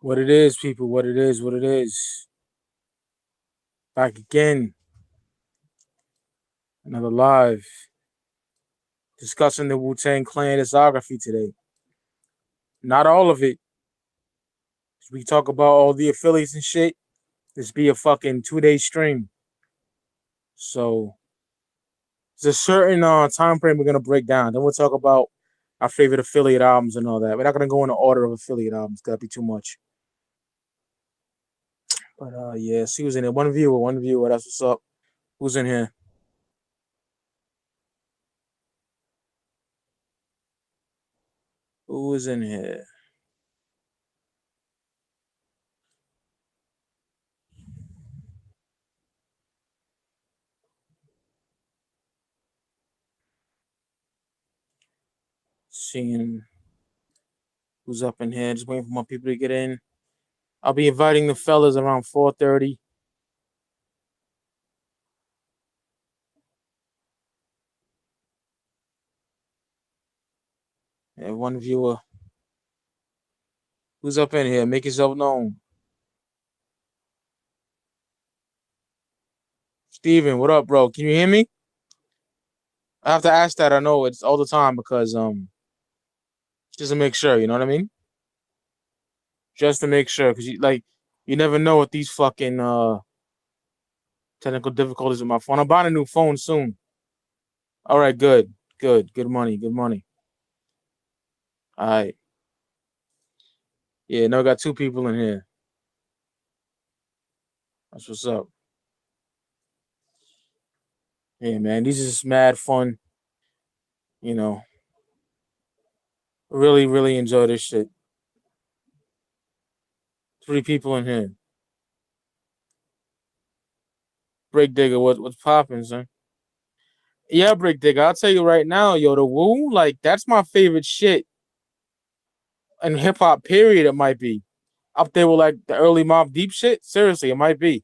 What it is, people, what it is, what it is. Back again, another live, discussing the Wu-Tang Clan discography today. Not all of it. We talk about all the affiliates and shit. This be a fucking 2-day stream. So there's a certain time frame we're gonna break down. Then we'll talk about our favorite affiliate albums and all that. We're not gonna go in the order of affiliate albums. That'd be too much. But yeah, see who's in here. One viewer, one viewer. That's what's up. Who's in here? Who is in here? Seeing who's up in here. Just waiting for more people to get in. I'll be inviting the fellas around 4:30. And one viewer. Who's up in here? Make yourself known. Steven, what up, bro? Can you hear me? I have to ask that. I know it's all the time because just to make sure, you know what I mean? Just to make sure, because you never know what these fucking technical difficulties with my phone. I'm buying a new phone soon. All right, good money, good money. All right, yeah. No, I got two people in here. That's what's up. Yeah, man, these is mad fun. You know, really, really enjoy this shit. Three people in here. Break digger, what's popping, son? Yeah, Brick Digger. I'll tell you right now, yo, the Wu, like that's my favorite shit in hip hop. Period. It might be up there with like the early Mob Deep shit. Seriously, it might be.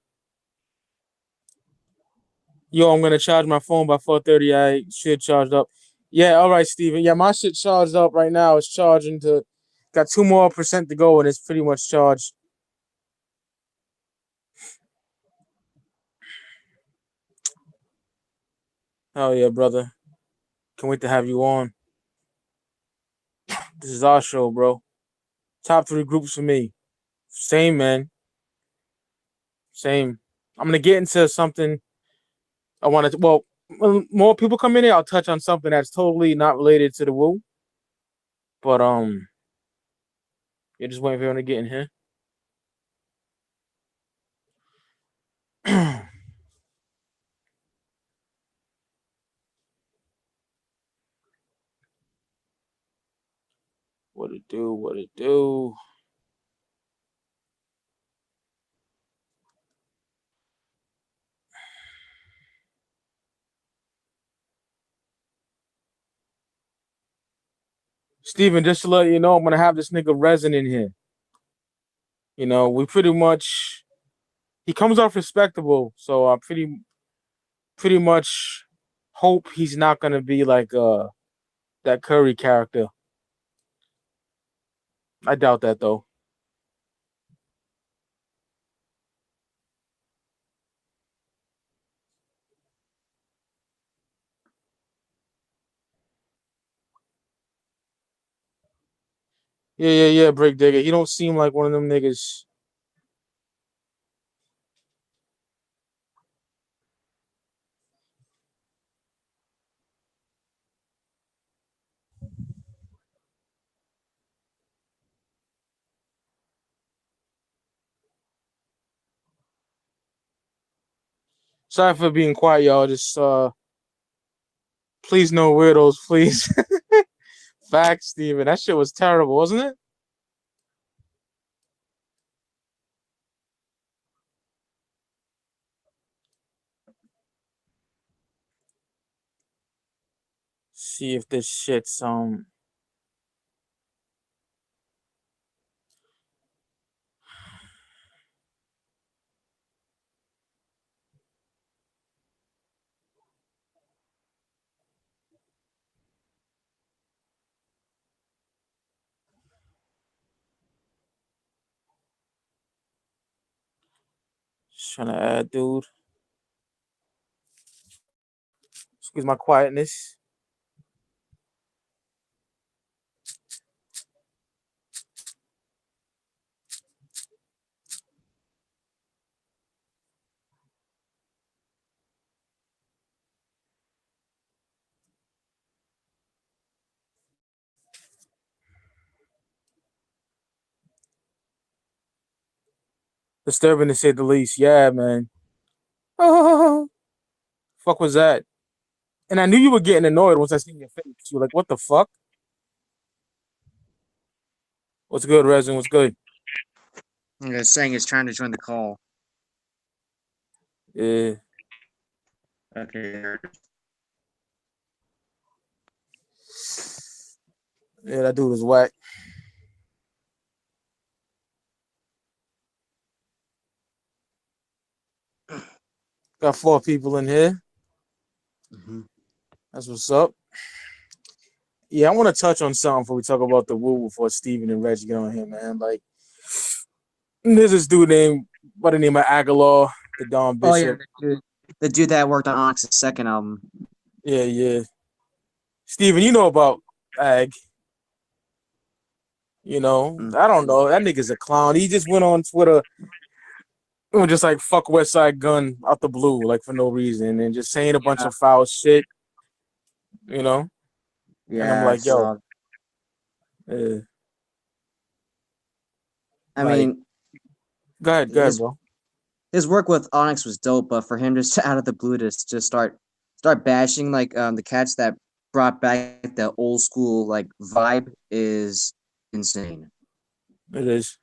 Yo, I'm gonna charge my phone by 4:30. I should charged up. Yeah, all right, Steven. Yeah, my shit charged up right now. It's charging to got 2% more to go, and it's pretty much charged. Hell yeah, brother. Can't wait to have you on. This is our show, bro. Top three groups for me. Same, man. Same. I'm gonna get into something I wanted to, well, when more people come in here, I'll touch on something that's totally not related to the Woo. But you're just waiting for everyone to get in here. What it do? What it do? Steven, just to let you know, I'm gonna have this nigga Resin in here. You know, we pretty much he comes off respectable, so I pretty much hope he's not gonna be like that Curry character. I doubt that though. Yeah, Brick Digger. He don't seem like one of them niggas. Sorry for being quiet, y'all. Just please no weirdos, please. Facts, Steven. That shit was terrible, wasn't it? See if this shit's Trying to add, dude. Excuse my quietness. Disturbing to say the least. Yeah, man. Oh, fuck was that? And I knew you were getting annoyed once I seen your face. You were like, what the fuck? What's good, Resin? What's good? Yeah, saying he's trying to join the call. Yeah. Okay. Yeah, that dude was whack. Got 4 people in here. Mm-hmm. That's what's up. Yeah, I want to touch on something before we talk about the Woo before Steven and Reg get on here, man. Like, there's this dude named by the name of Aguilar, the Don Oh yeah, Bishop. the dude that worked on Onyx's second album. Yeah, yeah. Steven, you know about Ag. You know, Mm. I don't know. That nigga's a clown. He just went on Twitter and was just like, fuck Westside Gunn out the blue, like for no reason, and just saying a bunch Yeah, of foul shit, you know? And I'm yeah, I like, yo, saw. uh, I like, mean, go ahead, his bro. his work with Onyx was dope, but for him just out of the blue to just start bashing like the cats that brought back the old school like vibe is insane. It is.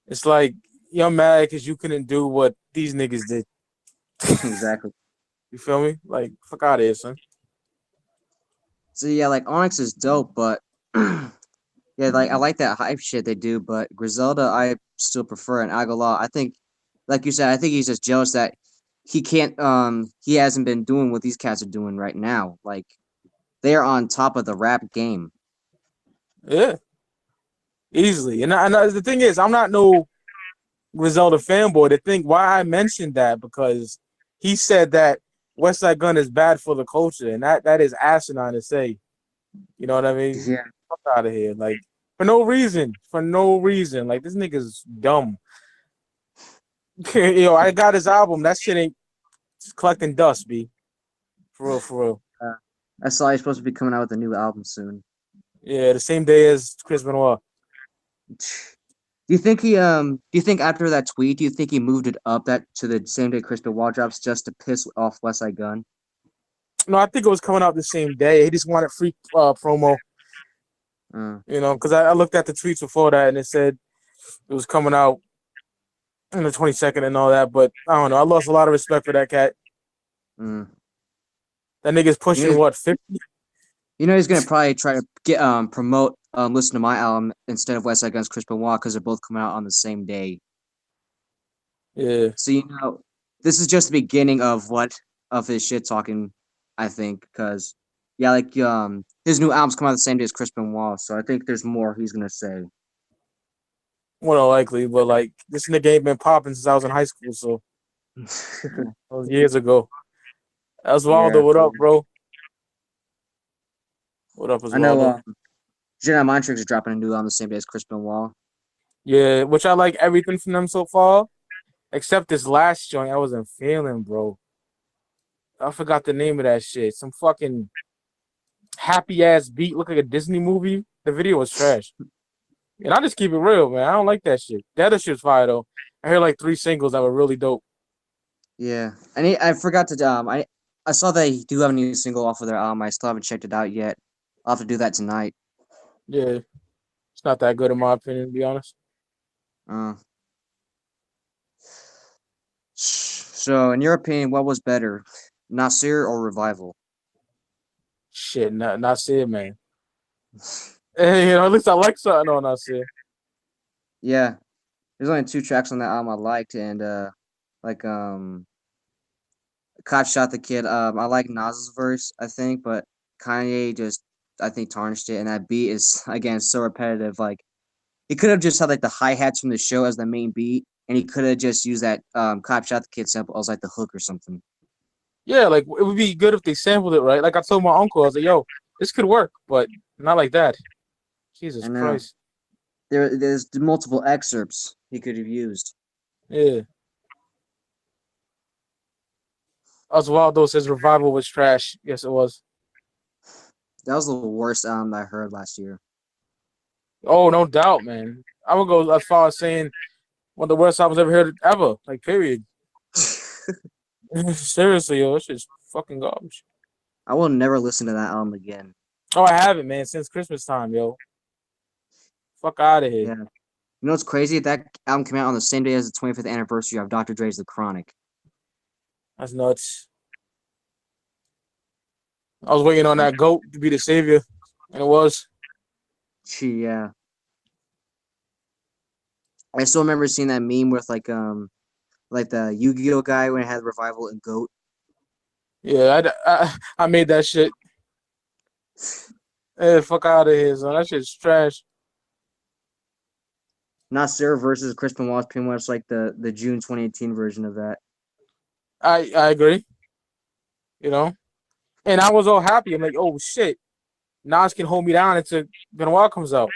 It's like, you're mad because you couldn't do what these niggas did. Exactly. You feel me? Like, fuck out of here, son. So yeah, like Onyx is dope, but yeah, like I like that hype shit they do, but Griselda I still prefer, and Aguilar I think, like you said, I think he's just jealous that he hasn't been doing what these cats are doing right now. Like they are on top of the rap game. Yeah, easily. And the thing is, I'm not no Griselda fanboy. To think why I mentioned that because he said that Westside Gun is bad for the culture, and that is asinine to say. You know what I mean? Yeah. Fuck out of here. Like, for no reason. For no reason. Like, this nigga's dumb. I got his album. That shit ain't collecting dust, B. For real, for real. Uh, I saw he's supposed to be coming out with a new album soon. Yeah, the same day as Chris Benoit. Do you think after that tweet, do you think he moved it up that to the same day Chris Wall drops just to piss off Westside Gun? No, I think it was coming out the same day. He just wanted free promo, Uh, because I looked at the tweets before that and it said it was coming out on the 22nd and all that. But I don't know. I lost a lot of respect for that cat. mm. That nigga's You pushing know, what, 50? he's gonna probably try to get promote listen to my album instead of Westside Gun's Chris Benoit because they're both coming out on the same day. Yeah. So this is just the beginning of what of his shit talking. I think because yeah, like his new albums come out the same day as Chris Benoit, so I think there's more he's gonna say. More than likely. But like, this nigga ain't been popping since I was in high school. So, that was years ago. Yeah, Osvaldo, what up, bro? What up, I know. Osvaldo? Jedi Mind Tricks is dropping a new album the same day as Chris Benoit. Yeah, which I like everything from them so far, except this last joint I wasn't feeling, bro. I forgot the name of that shit. Some fucking happy ass beat, look like a Disney movie. The video was trash. And I just keep it real, man. I don't like that shit. The other shit's fire though. I heard like 3 singles that were really dope. Yeah, I forgot to I saw they do have a new single off of their album. I still haven't checked it out yet. I'll have to do that tonight. Yeah, it's not that good in my opinion, to be honest. Uh, so, in your opinion, what was better, Nasir or Revival? Shit, not it, man. At least I like something on Nasir. Yeah, there's only 2 tracks on that album I liked, and like Cop Shot the Kid. I like Nas's verse, I think, but Kanye just I think tarnished it, and that beat is again so repetitive. Like he could have just had like the hi hats from the show as the main beat, and he could have just used that Cop Shot the Kid sample as like the hook or something. Yeah, like it would be good if they sampled it right. Like I told my uncle, I was like, "Yo, this could work, but not like that." Jesus I know Christ. there's multiple excerpts he could have used. Yeah. Osvaldo says Revival was trash. Yes, it was. That was the worst album I heard last year. Oh, no doubt, man. I would go as far as saying one of the worst albums I've ever heard ever. Like, period. Seriously, yo, that shit's fucking garbage. I will never listen to that album again. Oh, I haven't, man, since Christmas time, yo. Fuck out of here. Yeah. You know what's crazy? That album came out on the same day as the 25th anniversary of Dr. Dre's The Chronic. That's nuts. I was waiting on that GOAT to be the savior, and it was. Gee, yeah. I still remember seeing that meme with like the Yu-Gi-Oh guy when it had Revival and Goat. Yeah, I made that shit. Hey, fuck out of here, son. That shit's trash. Nasir versus Chris Benoit was pretty much like the June 2018 version of that. I agree. You know? And I was all happy. I'm like, oh shit. Nas can hold me down until Benoit comes out.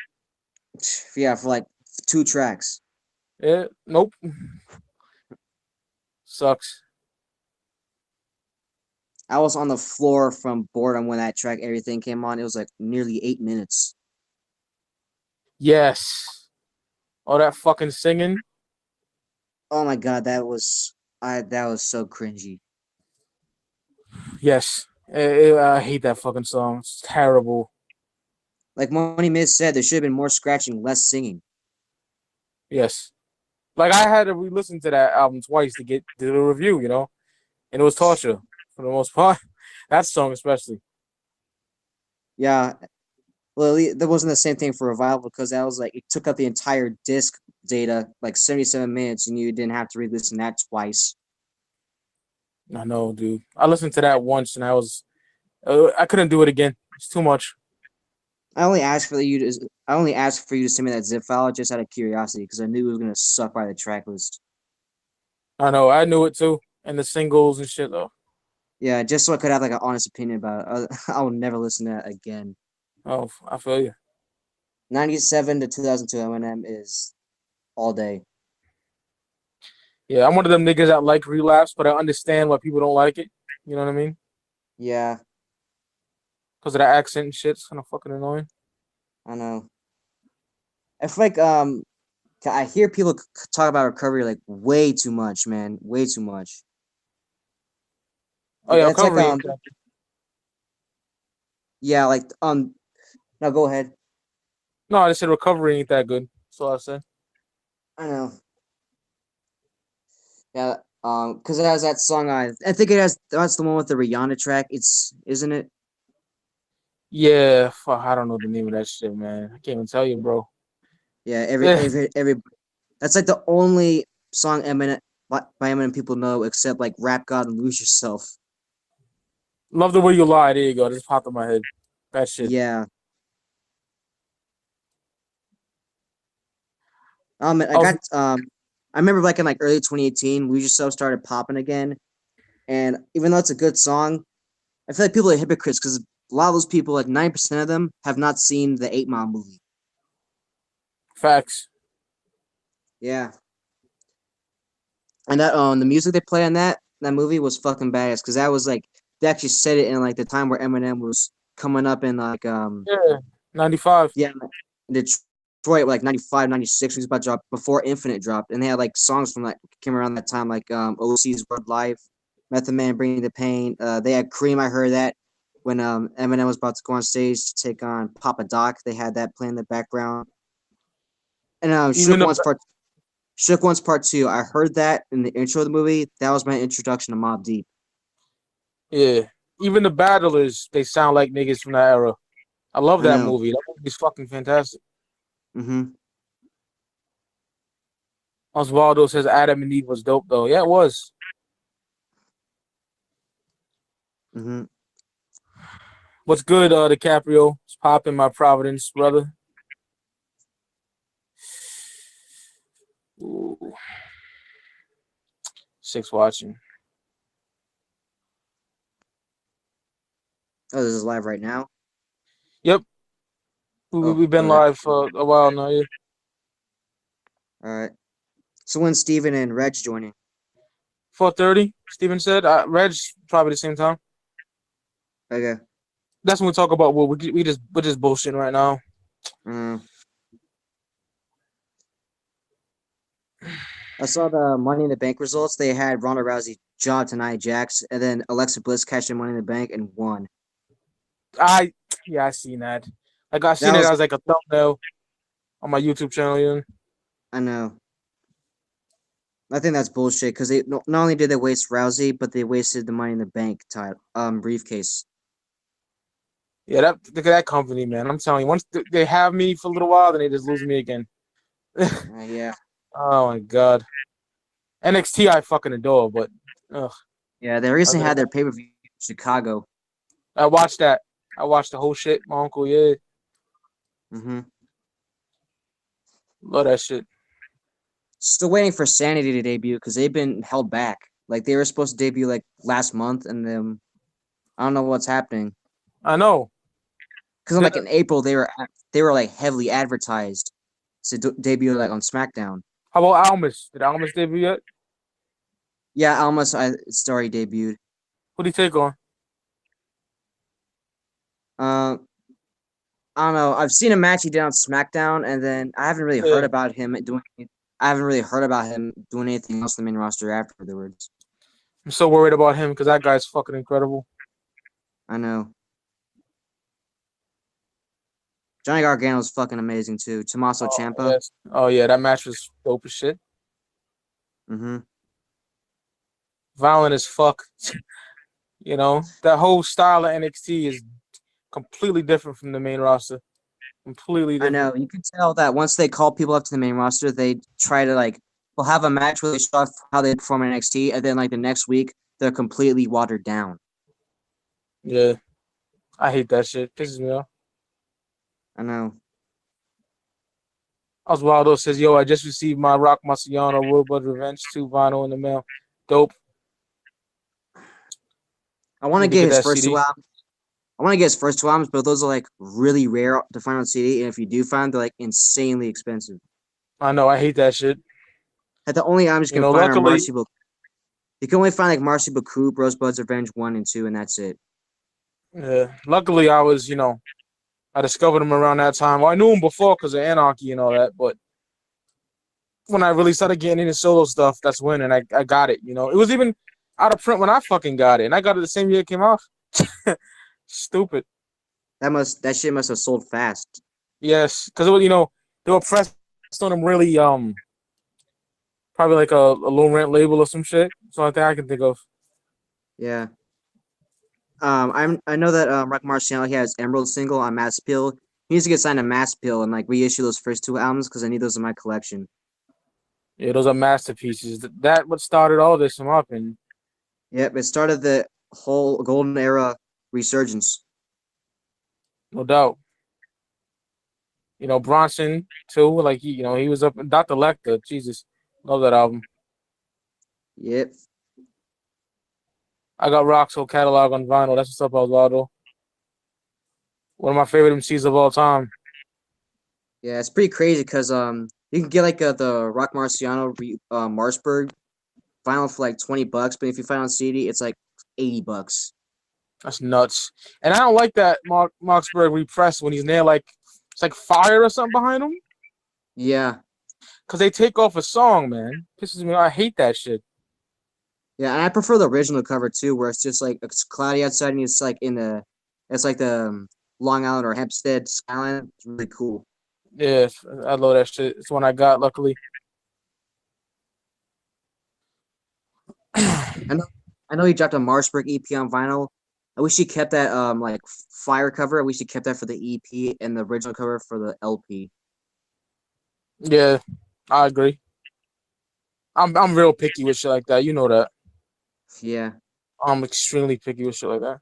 Yeah, for like 2 tracks. Yeah, nope. Sucks. I was on the floor from boredom when that track Everything came on. It was like nearly 8 minutes. Yes. All that fucking singing. Oh my god, that was so cringy. Yes. I hate that fucking song. It's terrible. Like Money Miz said, there should have been more scratching, less singing. Yes. Like I had to re-listen to that album twice to get to the review, you know? And it was torture for the most part. That song especially. Yeah, well, that wasn't the same thing for Revival because that was like it took up the entire disc data, like 77 minutes, and you didn't have to re-listen that twice. I know, dude. I listened to that once and I couldn't do it again. It's too much. I only asked for you to send me that zip file just out of curiosity because I knew it was gonna suck by the track list. I know. I knew it too. And the singles and shit though. Yeah, just so I could have like an honest opinion about it. I will never listen to that again. Oh, I feel you. 97 to 2002 Eminem is all day. Yeah, I'm one of them niggas that like Relapse, but I understand why people don't like it. You know what I mean? Yeah, Because of the accent and shit. It's kind of fucking annoying. I know. I feel like I hear people talk about recovery like way too much, man. Way too much. Oh yeah, It's like recovery. yeah, like no, go ahead. No, I just said recovery ain't that good. That's all I said. I know. Yeah, because it has that song. I think that's the one with the Rihanna track. It's isn't it? Yeah, fuck, I don't know the name of that shit, man. I can't even tell you, bro. Yeah, Eh, every that's like the only song Eminem by Eminem people know except like Rap God and Lose Yourself. love the way you lie. There you go. Just popped in my head. That shit. Yeah. I I was, got I remember like in like early 2018, Lose Yourself started popping again, and even though it's a good song, I feel like people are hypocrites because a lot of those people, like 90% of them, have not seen the 8 Mile movie. facts. Yeah. And that the music they play on that movie was fucking badass because that was like they actually said it in like the time where Eminem was coming up in like Yeah, 95. yeah Detroit like 95, 96 when he was about to drop before Infinite dropped, and they had like songs from like came around that time like OC's Word Life, Method Man Bringing the Pain. They had Cream. I heard that when Eminem was about to go on stage to take on Papa Doc. They had that playing in the background. And Even the Shook One's Part 2. I heard that in the intro of the movie. That was my introduction to Mobb Deep. yeah, even the battlers, they sound like niggas from that era. I love I that know. movie. That movie's fucking fantastic. Mm-hmm. Osvaldo says Adam and Eve was dope though. Yeah, it was. Mm-hmm. What's good, DiCaprio? It's popping my Providence, brother. Ooh. 6 watching. Oh, this is live right now. Yep. Oh, We've been okay. live for a while now. Yeah. All right. So when Steven and Reg joining? 4:30. Steven said. Reg probably the same time. Okay. That's when we talk about what we're just bullshitting right now. Mm. I saw the Money in the Bank results. They had Ronda Rousey job to Nia Jax, and then Alexa Bliss cashed in Money in the Bank and won. I seen that. Like I That seen it was, as like a thumbnail on my YouTube channel. Yeah. I know. I think that's bullshit because they not only did they waste Rousey, but they wasted the Money in the Bank title, briefcase. Yeah, look at that company, man. I'm telling you, once they have me for a little while, then they just lose me again. Yeah. Oh my god. NXT I fucking adore, but ugh, Yeah, they recently other than had their pay per view in Chicago. I watched that. I watched the whole shit. My uncle, yeah, Mm-hmm. love that shit. Still waiting for Sanity to debut because they've been held back. Like they were supposed to debut like last month, and then I don't know what's happening. I know. Because like in April they were like heavily advertised to debut like on SmackDown. How about Almas? Did Almas debut yet? Yeah, almost. It's already debuted. What do you take on? Uh, I don't know. I've seen a match he did on SmackDown, and then I haven't really Yeah. heard about him doing. I haven't really heard about him doing anything else in the main roster afterwards. I'm so worried about him because that guy's fucking incredible. I know. Johnny Gargano's fucking amazing too. Tommaso Oh Ciampa. yes. Oh yeah, that match was dope as shit. Mm-hmm. Violent as fuck. You know that whole style of NXT is completely different from the main roster. Completely I different. know. You can tell that once they call people up to the main roster, they try to like they'll have a match where they show off how they perform in NXT, and then like the next week they're completely watered down. Yeah, I hate that shit. Pisses me off. I know. Oswaldo says, "Yo, I just received my Rock Marciano World Blood Revenge 2 vinyl in the mail. Dope. I want to Need to get get his that first two CD. albums. I want to get his first two albums, but those are like really rare to find on CD, and if you do find them, they're like insanely expensive. I know, I hate that shit. Like the only albums you You can know, find are luckily, Marcy. You can only find like Marcy Bacoup, Rosebud's Revenge 1 and 2, and that's it. luckily I was, I discovered him around that time. Well, I knew him before because of Anarchy and all that, but when I really started getting into solo stuff, that's when, and I got it. It was even out of print when I fucking got it, and I got it the same year it came out. Stupid. That shit must have sold fast. Yes, because it was, they were pressed on them really, probably like a low rent label or some shit. So I think I can think of. Yeah. I know that Rock Marciano he has Emerald single on Mass Appeal. He needs to get signed to Mass Appeal and like reissue those first two albums because I need those in my collection. Yeah, those are masterpieces. That what started all this, in my opinion. Yep, it started the whole golden era resurgence. No doubt. Bronson too. Like he was up. Dr. Lecter. Jesus, love that album. Yep. I got Rock's whole catalog on vinyl. That's what's up, Osvaldo. One of my favorite MCs of all time. Yeah, it's pretty crazy because you can get like the Rock Marciano Marsburg vinyl for like $20, but if you find it on CD, it's like $80. That's nuts. And I don't like that Marksburg repressed when he's near like it's like fire or something behind him. Yeah. Cause they take off a song, man. Pisses me off. I hate that shit. Yeah, and I prefer the original cover too, where it's just like it's cloudy outside and it's like it's like the Long Island or Hempstead skyline. It's really cool. Yeah, I love that shit. It's one I got, luckily. I know, I know he dropped a Marsburg EP on vinyl. I wish he kept that like fire cover. I wish he kept that for the EP and the original cover for the LP. Yeah, I agree. I'm real picky with shit like that. You know that. Yeah, I'm extremely picky with shit like that.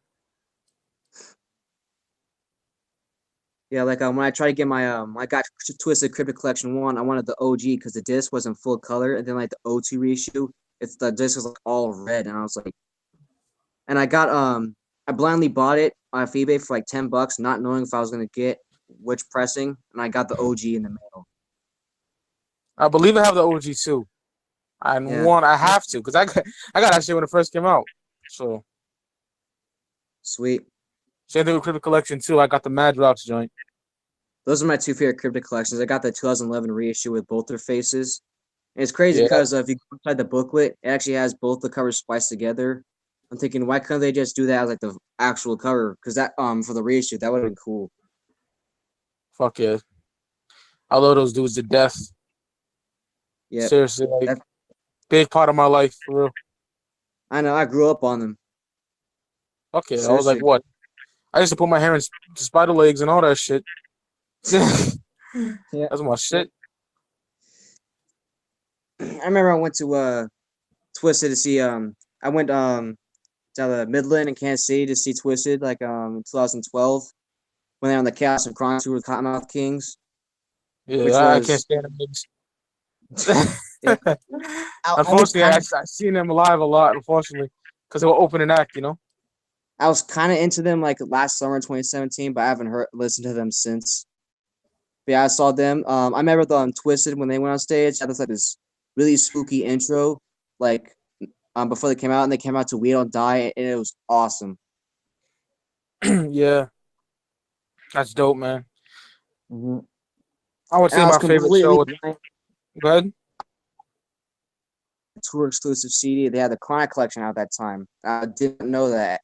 yeah. Like when I tried to get my I got Twisted Cryptic Collection 1. I wanted the OG because the disc was in full color, and then like the O2 reissue, It's the disc was like all red, and I was like, and I blindly bought it off eBay for like $10, not knowing if I was gonna get which pressing, and I got the OG in the mail. I believe I have the OG too. Yeah, I have to because I got that shit when it first came out. So sweet. same thing with Crypto Collection too. I got the Mad Rocks joint. Those are my two favorite cryptic collections. I got the 2011 reissue with both their faces. And it's crazy Yeah, because if you go inside the booklet, it actually has both the covers spliced together. I'm thinking, why couldn't they just do that as like the actual cover? Because that for the reissue, that would have been cool. fuck yeah. I love those dudes to death. Yeah, Seriously, like that big part of my life for real. I know. I grew up on them. Fuck yeah. I was like, Seriously. what? I used to put my hair in spider legs and all that shit. That's Yeah. my shit. I remember I went to Twisted to see I went to the Midland in Kansas City to see Twisted like in 2012 when they were on the Chaos and Crime tour with Cottonmouth Kings, Yeah, which I can't was stand them niggas. yeah. I was Unfortunately, kind of I seen them live a lot. Unfortunately, because they were opening act, you know. I was kind of into them like last summer in 2017, but I haven't listened to them since. But yeah, I saw them. I remember the Twisted when they went on stage. I had this like this really spooky intro, like before they came out, and they came out to "We Don't Die," and it was awesome. Yeah, that's dope, man. Mm-hmm. I would And say I was my favorite show completely was blind. good. Tour exclusive CD. They had the Chronic collection out at that time. I didn't know that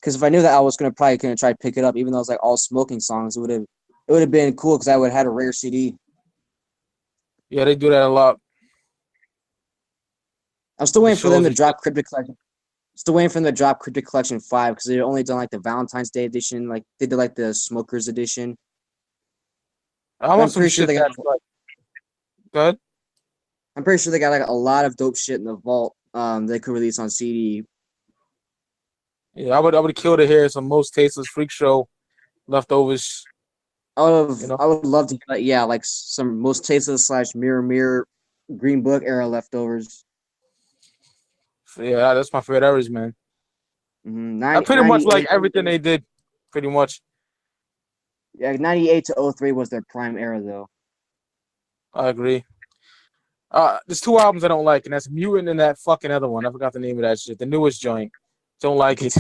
because if I knew that, I was gonna try to pick it up, even though it's like all smoking songs. It would have been cool because I would have had a rare CD. Yeah, they do that a lot. I'm still The waiting for them shows to and shit. drop Cryptic Collection. Still waiting for them to drop Cryptic Collection 5 because they've only done like the Valentine's Day edition, like they did like the Smokers edition. I But want some shit that's like good. I'm pretty sure they got like a lot of dope shit in the vault. They could release on CD. Yeah, I would kill to hear some most tasteless freak show leftovers. You know. I would love to get yeah, like some most tasteless / mirror Green Book era leftovers. So, yeah, that's my favorite eras, man. Mm-hmm. I pretty much like 98, everything they did. Pretty much, yeah, 98 to 03 was their prime era though. I agree. There's two albums I don't like, and that's Mutant and that fucking other one. I forgot the name of that shit. The newest joint. Don't like it.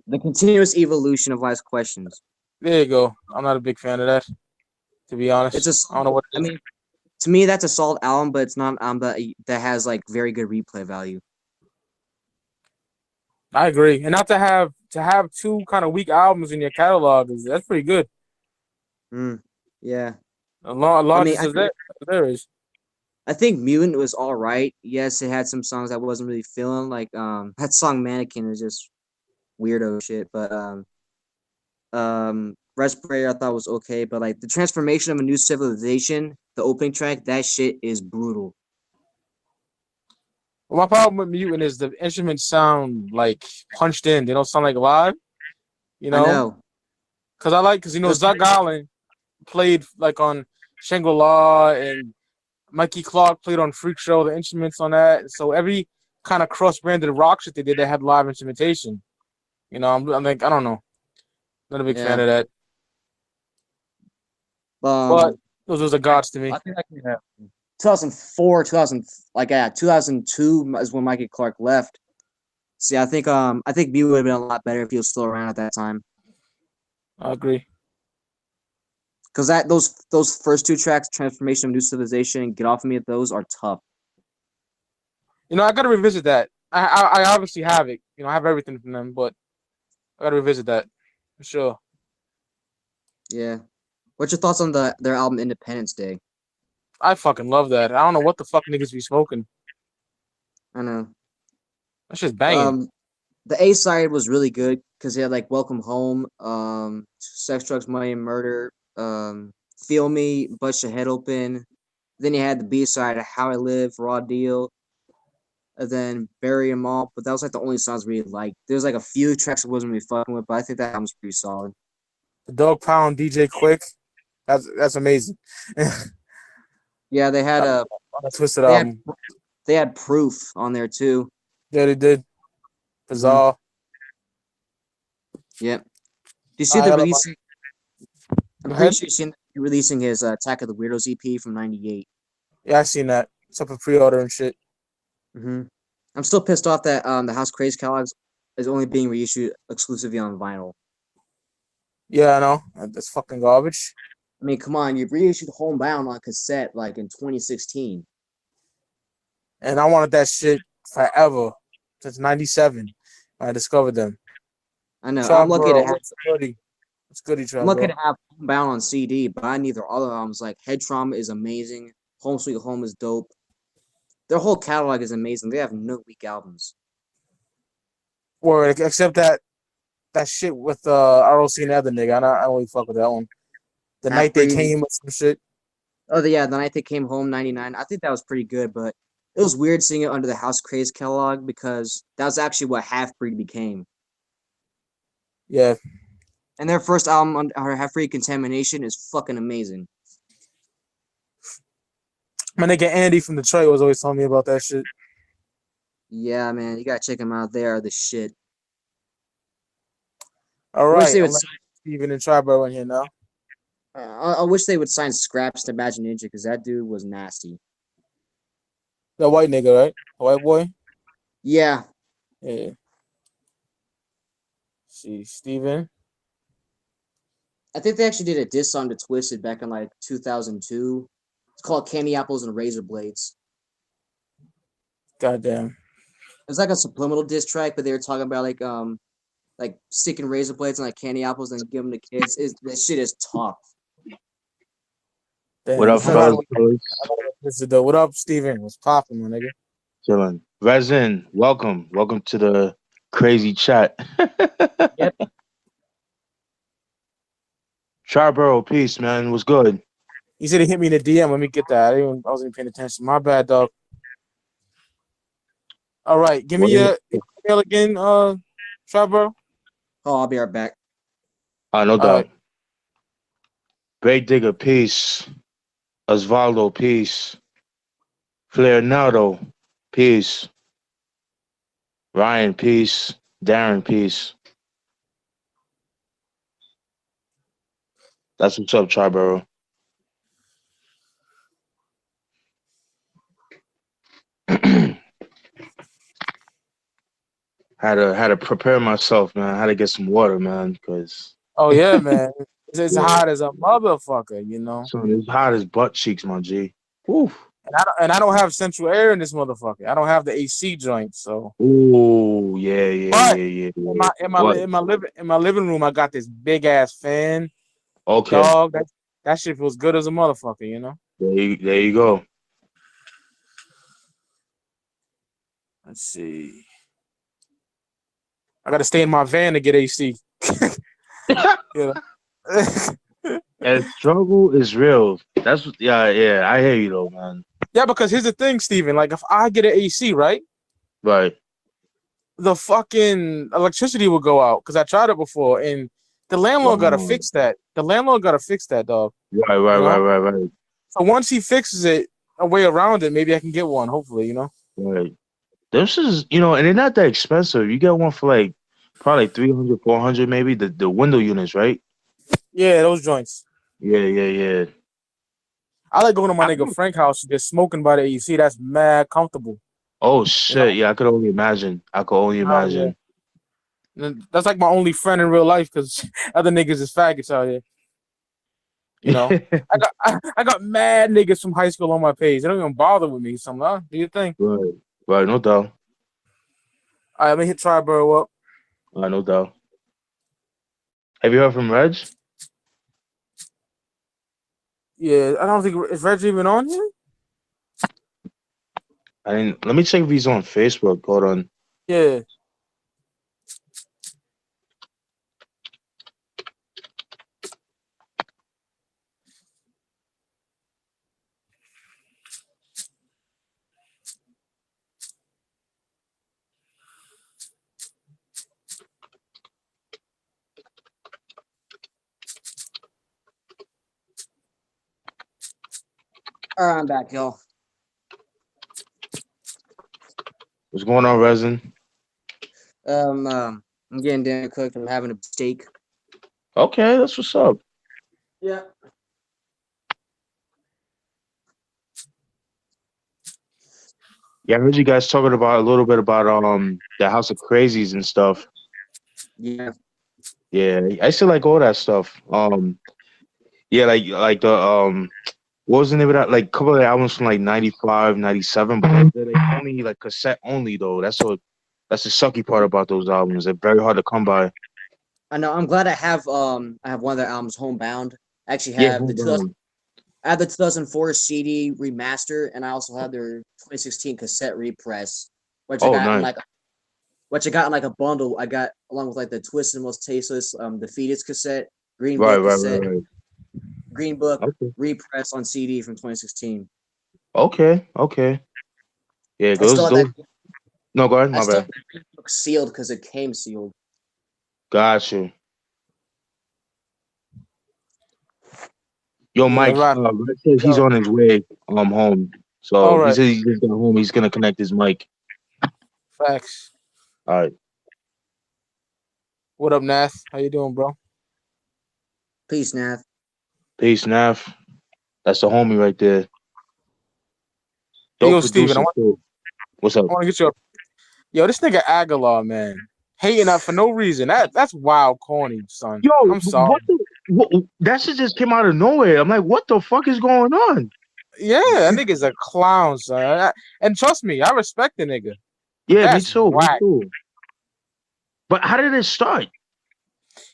The continuous evolution of life's questions. There you go. I'm not a big fan of that, to be It's honest. a I don't know what I it is. mean, to me that's a solid album, but it's not an album that has like very good replay value. I agree. And not to have two kind of weak albums in your catalog that's pretty good. Yeah. I mean, Largest as there is. I think Mutant was all right. Yes, it had some songs I wasn't really feeling. Like that song Mannequin is just weirdo shit. But Respirator I thought was okay. But like the transformation of a new civilization, the opening track, that shit is brutal. Well, my problem with Mutant is the instruments sound like punched in. They don't sound like live, you I know? know. Because It was Zach Allen played like on Shangri-La and Mikey Clark played on Freak Show, the instruments on that. So every kind of cross-branded rock shit they did, they had live instrumentation. You know, I'm like, I don't know. Not a big fan yeah. of that. But Um those are the gods to me. I think I can have 2004, 2000 like yeah, 2002 is when Mikey Clark left. See, I think Mutant would have been a lot better if he was still around at that time. I agree. Because those first two tracks, Transformation of New Civilization and Get Off of Me, those are tough. You know, I gotta revisit that. I obviously have it. You know, I have everything from them, but I gotta revisit that for sure. Yeah. What's your thoughts on their album Independence Day? I fucking love that. I don't know what the fuck niggas be smoking. I know. That shit's banging. Um, the A side was really good because they had like Welcome Home, Sex, Drugs, Money, and Murder, Feel Me, Bust Your Head Open. Then you had the B side, How I Live, Raw Deal, and then Bury 'Em All. But that was like the only songs we really liked. There's like a few tracks I wasn't really fucking with, but I think that album's pretty solid. The Dog Pound DJ Quick. That's amazing. Yeah, On a Twisted they had album. They had Proof on there too. Yeah, they did. Bizarre. Yep. Do you see I the got release? I'm Go pretty ahead. sure you've seen releasing his Attack of the Weirdos EP from '98. Yeah, I seen that. It's up for pre-order and shit. I'm still pissed off that the House Craze catalog is only being reissued exclusively on vinyl. Yeah, I know. That's fucking garbage. I mean, come on, you've reissued Homebound on cassette like in 2016. And I wanted that shit forever since '97. I discovered them. I know. Triboro, what's goody? What's goody, I'm lucky Triboro? to have Homebound on CD, but I need their other albums. Like Head Trauma is amazing. Home Sweet Home is dope. Their whole catalog is amazing. They have no weak albums. Word, except that shit with ROC and the other nigga. I don't really fuck with that one. The Half night they Breed. came with some shit. Oh, yeah, the night they came home, '99. I think that was pretty good, but it was weird seeing it under the House Craze catalog because that was actually what Half Breed became. Yeah. And their first album, Half Breed Contamination, is fucking amazing. My nigga Andy from Detroit was always telling me about that shit. Yeah, man, you gotta check them out. They are the shit. All I wish right, they I'm would. letting Steven and Triboro in here now. I wish they would sign Scraps to Imagine Ninja because that dude was nasty. The white nigga, right? The white boy? Yeah, Yeah. See, Steven. I think they actually did a diss song to Twisted back in like 2002. It's called Candy Apples and Razor Blades. Goddamn. It was like a subliminal diss track, but they were talking about like sticking razor blades and like candy apples and giving them to kids. That shit is tough. Damn. What up, fellas? What up, Steven? What's popping, my nigga? Chilling. Resin, welcome. Welcome to the crazy chat. Yep. Triboro, peace, man. What's good? You said he hit me in the DM. Let me get that. I wasn't even paying attention. My bad, dog. All right, give me your email again, Triboro. Oh, I'll be right back. No All doubt. right. Great Digger, peace. Osvaldo, peace. Flairnado, peace. Ryan, peace. Darren, peace. That's what's up, Triboro. Had to prepare myself, man. I had to get some water, man, because Oh yeah, man. It's hot as a motherfucker, you know. so it's hot as butt cheeks, my G. Woo. And I don't have central air in this motherfucker. I don't have the AC joint, so. Ooh, yeah. But In in my living room, I got this big ass fan. Okay. Dog, that shit feels good as a motherfucker, you know. There you go. Let's see. I gotta stay in my van to get AC. Yeah. And struggle is real. That's yeah. I hear you though, man. Yeah, because here's the thing, Steven. Like, if I get an AC, right, Right. the fucking electricity will go out because I tried it before, and the landlord gotta Wow. fix that. The landlord gotta fix that, dog. Right. You know? Right. So once he fixes it, a way around it, maybe I can get one. Hopefully, you know. Right. This is, and they're not that expensive. You get one for like probably 300, 400, maybe the window units, right? Yeah, those joints. Yeah. I like going to my nigga Frank house, just smoking by the AC. That's mad comfortable. Oh You know? shit! Yeah, I could only imagine. Oh, yeah. And that's like my only friend in real life because other niggas is faggots out here. You know, I got mad niggas from high school on my page. They don't even bother with me. So I'm like, do you think? Right. No doubt. All right, let me hit Triboro up. No doubt. Have you heard from Reg? Yeah, I don't think is Reggie even on here. I didn't. Let me check if he's on Facebook. Hold on. Yeah. All right, I'm back, y'all. What's going on, Resin? I'm getting dinner cooked. I'm having a steak. Okay, that's what's up. Yeah. Yeah, I heard you guys talking about a little bit about the House of Crazies and stuff. Yeah. Yeah, I still like all that stuff. Yeah, like the what was the name of that? Like a couple of the albums from like 95, 97, but they're like only like cassette only though. That's the sucky part about those albums. They're very hard to come by. I know. I'm glad I have one of their albums, Homebound. I actually Yeah, have Homebound. I have the 2004 CD remaster, and I also have their 2016 cassette repress, which I Oh, got in nice. like a bundle. I got along with like the Twisted and Most Tasteless, the Fetus cassette, Green Right, Book right, cassette, right, right. Green Book Okay. repress on CD from 2016. Okay, okay. Yeah, I still have that. those. No, go ahead. I My still bad. have that Green Book sealed because it came sealed. Got you. Yo, Yeah, Mike. right. Red says he's Yo, on his way home. all So he right. says he just got home. He's gonna connect his mic. Facts. All right. What up, Nath? How you doing, bro? Peace, Nav. Peace, Nav. That's the homie right there. Hey, Dope yo, Steven, producer too. What's up? I want to get you up. Yo, this nigga Aguilar, man, hating up for no reason. That's wild, corny, son. Yo, I'm sorry. what the? What, that shit just came out of nowhere. I'm like, what the fuck is going on? Yeah, that nigga's a clown, son. And trust me, I respect the nigga. Yeah, me That's too. Me whack. too. But how did it start?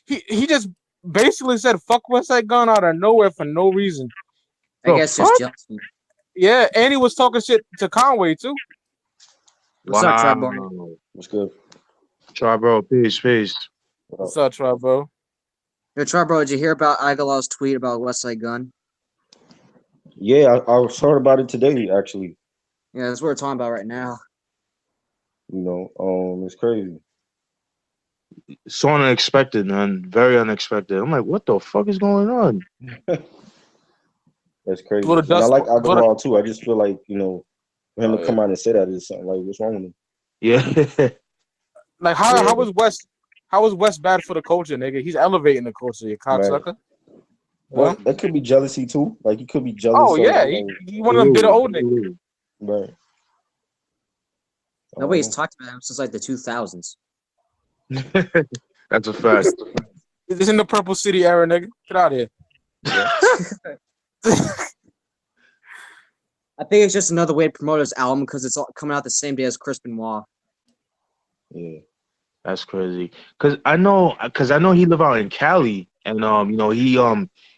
He just basically said fuck Westside Gunn out of nowhere for no reason. I The guess just fuck? jealousy. Yeah, and he was talking shit to Conway too. What's up, Triboro? What's good? Triboro, peace. What's up, Troy, bro? Yo, Triboro, did you hear about Aguilar's tweet about Westside Gunn? Yeah, I heard about it today. Actually, Yeah, that's what we're talking about right now. it's crazy. So unexpected, man. Very unexpected. I'm like, what the fuck is going on? That's crazy. Blow the And I dust. like Blow the, Aguilar too. I just feel like for him oh, to yeah. come out and say that is something like, what's wrong with him? Yeah. Like Yeah. how was West? How was West bad for the culture, nigga? He's elevating the culture, you Right. cocksucker. Well, that could be jealousy too. Like he could be jealous. Oh yeah, of, he one of them bitter old niggas. Absolutely. right. Nobody's talked about him since like the 2000s. That's a fact. It's in the Purple City era, nigga. Get out of here. I think it's just another way to promote his album because it's all coming out the same day as Chris Benoit. Yeah. That's crazy. Cause I know he live out in Cali, and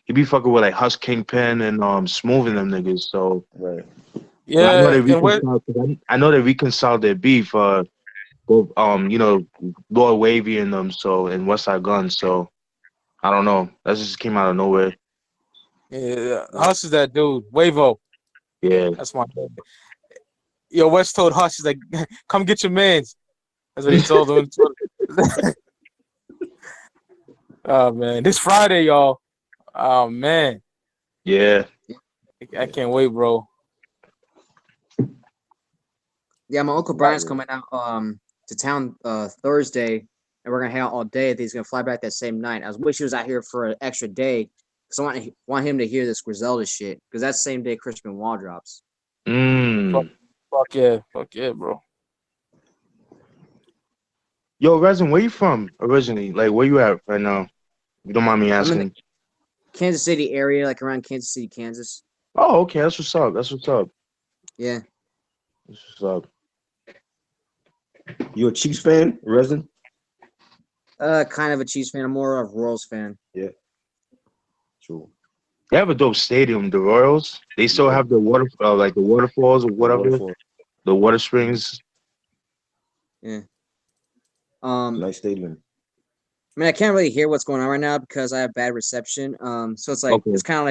he be fucking with like Hush Kingpin and Smooth and them niggas. So Right. Yeah, I know they and where, reconciled. I know they reconciled their beef. Both Lord Wavy and them. So and Westside Gunn. So I don't know. That just came out of nowhere. yeah, Hush is that dude. Wavo, Yeah. that's my nigga. Yo, West told Hush, he's like, come get your mans. That's what he told him. Oh man, this Friday, y'all. Oh man, Yeah. I can't wait, bro. Yeah, my uncle Brian's coming out to town Thursday, and we're gonna hang out all day. I think he's gonna fly back that same night. I wish he was out here for an extra day because I want him to hear this Griselda shit because that's the same day Chris Benoit drops. Fuck yeah, bro. Yo, Resin, where you from originally? Like, where you at right now? You don't mind me I'm in asking. the Kansas City area, like around Kansas City, Kansas. Oh, okay. That's what's up. That's what's up. Yeah. That's what's up. You a Chiefs fan, Resin? Kind of a Chiefs fan. I'm more of a Royals fan. Yeah. True. They have a dope stadium, the Royals. They still have the like the waterfalls or whatever, the water springs. Yeah. Nice stadium. I mean, I can't really hear what's going on right now because I have bad reception. So it's like Okay. it's kind of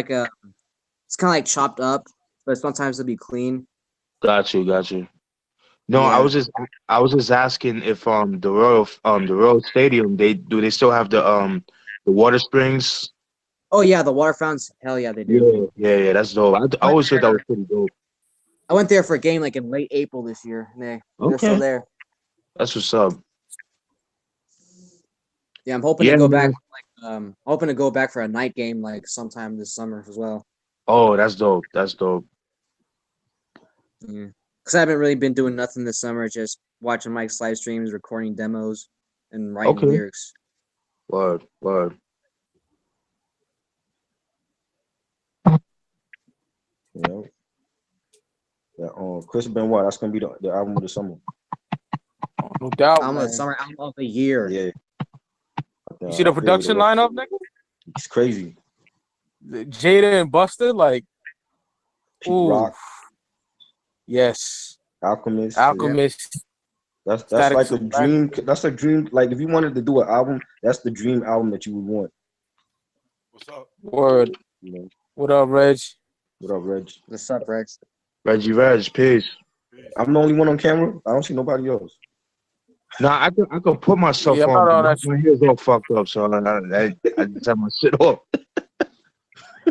like chopped up, but sometimes it'll be clean. Got you. No, Yeah. I was just asking if the Royal Stadium do they still have the water springs? Oh yeah, the water fountains. Hell yeah, they do. Yeah, that's dope. I always thought that was pretty dope. I went there for a game like in late April this year. And they're still Okay, there. that's what's up. Yeah, I'm hoping Yeah, to go man. back. Hoping to go back for a night game like sometime this summer as well. Oh, that's dope. That's dope. Because I haven't really been doing nothing this summer, just watching Mike's live streams, recording demos, and writing Okay. lyrics. Word. Yeah. Chris Benoit, that's gonna be the album of the summer. Oh, no doubt, Album of man. the summer, album of the year. Yeah. You see the production lineup, nigga? It's crazy. Jada and Buster, like, Pete ooh, Rock, yes, Alchemist. Alchemist. That's Static like a Shock. dream. That's a dream. Like if you wanted to do an album, that's the dream album that you would want. What's up? Word. You know. What up, Reg? What up, Reg? What's up, Reg? Reggie Reg, peace. I'm the only one on camera. I don't see nobody else. Nah, I could put myself Yeah, I'm on. not on But that my hair's all fucked up, so I just have my shit off.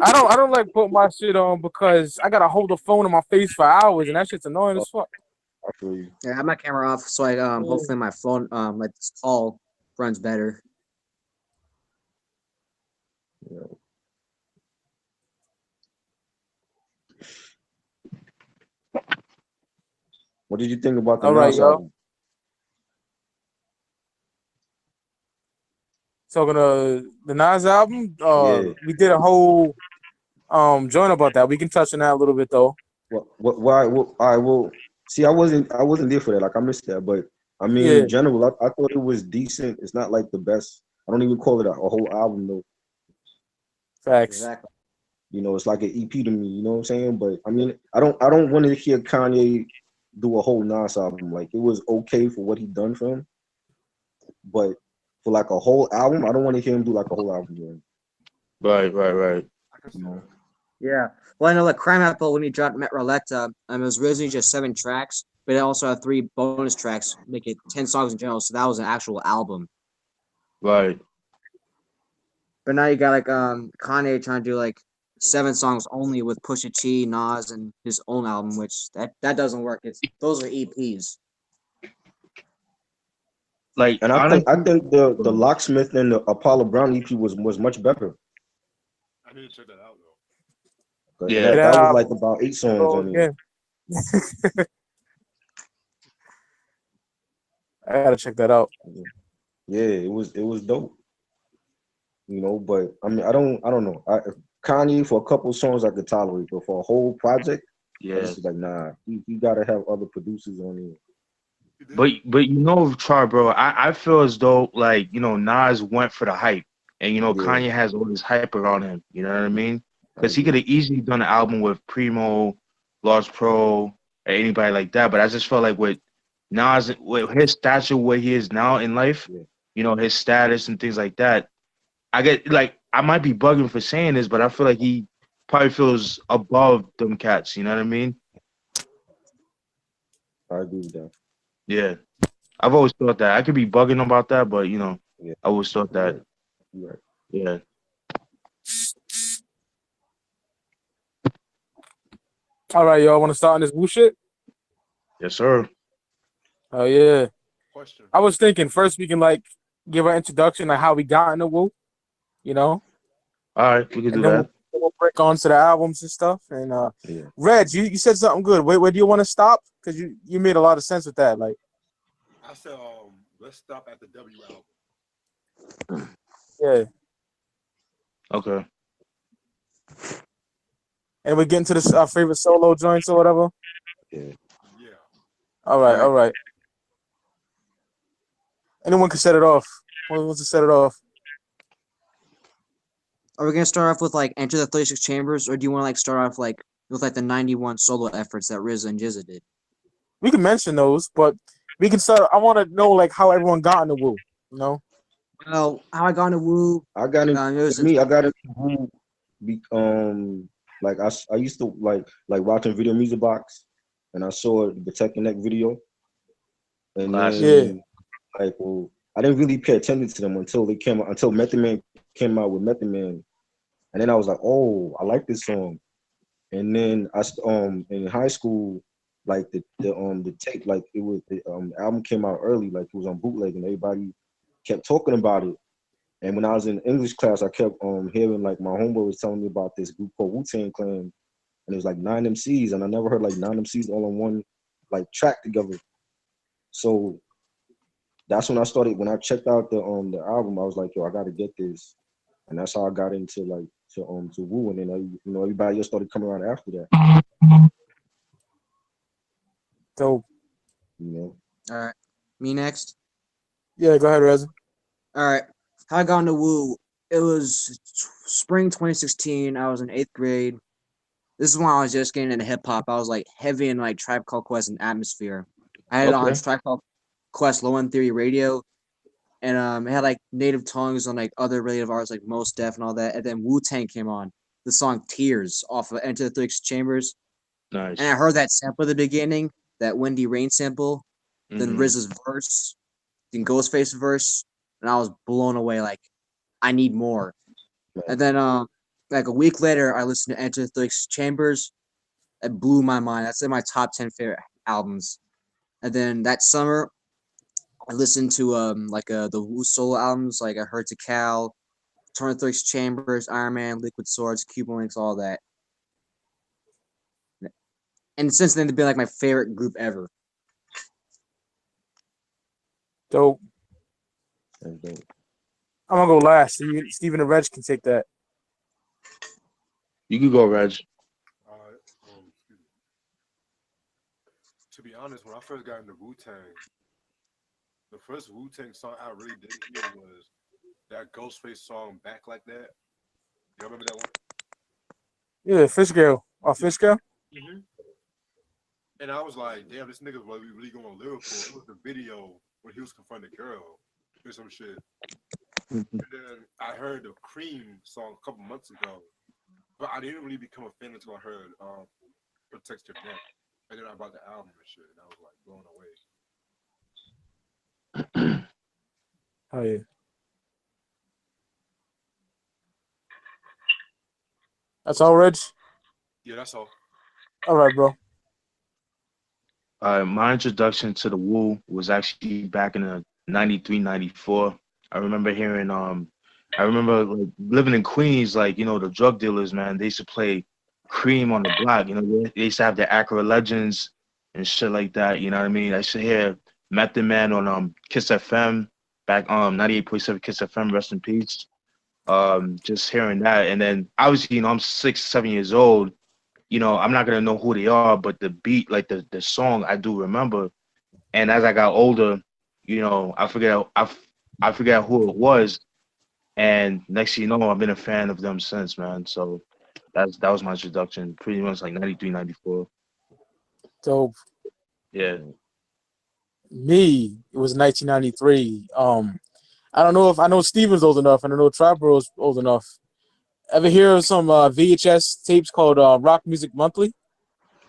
I don't like put my shit on because I gotta hold the phone in my face for hours, and that shit's annoying as fuck. I feel you. Yeah, I have my camera off, so I hopefully my phone like this call runs better. Yeah. What did you think about the All right, Nas yo. album? Talking to the Nas album, Yeah. we did a whole joint about that. We can touch on that a little bit though. Why? I will see. I wasn't there for that. Like I missed that, but I mean, Yeah. in general, I thought it was decent. It's not like the best. I don't even call it a whole album though. Facts. Exactly. You know, it's like an EP to me. You know what I'm saying? But I mean, I don't want to hear Kanye do a whole Nas album. Like it was okay for what he done for him, but for like a whole album, I don't want to hear him do like a whole album. Again. Right. You know? Yeah. Well, I know like Crime Apple when he dropped Met Roletta, it was originally just 7 tracks, but it also had 3 bonus tracks, make it 10 songs in general. So that was an actual album. Right. But now you got like Kanye trying to do like 7 songs only with Pusha T, Nas, and his own album, which that doesn't work. Those are EPs. Like, And I think the Locksmith and the Apollo Brown EP was much better. I need to check that out though. But Yeah. that was like about 8 songs on it. I gotta check that out. Yeah, it was dope. You know, but I mean, I don't know. Kanye for a couple songs I could tolerate, but for a whole project, it's like nah. You gotta have other producers on it. But you know, Triboro, I feel as though like Nas went for the hype, and Kanye has all this hype around him. You know what I mean? Because he could have easily done an album with Primo, Lost Pro, or anybody like that. But I just felt like with Nas, with his stature, where he is now in life, his status and things like that. I get like I might be bugging for saying this, but I feel like he probably feels above them cats. You know what I mean? I agree with that. Yeah, I've always thought that. I could be bugging about that, but I always thought that. Right. Yeah. All right, y'all want to start on this Wu shit? Yes, sir. Oh yeah. Question. I was thinking first we can like give our introduction, like how we got into Wu, All right, we can do that. We'll break on to the albums and stuff. And Reg, you said something good. Where do you want to stop? Because you made a lot of sense with that. Like, I said, let's stop at the W album. yeah. Okay. And we get into this our favorite solo joints or whatever. Yeah. All right. Anyone can set it off. Who wants to set it off? Are we gonna start off with like Enter the 36 Chambers, or do you want to like start off like with like the 91 solo efforts that RZA and GZA did? We can mention those, but we can start. I want to know like how everyone got into Wu. You know? Well, how I got into Wu. I got into I got into Wu. Like I used to like watching Video Music Box, and I saw the Tech Connect video, and then like I didn't really pay attention to them until Method Man came out with Method Man, and then I was like, oh, I like this song, And then in high school, like the tape, like it was the album came out early, like it was on bootleg, and everybody kept talking about it. And when I was in English class, I kept hearing like my homeboy was telling me about this group called Wu-Tang Clan, and it was like 9 MCs, and I never heard like 9 MCs all on one like track together. So that's when I started. When I checked out the album, I was like, yo, I got to get this, and that's how I got into like to Wu, and then everybody else started coming around after that. So You know, All right, me next. yeah, go ahead, Reza. All right, how I got into Wu. It was spring 2016. I was in 8th grade. This is when I was just getting into hip hop. I was like heavy in like Tribe Called Quest and Atmosphere. I had it on Okay. Tribe Called Quest Low End Theory Radio, and it had like native tongues on like other native artists like Most Def and all that. And then Wu-Tang came on, the song Tears off of Enter the Three Chambers. And I Nice. heard that sample at the beginning, that Wendy Rain sample, then Mm-hmm. RZA's verse, then Ghostface's verse, and I was blown away. Like, I need more. And then like a week later, I listened to Enter the Three Chambers. It blew my mind. That's in my top 10 favorite albums. And then that summer, I listened to the Wu solo albums, like I heard to Cal, Turn Three Chambers, Iron Man, Liquid Swords, Cuban Linx, all that. And since then, they've been like my favorite group ever. So and then, I'm gonna go last. Steven and Reg can take that. You could go, Reg. Excuse me. To be honest, when I first got into Wu-Tang, the first Wu-Tang song I really did hear was that Ghostface song "Back Like That." You remember that one? Yeah, Fish Girl. Oh, Fish Girl. Mm-hmm. And I was like, "Damn, this nigga's really going lyrical." It was the video when he was confronting the girl or some shit. And then I heard the Cream song a couple months ago, but I didn't really become a fan until I heard "Protect Your Neck," and then I bought the album and shit, and I was like blown away. Oh yeah. That's all, Reg. Yeah, that's all. All right, bro. My introduction to the Wu was actually back in the 93, 94. I remember hearing I remember like living in Queens, like, the drug dealers, man, they used to play Cream on the block. They used to have the Acura Legends and shit like that, you know what I mean? I used to hear Method Man on Kiss FM, back 98.7 Kiss FM, rest in peace. Just hearing that, and then obviously, I'm 6, 7 years old. I'm not gonna know who they are, but the beat, like the song, I do remember. And as I got older, I forget who it was. And next thing you know, I've been a fan of them since, man. So that was my introduction, pretty much like 93, 94. So Yeah. me, it was 1993. I don't know if I know Steven's old enough, and I know Tribero's old enough. Ever hear of some VHS tapes called Rock Music Monthly?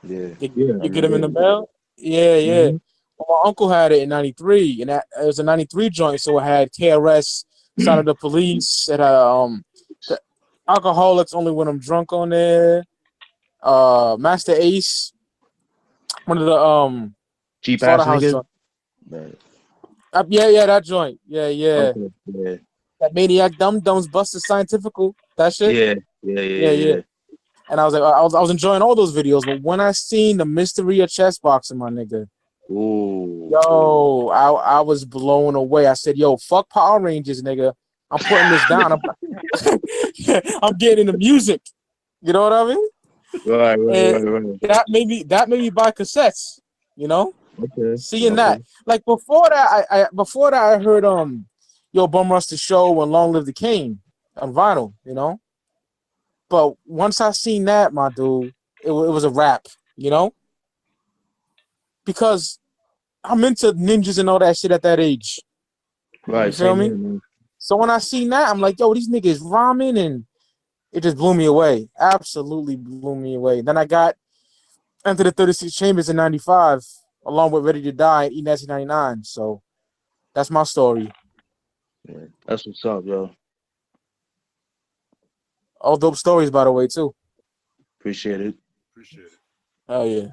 yeah, Yeah, I You get them in remember. the mail? Yeah, yeah. Hmm. Well, my uncle had it in '93, and it was a '93 joint, so it had KRS, Side of the Police, it had the Alcoholics Only When I'm Drunk on there, Master Ace, one of the Cheap ass Slaughterhouse nigga. joint. right. Yeah, that joint. Yeah. Okay. Yeah. That Maniac Dum Dums Busted Scientifical. That shit. Yeah. Yeah. Yeah, Yeah. yeah. Yeah. And I was like, I was enjoying all those videos, but when I seen the mystery of chess boxing, my nigga, Ooh. yo, I was blown away. I said, yo, fuck Power Rangers, nigga. I'm putting this down. I'm getting into music. You know what I mean? Right. And Right. that made me buy cassettes. You know, Okay. seeing Okay. that. Like before that, I heard Yo Bum Rush the Show and Long Live the King on vinyl. You know. But once I seen that, my dude, it was a wrap, you know? Because I'm into ninjas and all that shit at that age. You Right. feel Same me? here, man. So when I seen that, I'm like, yo, these niggas rhyming, and it just blew me away. Absolutely blew me away. Then I got Enter the 36 Chambers in 95, along with Ready to Die in 1999. So that's my story. Yeah. That's what's up, yo. All dope stories, by the way, too. Appreciate it. Appreciate it. Oh yeah.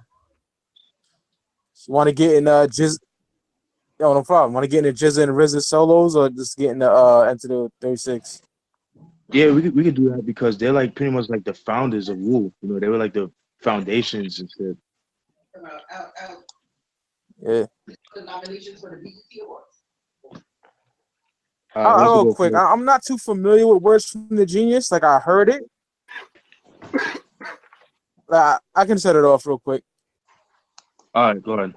So want to get in Jizz? Oh, no problem. Want to get into Jizz and RZA solos, or just get into the 36? Yeah, we could do that because they're like pretty much like the founders of Wu. You know, they were like the foundations and shit. Yeah. All right, who's to Real go quick, first? I'm not too familiar with Words from the Genius. Like I heard it. I can set it off real quick. All right, go ahead.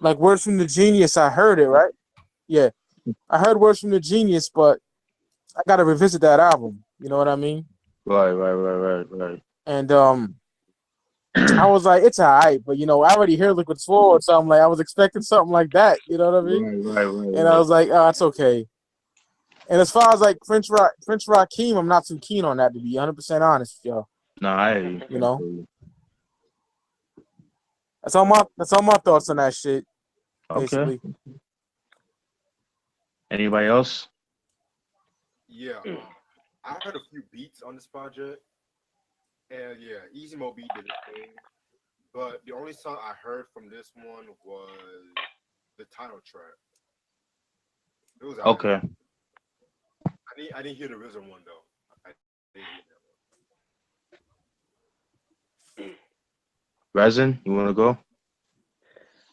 Like Words from the Genius, I heard it, right? Yeah. I heard Words from the Genius, but I gotta revisit that album. You know what I mean? Right. And I was like, it's alright, but I already hear Liquid Sword, so I'm like, I was expecting something like that. You know what I mean? And I was like, oh, it's okay. And as far as like French Rakim, I'm not too keen on that, to be 100% honest with y'all. No, You know, that's all my thoughts on that shit. Okay. Basically, Anybody else? Yeah, I heard a few beats on this project, and yeah, Easy Mo beat did his thing. But the only song I heard from this one was the title track. It was alright. Okay. I didn't hear the RZA one though. I didn't hear that one. Resin, you want to go?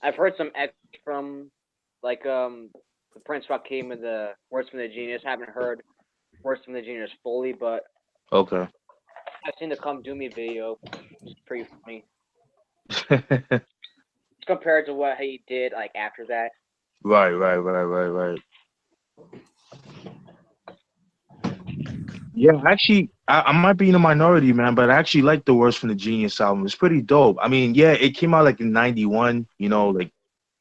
I've heard some X from like the Prince Rakim and the Words from the Genius. Haven't heard Words from the Genius fully, but Okay. I've seen the Come Do Me video. It's pretty funny compared to what he did like after that. Right. Yeah, actually, I might be in a minority, man, but I actually like the Words from the Genius album. It's pretty dope. I mean, yeah, it came out like in '91. You know, like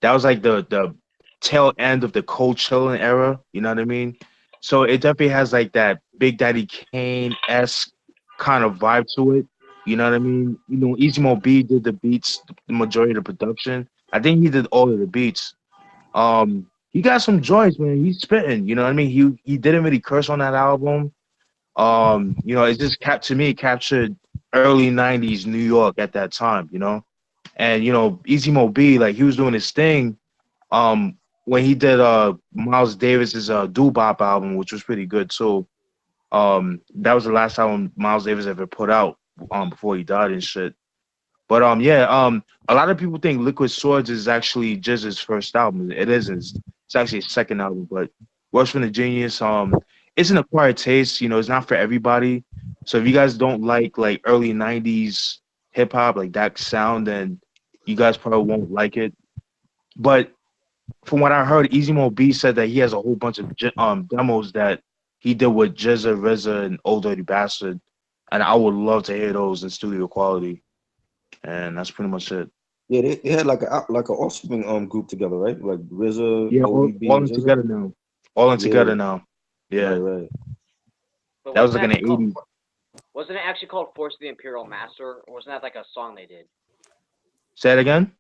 that was like the tail end of the cold chilling era. You know what I mean? So it definitely has like that Big Daddy Kane-esque kind of vibe to it. You know what I mean? You know, Easy Mo B did the beats, the majority of the production. I think he did all of the beats. He got some joints, man. He's spitting. You know what I mean? He didn't really curse on that album. You know, it just captured early '90s New York at that time, you know. And you know, Easy Mo B, like he was doing his thing. When he did Miles Davis's Doo Bop album, which was pretty good too. That was the last album Miles Davis ever put out before he died and shit. But yeah, a lot of people think Liquid Swords is actually just his first album. It isn't. It's actually his second album. But Works from the Genius, it's an acquired taste. You know, it's not for everybody. So if you guys don't like early '90s hip hop, like that sound, then you guys probably won't like it. But from what I heard, Easy Mo B said that he has a whole bunch of demos that he did with Jizza, RZA, and Old Dirty Bastard, and I would love to hear those in studio quality. And that's pretty much it. Yeah, they had like a offspring group together, right? Like RZA, Yeah, ODB, all and in Jizza. together now. All in together Yeah, now. Yeah, right. But that was wasn't like in that the called, 80s. wasn't it actually called Force of the Imperial Master, or wasn't that like a song they did? Say it again.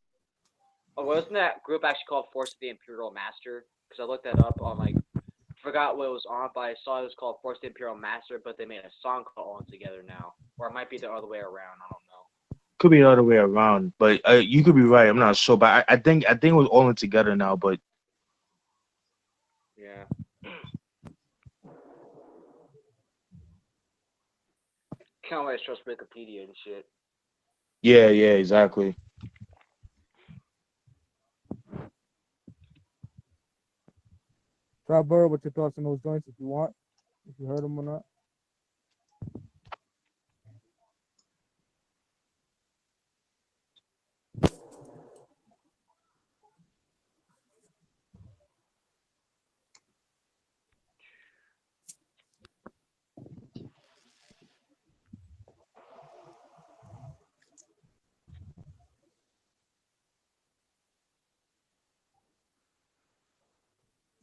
Or wasn't that group actually called Force of the Imperial Master? Because I looked that up on like forgot what it was on, but I saw it was called Force of the Imperial Master, but they made a song called All In Together now, or it might be the other way around. I don't know. Could be the other way around, but you could be right. I'm not sure, but I think it was all in together now. But Yeah. Can't always trust Wikipedia and shit. yeah, exactly. Triboro, what's your thoughts on those joints if you want, if you heard them or not?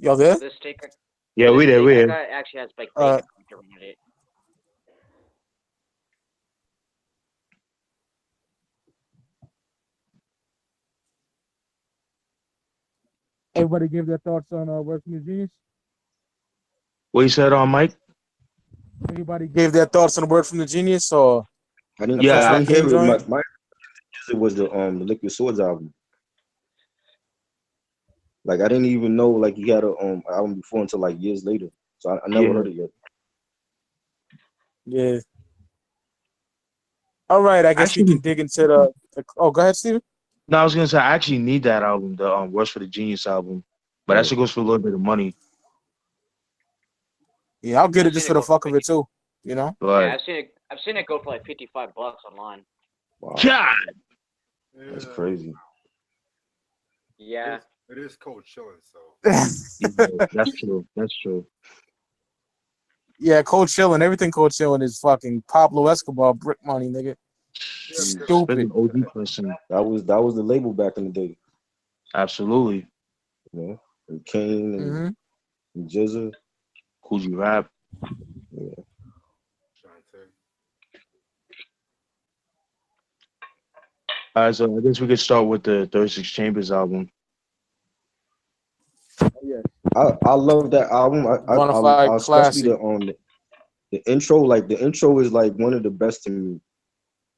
Y'all there? This sticker. Yeah, we this there. sticker guy actually has like bacon around it. Everybody give their thoughts on Words from the Genius? What you said on Mike? Anybody gave their thoughts on the Word from the Genius, or I didn't. The first Yeah, I didn't Rakim hear it. joint. My it was the Liquid Swords album. Like I didn't even know like he had a album before until like years later. So I never yeah. heard it yet. Yeah. All right, I guess we Actually, can dig into the. Oh, go ahead, Steven. no, I was gonna say I actually need that album, the Worst for the Genius album, but that Yeah. shit goes for a little bit of money. Yeah, I'll get I've it seen just it for the go for fuck of it too. You know. yeah, But I've seen it go for like $55 online. Wow, God, that's Yeah, crazy. Yeah. it is cold chilling. So yeah, that's true. That's true. Yeah, Cold Chillin', everything Cold Chillin' is fucking Pablo Escobar brick money, nigga. yeah, because That's Stupid. an OG person. That was the label back in the day. Absolutely. You know, and Kane Mm-hmm. and Jizza. Coogee Rap. Yeah. Shantae. All right, so I guess we could start with the 36 Chambers album. I love that album. I Bonafide especially classic. the intro. Like the intro is like one of the best to me.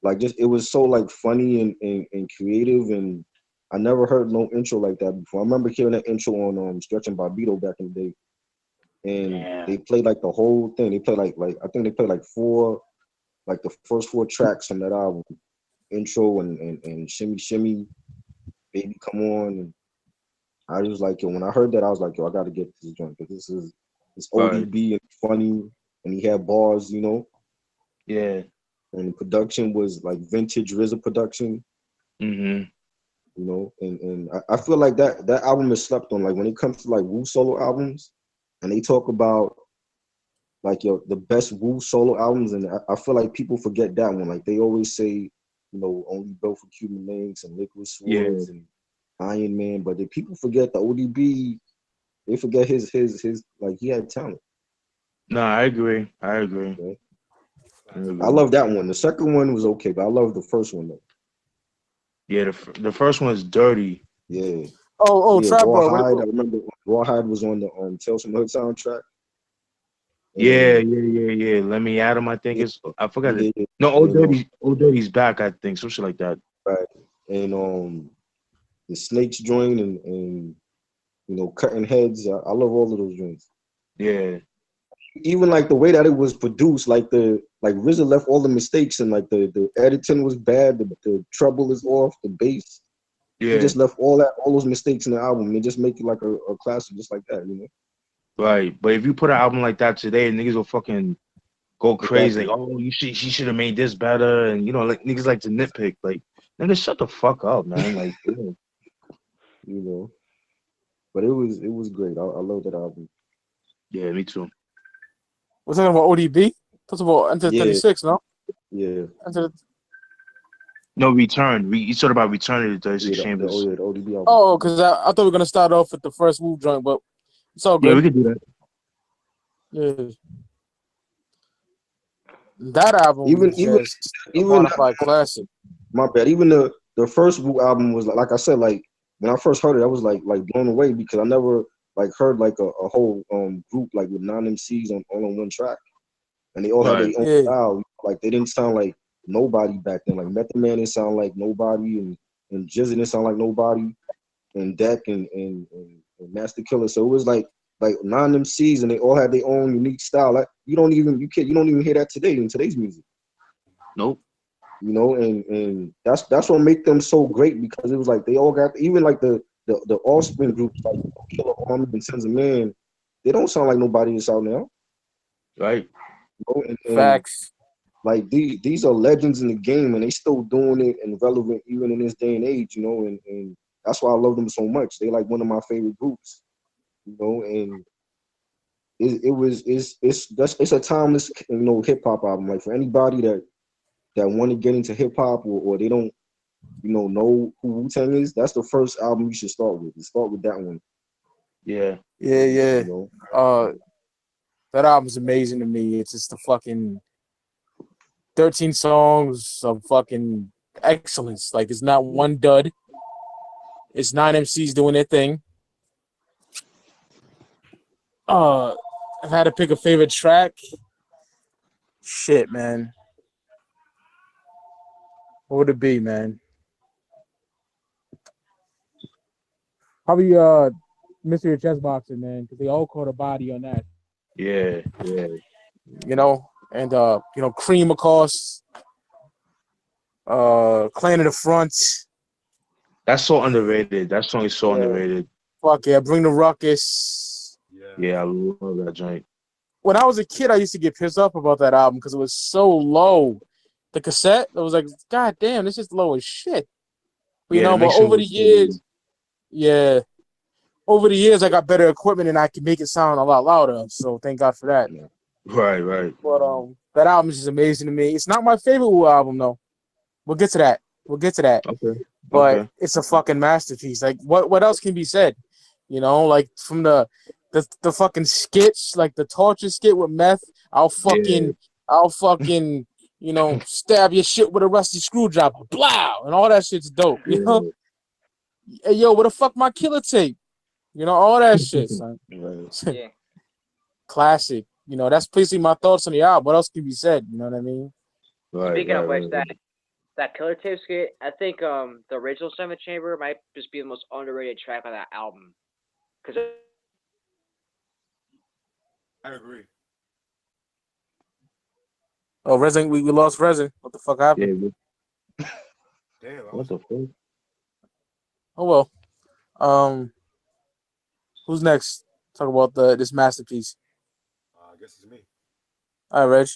Like just it was so like funny and creative, and I never heard no intro like that before. I remember hearing that intro on Stretch and Barbito back in the day, and Yeah. they played like the whole thing. They played like I think they played like the first four tracks from that album, intro and Shimmy Shimmy, Baby Come On, and I was like, yo, when I heard that, I was like, yo, I got to get this joint because it's Right. ODB and funny, and he had bars, you know, Yeah. and the production was like vintage RZA production. Mm-hmm. You know, and I feel like that album is slept on. Like when it comes to like Wu solo albums, and they talk about like the best Wu solo albums, and I feel like people forget that one. Like they always say, you know, only built for Cuban Linx and Liquid Yeah. Swords and Iron Man, but the people forget the ODB. They forget his like he had talent. No, I agree. I agree. Okay? I I agree. love that one. The second one was okay, but I love the first one though. Yeah, the first one is Dirty. Yeah, Oh, yeah. Triboro. Rawhide. I remember Rawhide was on the Tales from the Hood soundtrack. Yeah, And yeah, yeah, yeah. Let Me At Him, I think yeah, it's I forgot it. yeah, No, you know, Old Dirty's back, I think. Some shit like that. right. And the Snakes joint and you know, cutting heads. I love all of those joints. Yeah. Even like the way that it was produced, like RZA left all the mistakes and like the editing was bad, the treble is off, the bass. He Yeah. just left all those mistakes in the album and just make it like a classic just like that, you know? Right. But if you put an album like that today, niggas will fucking go crazy. Exactly. Like, oh, she should have made this better. And you know, like niggas like to nitpick. Like, niggas shut the fuck up, man. Like, yeah. You know. But it was great. I love that album. Yeah, me too. We're talking about ODB. First of all, Enter Yeah, 36, no? yeah. Enter. No, Return. You talked about Return to the 36 Yeah, Chambers. the ODB album. Oh, because I thought we were gonna start off with the first Move joint, but it's all Yeah, we good. could do that. Yeah, that album Even is even just a even bona fide classic. my bad. Even the first Wu album was like I said, like when I first heard it, I was like blown away because I never like heard like a whole group like with non-MCs all on one track, and they all had their Right. own Yeah, style. Like they didn't sound like nobody back then. Like Method Man didn't sound like nobody, and Jizzy didn't sound like nobody, and Deck and Master Killer. So it was like non-MCs, and they all had their own unique style. Like you don't even hear that today in today's music. Nope. You know, and that's what make them so great because it was like they all got even like the offspring groups like Killer Army and Sons of Man, they don't sound like nobody that's out now. Right. You know? And facts. like these are legends in the game and they still doing it and relevant even in this day and age, you know, and that's why I love them so much. They like one of my favorite groups, you know, and it's a timeless, you know, hip hop album. Like for anybody that want to get into hip hop or they don't know who Wu-Tang is, that's the first album you should start with. You start with that one. Yeah. Yeah, yeah. You know, That album's amazing to me. It's just the fucking 13 songs of fucking excellence. Like it's not one dud. It's 9 MCs doing their thing. I've had to pick a favorite track. Shit, man. What would it be, man? Probably Mystery of Chess Boxing, man, because they all caught a body on that. Yeah. You know, and Cream, of course. Clan of the Front. That's so underrated. That song is so Yeah. underrated. Fuck yeah, Bring the Ruckus. Yeah. Yeah, I love that joint. When I was a kid, I used to get pissed off about that album because it was so low. The cassette, it was like, God damn, this is low as shit. Yeah, the But mixing over was the so weird. years, yeah, over the years, I got better equipment and I can make it sound a lot louder. So thank God for that. Yeah. Right. But that album is just amazing to me. It's not my favorite Wu album though. We'll get to that. Okay. But it's a fucking masterpiece. Like what else can be said? Like from the fucking skits, like the torture skit with meth. I'll fucking stab your shit with a rusty screwdriver, blow, and all that shit's dope. Yeah. Hey yo, what the fuck my killer tape? All that shit, son. Right. Yeah. Classic. That's basically my thoughts on the album. What else can be said? You know what I mean? Speaking of which, Right. that Killer Tape skit, I think the original Seventh Chamber might just be the most underrated track on that album. Because I agree. Oh, Resin, we lost Resin. What the fuck happened? Yeah. Damn. What the fuck? Oh well. Who's next? Talk about this masterpiece. I guess it's me. All right, Reg.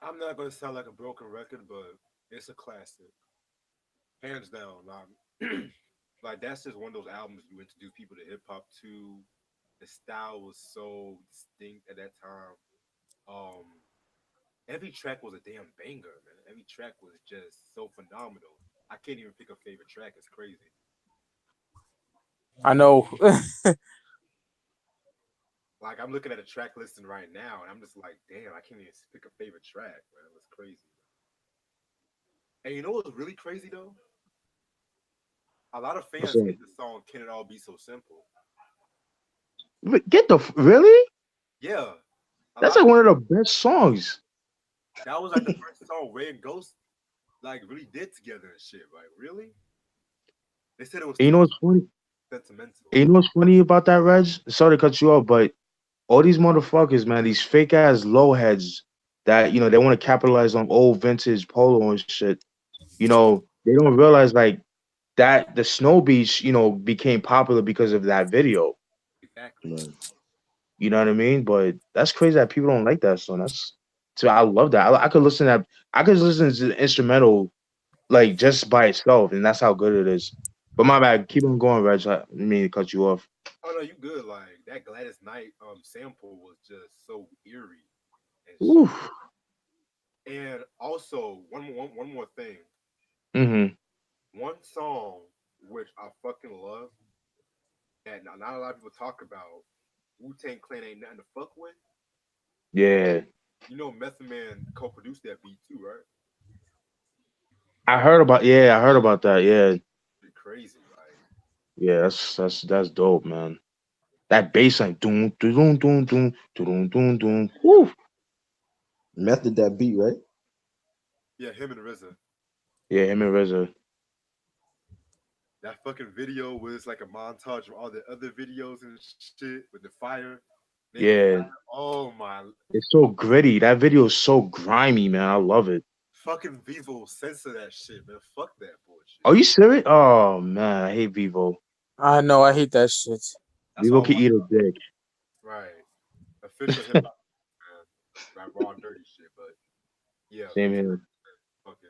I'm not gonna sound like a broken record, but it's a classic, hands down. Like that's just one of those albums you introduce people to hip hop to. The style was so distinct at that time. Um, every track was a damn banger, man. Every track was just so phenomenal. I can't even pick a favorite track. It's crazy. I know. Like I'm looking at a track listing right now, and I'm just like, damn, I can't even pick a favorite track, man. It was crazy. And you know what's really crazy though? A lot of What's fans that? hate the song "Can It All Be So Simple." Really? Yeah, a That's lot like of one of the best songs. that was like the first song Ray and Ghost like really did together and shit. Like really, they said it was And you know too what's funny? sentimental. And you know what's funny about that, Reg? Sorry to cut you off, but all these motherfuckers, man, these fake ass low heads that they want to capitalize on old vintage polo and shit. They don't realize like that the Snow Beach, became popular because of that video. Exactly. Right. You know what I mean? But that's crazy that people don't like that song. So I love that. I could listen to that. I could listen to the instrumental like just by itself, and that's how good it is. But my bad. Keep on going, Reg. I didn't mean to cut you off. Oh no, you good. Like that Gladys Knight sample was just so eerie and shit. Oof. And also one more thing. Mm-hmm. One song which I fucking love that not a lot of people talk about. Wu-Tang Clan ain't nothing to fuck with. Yeah. You know Method Man co-produced that beat too, right? I heard about that. Yeah. Pretty crazy, like Yeah, that's dope, man. That bass line, doom, doom, doom, doom, doom, doom, doom. Woo. Method that beat, right? yeah, him and RZA. Yeah, him and RZA. That fucking video was like a montage of all the other videos and shit with the fire. Making Yeah, fire. Oh my it's so gritty. That video is so grimy, man. I love it. fucking Vivo censor that shit, man. Fuck that bullshit. Are you serious? Oh man, I hate Vivo. I know. I hate that shit. That's Vivo all can my eat a dick. right. Official hip hop, man. That raw dirty shit, but yeah, Same here. fuck it.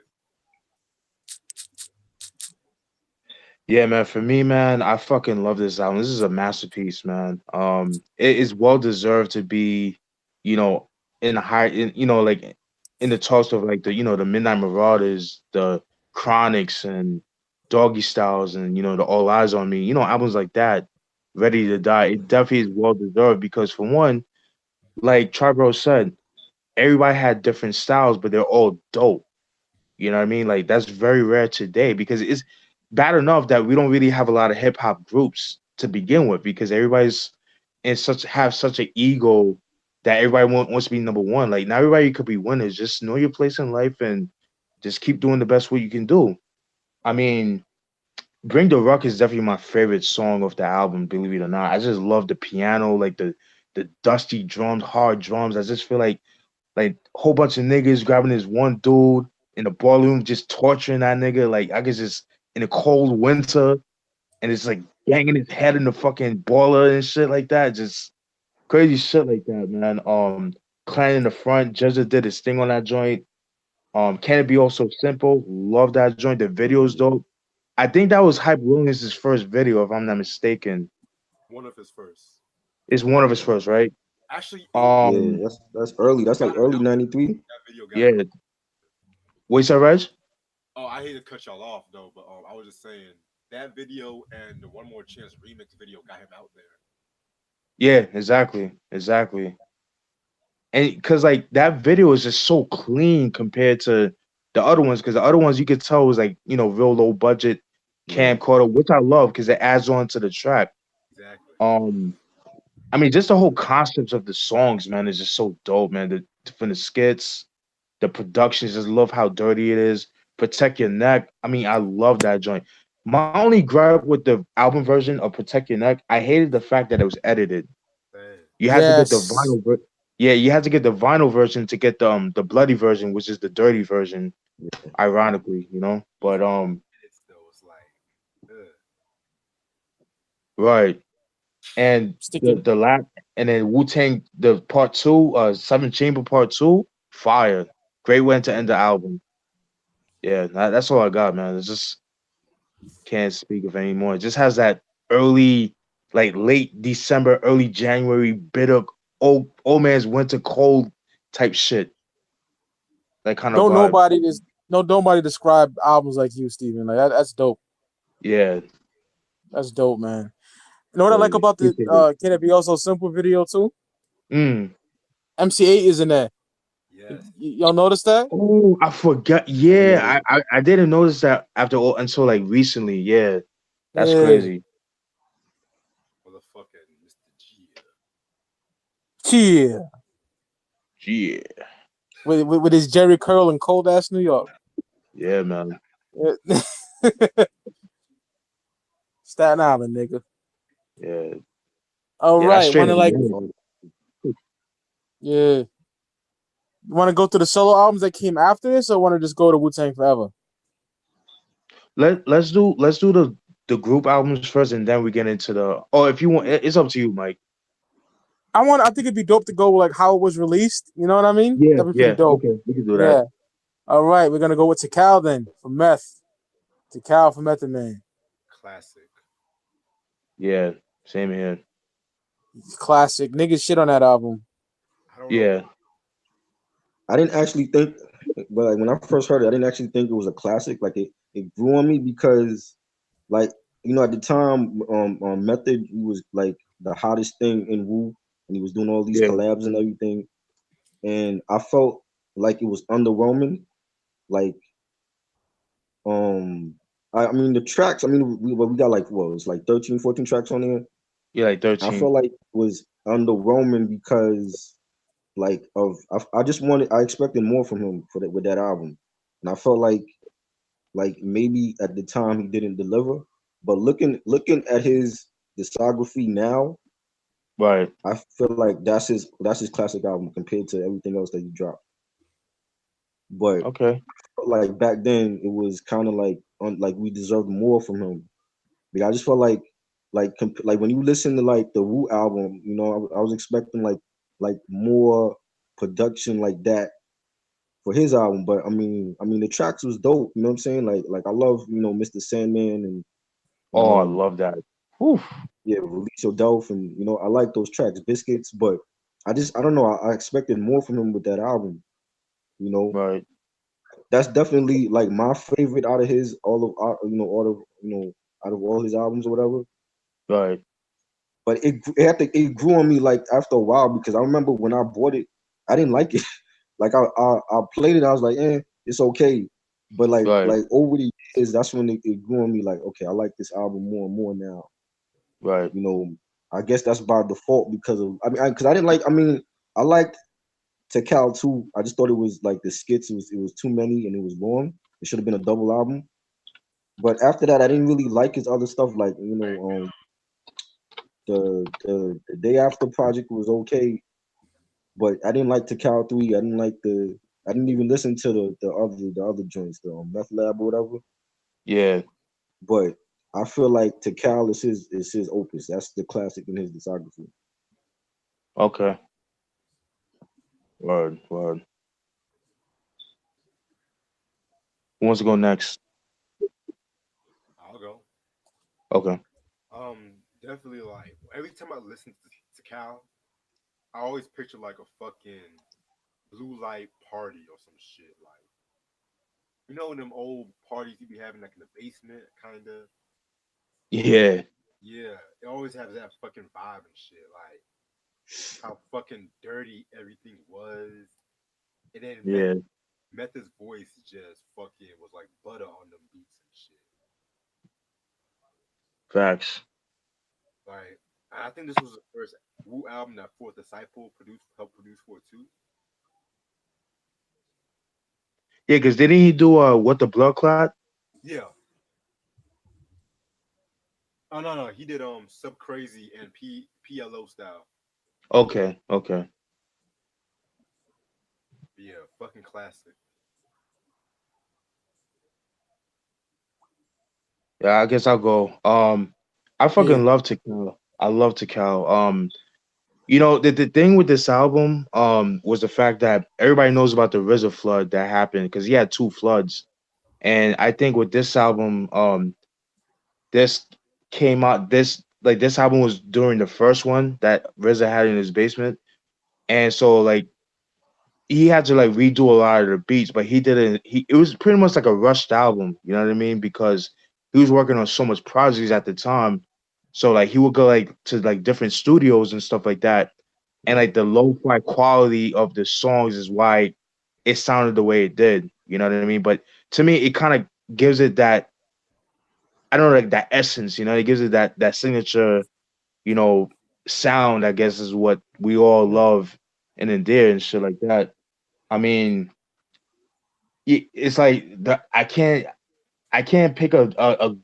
Yeah, man. For me, man, I fucking love this album. This is a masterpiece, man. It is well deserved to be, you know, in the high, like in the toast of like the Midnight Marauders, the Chronics, and Doggy Styles, and the All Eyes on Me. Albums like that, Ready to Die. It definitely is well deserved because for one, like Triboro said, everybody had different styles, but they're all dope. You know what I mean? Like that's very rare today because it's bad enough that we don't really have a lot of hip hop groups to begin with because everybody's have such an ego that everybody wants to be number one. Like not everybody could be winners. Just know your place in life and Just keep doing the best what you can do. I mean, Bring the Ruck is definitely my favorite song of the album, believe it or not. I just love the piano, like the dusty drums, hard drums. I just feel like a whole bunch of niggas grabbing this one dude in the ballroom, just torturing that nigga. Like I could just in a cold winter, and it's like banging his head in the fucking boiler and shit like that. Just crazy shit like that, man. Clan in the front, Jezza did his thing on that joint. Can it be also simple? Love that joint. The video's dope. I think that was Hype Williams' first video, if I'm not mistaken. One of his first. It's one of his first, right? Actually, Yeah, Um, that's early. That's like got him early out. '93. That video got yeah. him. Wait, sir, Reg? Oh, I hate to cut y'all off though, but I was just saying that video and the One More Chance remix video got him out there. Yeah, exactly. And because like that video is just so clean compared to the other ones, because the other ones you could tell was like real low budget Yeah, camcorder, which I love because it adds on to the track. Exactly. Um, I mean, just the whole concepts of the songs, man, is just so dope, man. From the skits, the productions, just love how dirty it is. Protect Your Neck. I mean, I love that joint. My only gripe with the album version of Protect Your Neck, I hated the fact that it was edited. Man. You had to get the Yes. vinyl. Yeah, you had to get the vinyl version to get the bloody version, which is the dirty version. Ironically, But It's though. It's like, ugh. right, and Sticking. the last, and then Wu-Tang the part two, Seven Chamber part two, fire. Great way to end the album. Yeah, that's all I got, man. It's just can't speak of anymore. It just has that early, like late December, early January, bitter old man's winter cold type shit. That kind of Don't vibe. nobody just no nobody describe albums like you, Steven. Like that's dope. Yeah, That's dope, man. You know what I like yeah. about the Appreciate it. Can It Be Also Simple video too? Mm. MC8 is in there. Yes. Y'all notice that? Oh, I forgot. I didn't Yeah, know. I didn't notice that after all until like recently. Yeah, that's Yeah. crazy. Motherfucking Mr. G. Yeah. Yeah, With his Jerry Curl and cold ass New York. yeah, man. Yeah. Staten Island, nigga. Yeah, All yeah. That's right. straight Wanna like Atlanta. yeah. Wanna go to the solo albums that came after this or wanna just go to Wu-Tang Forever? Let's do the group albums first, and then we get into the. Oh, if you want, it's up to you, Mike. I think it'd be dope to go like how it was released. You know what I mean? Yeah, That'd be pretty yeah. dope. Okay, we can do that. Yeah. All right, we're gonna go with Tikal then for Meth. Tikal for Method Man. Classic. Yeah, same here. Classic. Niggas shit on that album. I don't know. Yeah. I didn't actually think, but like when I first heard it, I didn't actually think it was a classic. Like it grew on me because, like at the time, Method he was like the hottest thing in Wu, and he was doing all these Yeah. collabs and everything, and I felt like it was underwhelming. Like, I mean the tracks. I mean we got like what it was like 13, 14 tracks on there. Yeah, like I 13. felt like it was underwhelming because like I just wanted I expected more from him for that with that album, and I felt like maybe at the time he didn't deliver, but looking at his discography now, Right. I feel like that's his classic album compared to everything else that he dropped. But Okay. like back then it was kind of like we deserved more from him. Like I just felt like when you listen to like the Wu album, I was expecting like more production like that for his album. But I mean the tracks was dope. You know what I'm saying? Like I love Mr. Sandman and Oh, I love that. Whew. yeah, Release Yourself, and I like those tracks, Biscuits. But I don't know. I expected more from him with that album. You know, Right. that's definitely like my favorite out of his out of all his albums or whatever. Right. But it grew on me like after a while because I remember when I bought it, I didn't like it. Like I played it, I was like, it's okay. But Right. like over the years, that's when it grew on me. Like, okay, I like this album more and more now. Right. You know, I guess that's by default because of because I didn't like. I mean, I liked to Cal 2, I just thought it was like the skits, it was too many and it was long. It should have been a double album. But after that, I didn't really like his other stuff. Like, the Day After project was okay, but I didn't like Cal 3. I didn't even listen to the other joints, the Meth Lab or whatever. Yeah. But I feel like Cal is his opus. That's the classic in his discography. Okay. Word. Word. Who wants to go next? I'll go. Okay. Definitely like every time I listen to Cal, I always picture like a fucking blue light party or some shit. Like you know them old parties you be having like in the basement, kinda. Yeah. Yeah, it always has that fucking vibe and shit. Like how fucking dirty everything was, and then Yeah. Method's voice just fucking was like butter on them beats and shit. Facts. Like I think this was the first Wu album that Fourth Disciple helped produce for too. Yeah, because didn't he do what the blood clot? Yeah. Oh no, he did Sub Crazy and PLO style. Okay. Okay. Yeah, fucking classic. Yeah, I guess I'll go. I Yeah. fucking love Tikal. I love Tikal. The thing with this album was the fact that everybody knows about the RZA flood that happened because he had two floods. And I think with this album, this came out this album was during the first one that RZA had in his basement. And so like he had to like redo a lot of the beats, but he didn't. It was pretty much like a rushed album. You know what I mean? Because he was working on so much projects at the time. So like he would go like to like different studios and stuff like that, and Yeah, like the lo-fi quality of the songs is why it sounded the way it did. You know what I mean? But to me, it kind of gives it that I don't know, like that essence. It gives it that signature, you know, sound. I guess is what we all yeah, love and endear and shit like that. I mean, it's like I can't pick a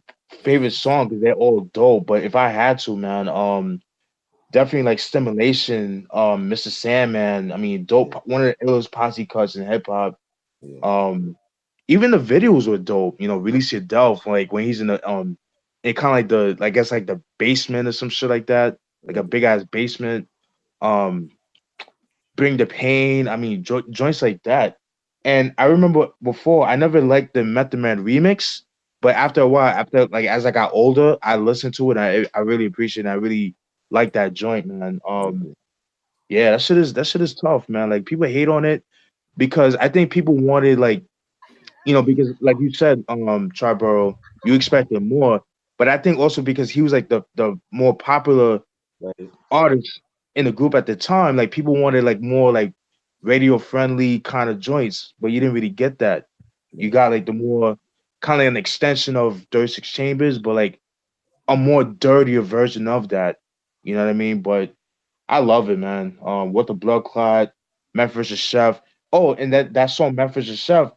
favorite song because they're all dope. But if I had to, man, definitely like Stimulation, Mr. Sandman. I mean, dope. yeah, One of the illest posse cuts in hip hop. yeah, Um, Even the videos were dope. Release Your Delf, like when he's in the it kind of like I guess like the basement or some shit like that, like a yeah, big ass basement. Um, Bring the Pain. I mean, joints like that. And I remember before, I never liked the Method Man remix, but after a while, after like as I got older, I listened to it. And I really appreciate it. I really like that joint, man. yeah, Yeah, that shit is tough, man. Like people hate on it because I think people wanted like because like you said, Triboro, you expected more, but I think also because he was like the more popular right, artists in the group at the time, like people wanted like more like radio friendly kind of joints, but you didn't really get that. You yeah, got like the more kind of an extension of 36 Chambers, but like a more dirtier version of that. You know what I mean? But I love it, man. What the Blood Clot, Memphis the Chef. Oh, and that song Memphis the Chef,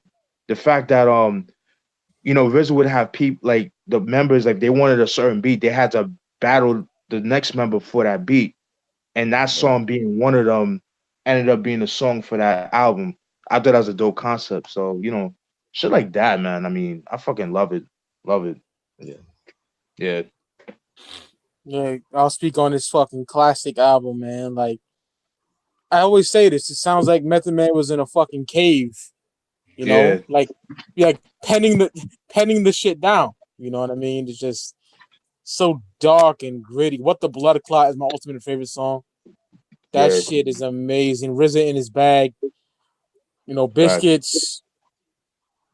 the fact that RZA would have people like the members like they wanted a certain beat, they had to battle the next member for that beat, and that right, song being one of them ended up being the song for that album. I thought that was a dope concept. So shit like that, man. I mean, I fucking love it, love it. yeah, Yeah, Yeah, I'll speak on this fucking classic album, man. Like I always say this, it sounds like Method Man was in a fucking cave, yeah, like penning the shit down. You know what I mean? It's just so dark and gritty. What the Blood Clot is my ultimate favorite song. That yeah. shit is amazing. RZA in his bag, Facts. biscuits,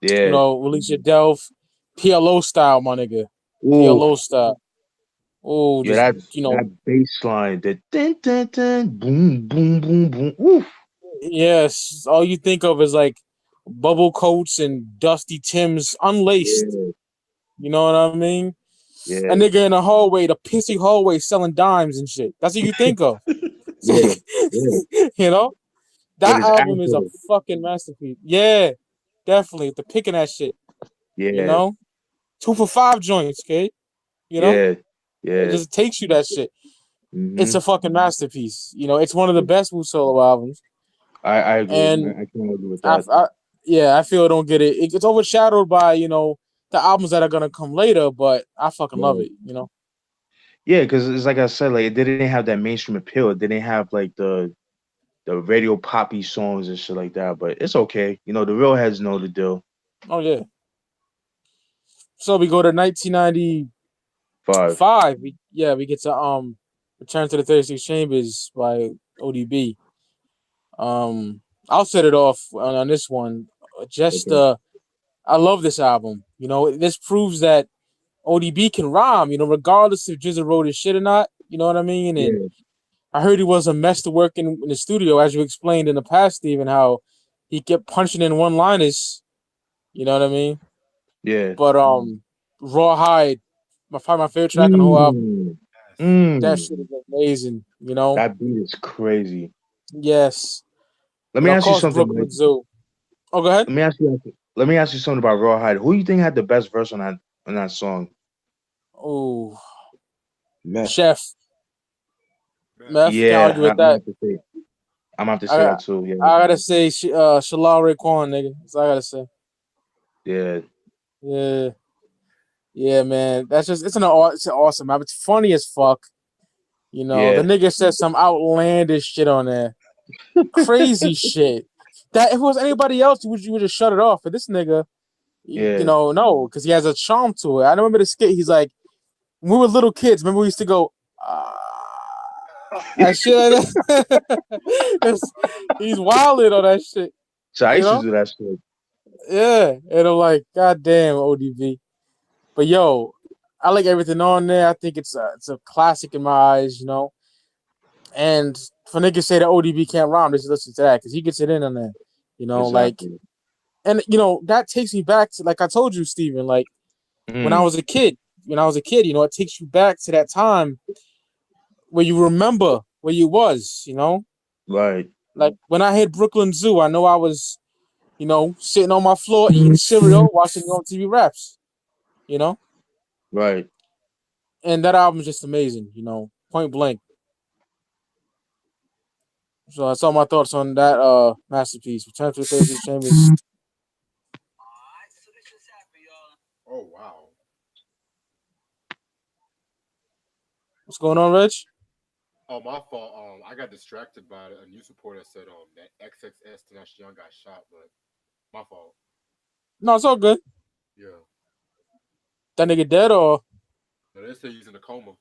Yeah. release your Delph, PLO style, my nigga. Ooh, PLO style. Oh, yeah. just That bass line, the dun, dun, dun, boom, boom, boom, boom. Ooh, yes. All you think of is like bubble coats and dusty Tims unlaced. yeah, You know what I mean? A yeah, nigga in the hallway, the pissy hallway selling dimes and shit. That's what you think of. yeah, yeah, you know? With That his album is a afro. fucking masterpiece. Yeah, definitely. The picking that shit. You Yeah, know, 2 for 5 joints, kid. You know, yeah, it yeah. just takes you that shit. It's Mm-hmm. a fucking masterpiece. You know, it's one of the best Wu solo albums. I agree. And I can't agree with I, that. I yeah, I feel it don't get it. It gets overshadowed by the albums that are gonna come later, but I fucking love Right. it. You know. Yeah, because it's like I said, like it didn't have that mainstream appeal. It didn't have like the radio poppy songs and shit like that. But it's okay. You know, the real heads know the deal. Oh yeah. So we go to 1995. 5. We get to Return to the 36 Chambers by ODB. I'll set it off on this one. Just Okay. I love this album. You know, this proves that ODB can rhyme. You know, regardless if Jizza wrote his shit or not. You know what I mean? And Yeah. I heard he was a mess to work in the studio, as you explained in the past, Stephen. How he kept punching in one-liners. You know what I mean? Yeah. But Rawhide, probably my favorite track on the whole album. Mm. Yes. That shit Mm. is amazing. You know? That beat is crazy. Yes. Let And me of ask you course something, Mike. Brooklyn Zoo. Oh, go ahead. Let me ask you something about Rawhide. Who you think had the best verse on that song? Oh, Meth. Chef. Meth. Meth, can't Yeah, argue with I'm gonna that. have to say. I'm gonna have to say I that too. Yeah, I gotta say Shalal Raekwon, nigga. That's all I gotta say. yeah, Yeah. Yeah, man. That's just it's an awesome album. It's funny as fuck. You know, the yeah, nigga said some outlandish shit on there. Crazy shit. That if it was anybody else, you would just shut it off. But this nigga, yeah. no, because he has a charm to it. I remember the skit. He's like, when we were little kids, remember we used to go, and shit like that. He's wilding on that shit, So I you used to know? do that shit. Yeah. And I'm like, God damn, ODB. But yo, I like everything on there. I think it's a classic in my eyes, you know. And for niggas say that ODB can't rhyme, just listen to that because he gets it in on there, you know. Like, Exactly. and that takes me back to like I told you, Steven, like when I Mm, was a kid. When I was a kid, it takes you back to that time where you remember where you was, you know. right, Like when I hit Brooklyn Zoo, I know I was, sitting on my floor eating cereal, watching on TV raps, you know. right. And that album's just amazing, point blank. So that's all my thoughts on that masterpiece. Return to the 36 Chambers. Oh wow. What's going on, Rich? Oh, my fault. I got distracted by a news report that said that XXS Tenacion got shot, but my fault. No, it's all good. Yeah. That nigga dead or No, they say he's in a coma.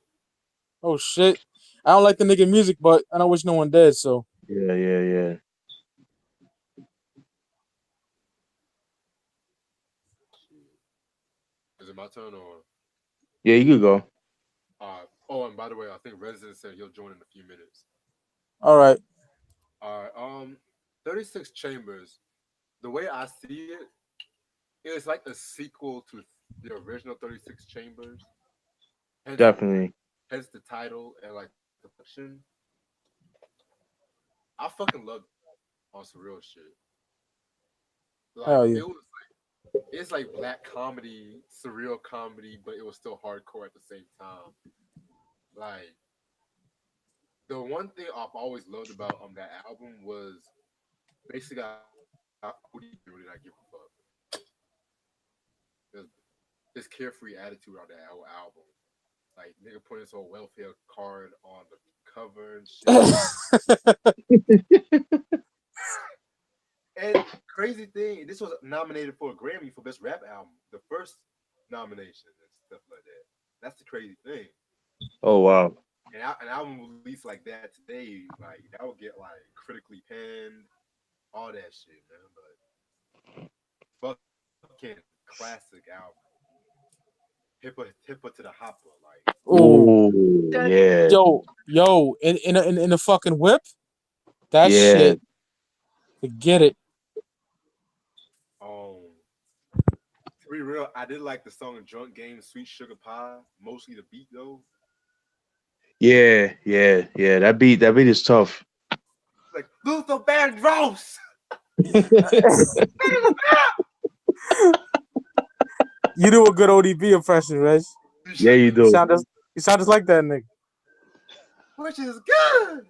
oh shit. I don't like the nigga music, but I don't wish no one dead, so Yeah, yeah, yeah. Is it my turn or? Yeah, you could go. Oh, and by the way, I think Resident said he'll join in a few minutes. all right. All right. 36 Chambers. The way I see it, it's like a sequel to the original 36 Chambers. Hence, Definitely. hence the title and like the production. I fucking love on some real shit. Like Hell yeah. it's like black comedy, surreal comedy, but it was still hardcore at the same time. Like the one thing I've always loved about that album was basically ODB really not give a fuck. His, his carefree attitude on that whole album. Like nigga putting his whole welfare card on the cover and shit. And crazy thing, this was nominated for a Grammy for best rap album, the first nomination and stuff like that. That's the crazy thing. Oh wow. And an album released like that today, like that would get like critically panned, all that shit, man. But fucking classic album. Hipper to the hopper, like Ooh. Oh yeah, Yo, in the fucking whip? That yeah, shit. Forget it. um to be real, I did like the song Drunk Game, Sweet Sugar Pie, mostly the beat though. yeah, yeah, yeah. That beat is tough. Like Luther Vandross. You do a good ODB impression, Reg. Yeah, you You do. sound just like that nigga. Which is good.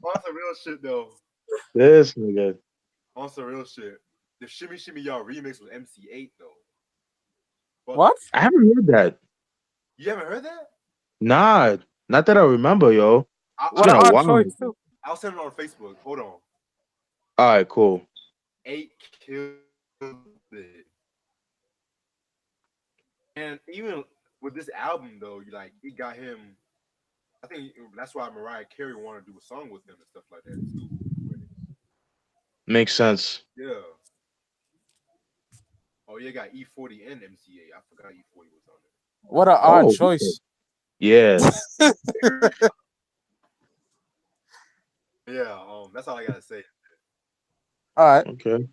On some real shit though. This nigga. On some real shit. The Shimmy Shimmy Y'all remix with MC8 though. But What? I haven't heard that. you haven't heard that? Nah, not that I remember, yo. It's What been an a odd while. choice too. I'll send it on Facebook. Hold on. All right, cool. 8 killed it. And even with this album though, you like it got him. I think that's why Mariah Carey wanted to do a song with him and stuff like that too. Makes sense. Yeah. Oh yeah, got E40 and MCA. I forgot E40 was on there. What an odd Oh, choice. yeah. Yeah, that's all I gotta say. All right, Okay.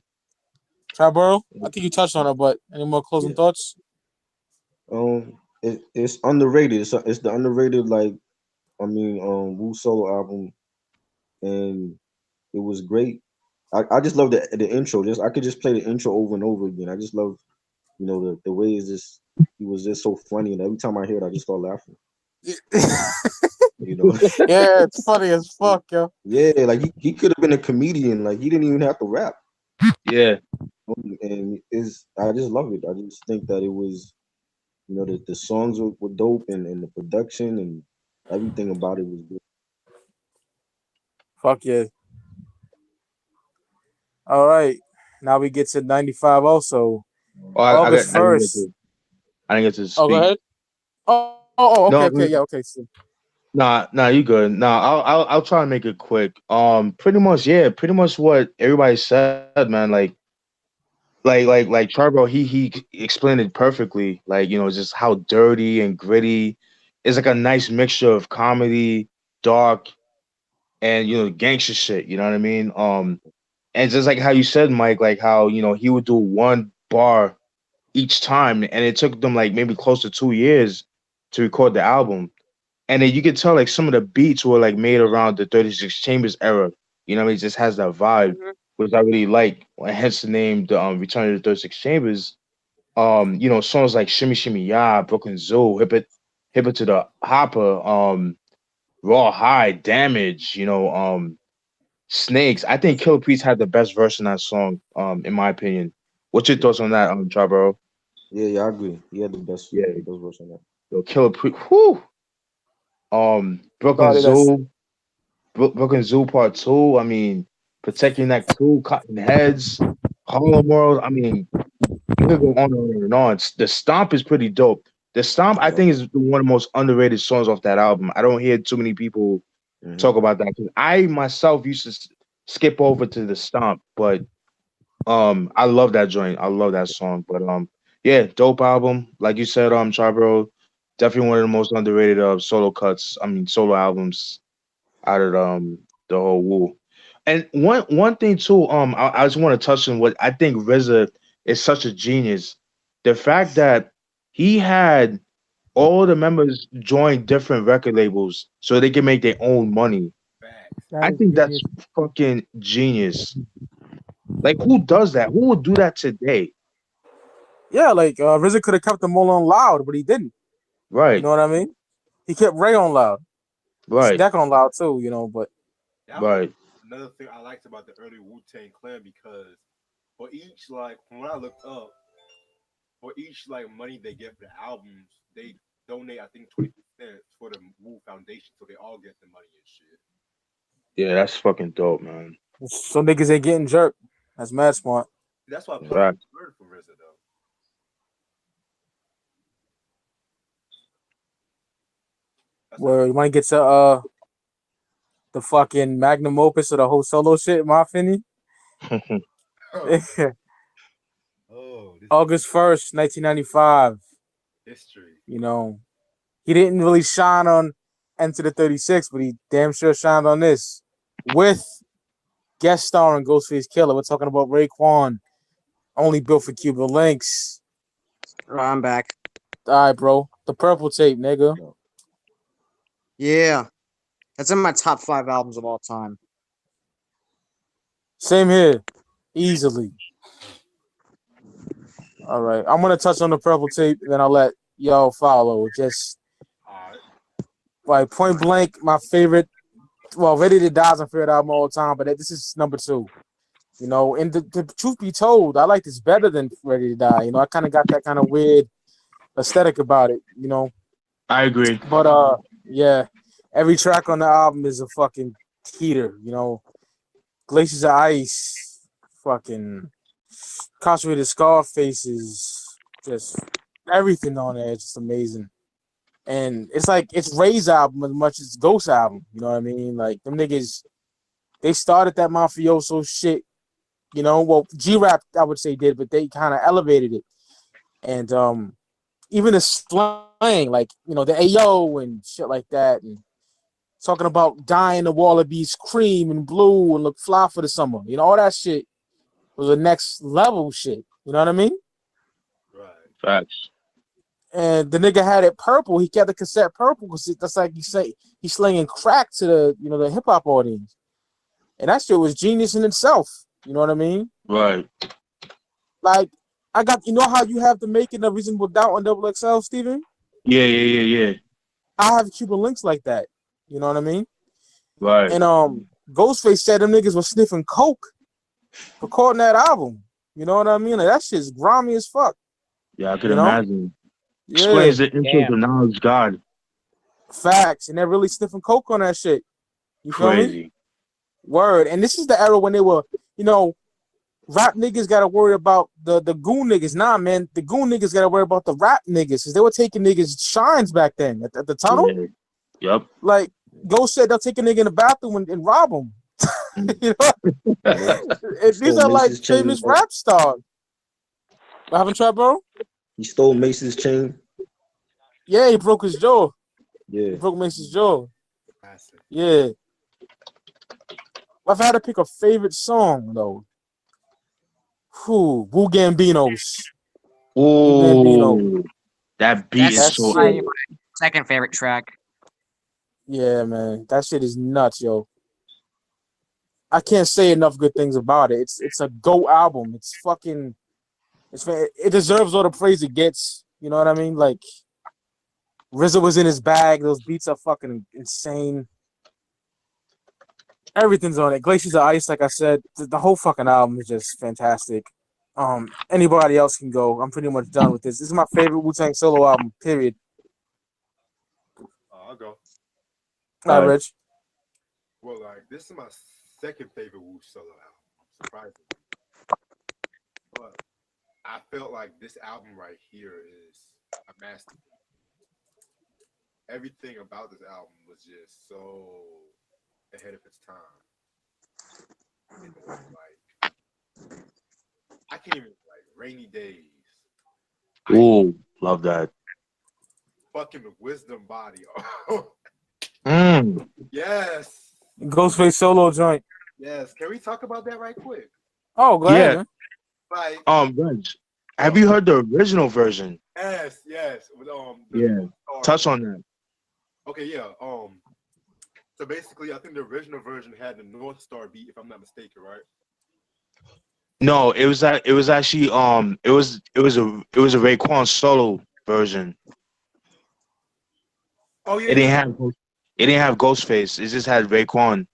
Triboro. I think you touched on it, but any more closing Yeah. thoughts? It's underrated. It's the underrated Wu solo album, and it was great. I just love the intro. I could just play the intro over and over again. I just love the way he was just so funny, and every time I hear it, I just start laughing. You know. Yeah, it's funny as fuck, yo. Yeah, like he could have been a comedian. Like he didn't even have to rap. Yeah. And I just love it. I just think that it was, the songs were dope, and the production and everything about it was good. Fuck yeah. All right. Now we get to 95 also. Oh, August I didn't get 1st. to. I didn't get to Oh, go speak. ahead. Okay, No, okay, yeah, okay. So, nah, you good. Nah, I'll try and make it quick. Pretty much, yeah, pretty much what everybody said, man. Like Triboro, he explained it perfectly. Like, just how dirty and gritty. It's like a nice mixture of comedy, dark, and gangster shit. You know what I mean? And just like how you said, Mike, like how he would do one bar each time, and it took them like maybe close to 2 years to record the album. And then you could tell like some of the beats were like made around the 36 Chambers era. You know what I mean? It just has that vibe, which I really like. Hence the name, the Return of the 36 Chambers. Songs like Shimmy Shimmy Ya, Brooklyn Zoo, Hip It to the Hopper, Raw High, Damage, Snakes. I think Killer Priest had the best verse in that song, in my opinion. What's your thoughts on that, Triboro? Yeah, I agree. He had the best Yeah, verse on that. Killer Priest. Whoo! Brooklyn God, that's Zoo, Brooklyn Zoo Part 2. I mean, Protecting That 2, Cotton Heads, Harlem World. I mean, you could go on and on and on. The Stomp is pretty dope. The Stomp, I Yeah. think, is one of the most underrated songs off that album. I don't hear too many people talk about that. 'Cause I myself used to skip over to the Stomp, but I love that joint. I love that song. But yeah, dope album. Like you said, Triboro, definitely one of the most underrated solo albums out of the whole Wu. And one thing too, I just want to touch on what I think RZA is such a genius. The fact that he had all the members join different record labels so they can make their own money. Facts. that I is think that's genius. fucking genius. Like, who does that? Who would do that today? Yeah, like RZA could have kept them all on loud, but he didn't. You Right, know what I mean? He kept Ray on loud. right, Deck on loud too, but That was right. another thing I liked about the early Wu-Tang Clan because for each like from what I looked up, for each like money they get for the albums, they donate I think 20% for the Wu Foundation, so they all get the money and shit. Yeah, that's fucking dope, man. some niggas ain't getting jerked. That's mad smart. That's why Puff Right. murdered for RZA though. That's Where you want to get to the fucking magnum opus of the whole solo shit, my opinion. oh, this August 1st, 1995. history. He didn't really shine on Enter the 36, but he damn sure shined on this. With guest starring Ghostface Killer. We're talking about Raekwon, only built for Cuban Linx. Oh, I'm back. All right, bro. The purple tape, nigga. Yeah. That's in my top 5 albums of all time. Same here, easily. All right, I'm gonna touch on the purple tape, then I'll let y'all follow. Just Alright. like point blank, my favorite. Well, Ready to Die is my favorite album of all time, but this is number 2. You know, and the truth be told, I like this better than Ready to Die. You know, I kind of got that kind of weird aesthetic about it. You know, I agree. but yeah, every track on the album is a fucking heater. You know, Glaciers of Ice, fucking Concentrated Scar Faces, just everything on there is just amazing. And it's like it's Ray's album as much as Ghost album. You know what I mean? Like them niggas, they started that mafioso shit. You know, well, G-Rap I would say did, but they kind of elevated it. And even the slang, like you know, the Ayo and shit like that, and talking about dyeing the wallabies cream and blue and look fly for the summer. You know, all that shit was the next level shit. You know what I mean? Right. Facts. And the nigga had it purple. He kept the cassette purple because that's like you say he's slinging crack to the hip hop audience, and that shit was genius in itself. You know what I mean? Right. Like I got how you have the making of Reasonable Doubt on Double XL, Steven? Yeah. I have Cuban links like that. You know what I mean? Right. And Ghostface said them niggas were sniffing coke recording that album. You know what I mean? Like that shit's grimy as fuck. Yeah, I could You know? imagine. Yeah. Explains the interest of knowledge God. Facts. And they're really sniffing coke on that shit. You feel me? Crazy. Word. And this is the era when they were, rap niggas gotta worry about the goon niggas. Nah, man, the goon niggas gotta worry about the rap niggas because they were taking niggas shines back then at the tunnel. Yeah. Yep. Like Ghost said, they'll take a nigga in the bathroom and rob him. You know, and these are like Mace's famous chain, rap stars. What happened, Triboro? He stole Mace's chain. Yeah, he broke his jaw. Yeah. He broke Mace's jaw. Classic. Yeah. If I had to pick a favorite song though, Wu Gambinos. Ooh, that beat That's is so. my second favorite track. Yeah, man, that shit is nuts, yo. I can't say enough good things about it. It's a GOAT album. It deserves all the praise it gets. You know what I mean? Like RZA was in his bag. Those beats are fucking insane. Everything's on it. Glaciers of Ice, like I said, the whole fucking album is just fantastic. Anybody else can go. I'm pretty much done with this. This is my favorite Wu-Tang solo album, period. I'll go. All right, Rich. Well, like this is my second favorite Wu solo album, surprisingly. But I felt like this album right here is a masterpiece. Everything about this album was just so ahead of its time. Like I can't even like Rainy Days. Ooh, love that. Fucking Wisdom Body. Yes. Ghostface solo joint. Yes. Can we talk about that right quick? Oh, go ahead, man. Like Reg, have you heard the original version? Yes. With, Touch on that. Okay, yeah. So basically, I think the original version had the North Star beat, if I'm not mistaken, right? No, it was actually it was a Raekwon solo version. Oh yeah. It didn't have Ghostface. It just had Raekwon.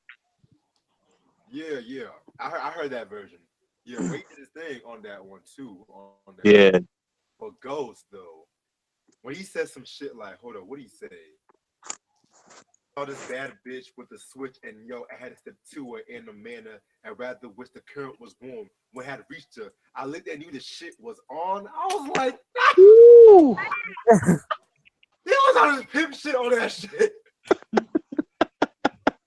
Yeah. I heard that version. Yeah, Wade did his thing on that one too. On that Yeah. one. But Ghost though, when he said some shit like, hold on, what did he say? Oh, this bad bitch with the switch, and yo, I had to step to her in a manner, and rather wish the current was warm. When I had reached her, I looked and knew the shit was on. I was like, Ooh. he was on his pimp shit on that shit.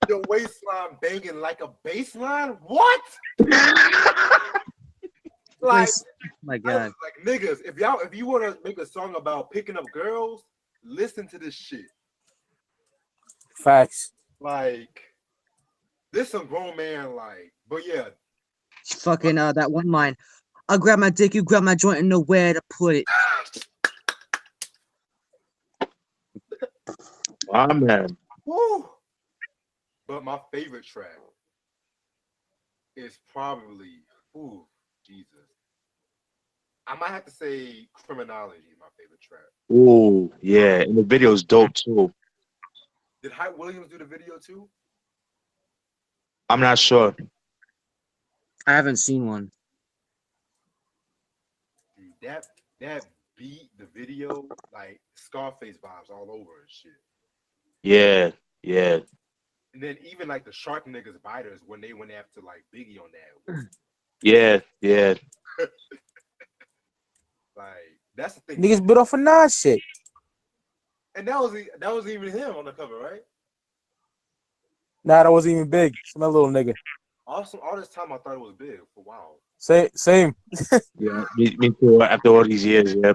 Your waistline banging like a baseline? What? Like, my God. like niggas, if you want to make a song about picking up girls, listen to this shit. Facts. Like, this some grown man, like, but yeah. Fucking that one line. I'll grab my dick, you grab my joint, and know where to put it. Ah, man. Woo. But my favorite track is probably, ooh, Jesus. I might have to say Criminology is my favorite track. Ooh, yeah, and the video's dope too. Did Hype Williams do the video too? I'm not sure. I haven't seen one. Dude, that beat, the video, like Scarface vibes all over and shit. Yeah, yeah, And then even like the Shark Niggas Biters when they went after like Biggie on that. yeah, yeah. Like that's the thing. Niggas bit off a Nas shit. And that was even him on the cover, right? Nah, that wasn't even big. Some little nigga. Also, all this time I thought it was big for a while. Same. Yeah, me too. After all these years, yeah.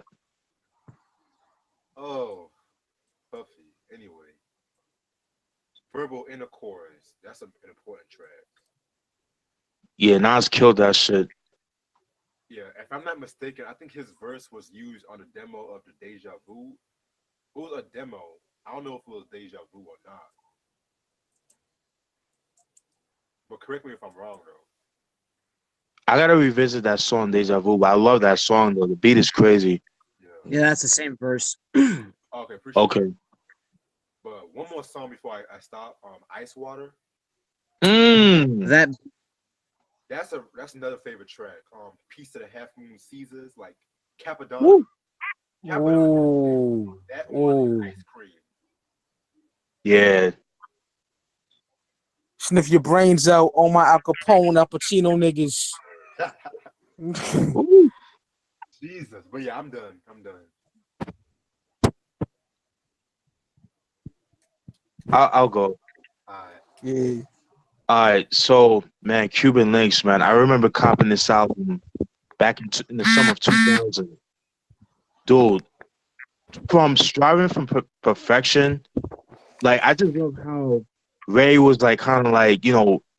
Oh, Puffy. Anyway, Verbal Intercourse. That's an important track. Yeah, Nas killed that shit. Yeah, if I'm not mistaken, I think his verse was used on the demo of the Deja Vu. It was a demo. I don't know if it was Deja Vu or not. But correct me if I'm wrong, though. I gotta revisit that song Deja Vu, but I love that song though. The beat is crazy. Yeah. Yeah, that's the same verse. Okay, appreciate Okay. it. But one more song before I stop. Ice Water. That That's another favorite track. Piece of the Half Moon Caesars, like Capadonna. Woo. Ooh. That one Ooh. and Ice Cream. Yeah. Sniff your brains out on my Al Capone, Al Pacino niggas. Woo. Jesus. But yeah, I'm done. I'll go. Alright. Yeah. All right, so man, Cuban Links, man. I remember copping this album back in the summer of 2000. Dude, from striving from perfection, like I just love how Ray was like kind of like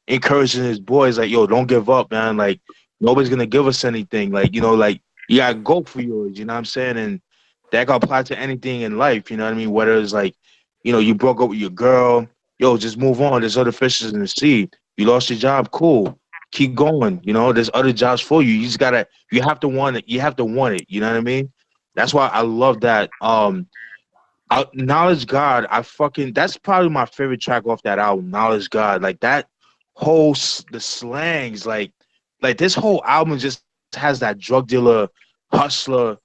encouraging his boys, like, yo, don't give up, man. Like nobody's gonna give us anything. Like like you gotta go for yours. You know what I'm saying? And that can apply to anything in life. You know what I mean? Whether it's like you broke up with your girl, yo, just move on. There's other fishes in the sea. You lost your job, cool. Keep going. There's other jobs for you. You have to want it. You have to want it. You know what I mean? That's why I love that. Knowledge God, that's probably my favorite track off that album. Knowledge God, like that the slangs, like this whole album just has that drug dealer, hustler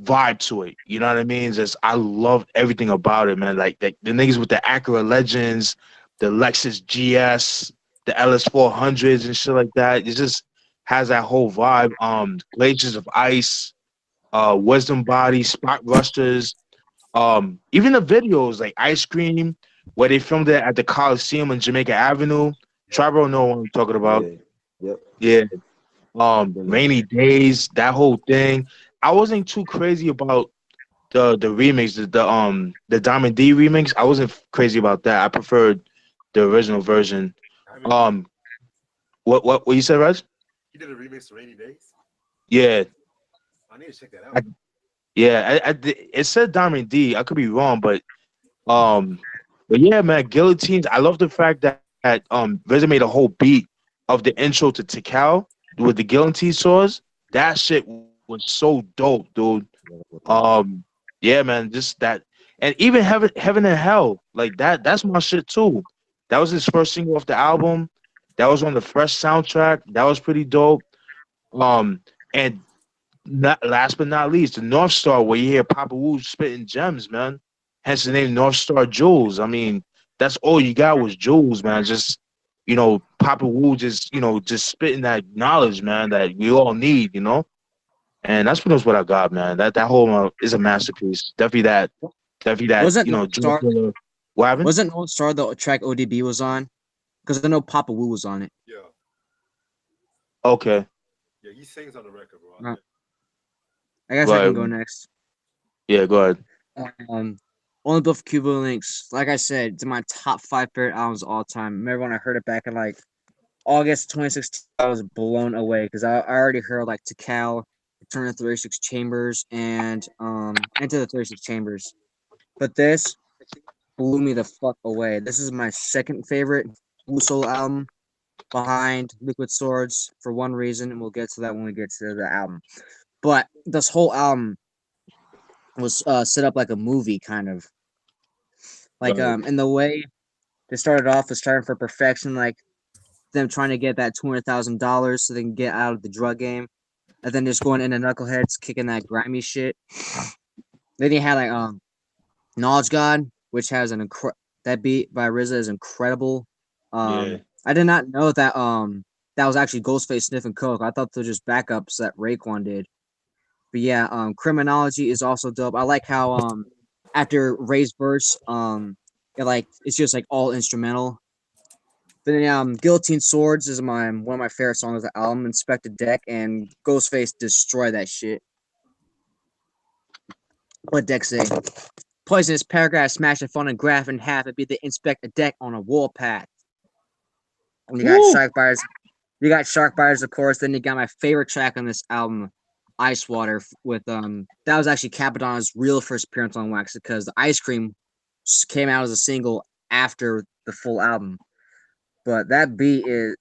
vibe to it. You know what I mean? Just I love everything about it, man. Like the niggas with the Acura Legends, the Lexus GS, the LS 400s and shit like that. It just has that whole vibe. Glaciers of Ice, Wisdom Body, Spot Rusters. Even the videos like Ice Cream, where they filmed it at the Coliseum on Jamaica Avenue. Triboro know what I'm talking about. Yeah. Yep. Yeah. Been there. Rainy Days, that whole thing. I wasn't too crazy about the remix, the Diamond D remix. I wasn't crazy about that. I preferred the original version. I mean, Um, what you said, Raj? he did a remix to Rainy Days. Yeah, I need to check that I, out. yeah. It said Diamond D. I could be wrong, um, but yeah, man, Guillotines. I love the fact that RZA made a whole beat of the intro to Tikal with the guillotine saws. That shit was so dope, dude. Yeah, man, just that, and even Heaven and Hell, like that's my shit too. That was his first single off the album. That was on the Fresh soundtrack. That was pretty dope. And last but not least, the North Star, where you hear Papa Wu spitting gems, man. Hence the name North Star Jewels. I mean, that's all you got was jewels, man. Just Papa Wu just spitting that knowledge, man, that we all need. And that's pretty much what I got, man. That whole is a masterpiece. Definitely that. wasn't North Drug Star. dealer. What happened? Wasn't North Star the track ODB was on? Because I know Papa Wu was on it. Yeah, Okay, yeah, he sings on the record, bro. Uh, I guess I right. can go next. Yeah, go ahead. Only Built for Cuba Links. Like I said, it's in my top 5 favorite albums of all time. Remember when I heard it back in like August 2016? I was blown away because I already heard like Tikal, Return of 36 Chambers, and Into the 36 Chambers. But this blew me the fuck away. This is my second favorite. Wu solo album behind Liquid Swords for one reason, and we'll get to that when we get to the album. But this whole album was set up like a movie, kind of like Right. in the way they started off as starting for perfection, like them trying to get that $200,000 so they can get out of the drug game, and then just going into Knuckleheads kicking that grimy shit. Then you had like Knowledge God, which has that beat by RZA is incredible. Yeah. I did not know that that was actually Ghostface sniffing coke. I thought they were just backups that Raekwon did. But yeah, Criminology is also dope. I like how after Ray's verse, it's just like all instrumental. Then Guillotine Swords is one of my favorite songs of the album. Inspect the Deck and Ghostface destroy that shit. What Deck say? Poisonous paragraph, smash a phonograph in half. It'd be the inspect a deck on a warpath. And you got Shark Buyers. You got Shark Buyers, of course. Then you got my favorite track on this album, Ice Water, with that was actually Capadonna's real first appearance on Wax because the Ice Cream came out as a single after the full album. But that beat is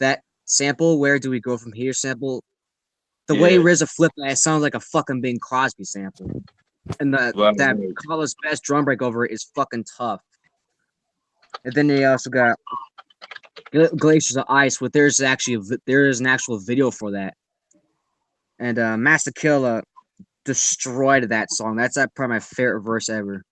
that sample, Where Do We Go From Here sample, the way RZA flipped that, it sounds like a fucking Bing Crosby sample. And that Carlos Best drum break over it is fucking tough. And then they also got Glaciers of Ice, with there is an actual video for that. And Master Killa destroyed that song. That's probably my favorite verse ever.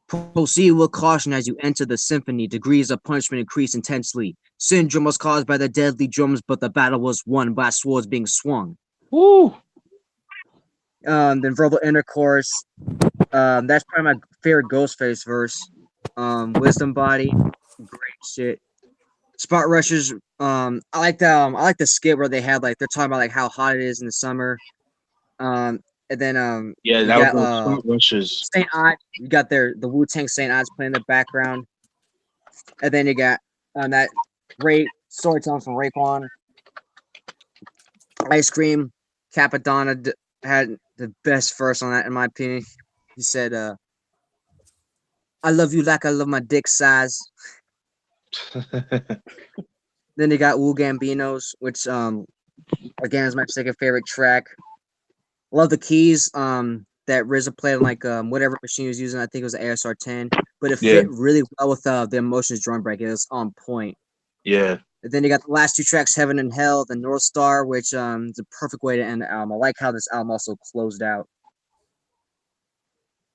Proceed with caution as you enter the symphony. Degrees of punishment increase intensely. Syndrome was caused by the deadly drums, but the battle was won by swords being swung. Woo! Then verbal intercourse. That's probably my favorite Ghostface verse. Wisdom Body, great shit. Spot Rushers. I like the skit where they had like they're talking about like how hot it is in the summer. And then Yeah, you that got was Spot Rushers. Saint Odd. You got the Wu-Tang Saint Odds playing in the background. And then you got that great storytelling from Raekwon. Ice Cream. Capadonna had the best verse on that, in my opinion. He said, I love you like I love my dick size. Then they got Wu Gambinos, which again is my second favorite track. Love the keys that RZA played on like whatever machine he was using. I think it was an ASR 10, but it fit really well with the Emotions drum break. It was on point. Yeah. And then you got the last two tracks, Heaven and Hell, the North Star, which is a perfect way to end the album. I like how this album also closed out.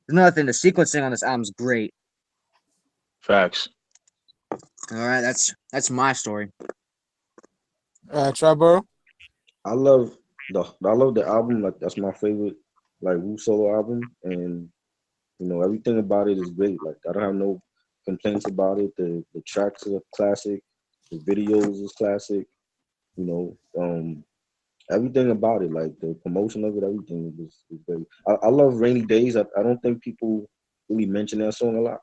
Another thing, the sequencing on this album is great. Facts. All right, that's my story. Triboro. I love the album. Like that's my favorite, like Wu solo album, and everything about it is great. Like I don't have no complaints about it. The tracks are classic. The videos is classic. Everything about it, like the promotion of it, everything is great. I love Rainy Days. I don't think people really mention that song a lot.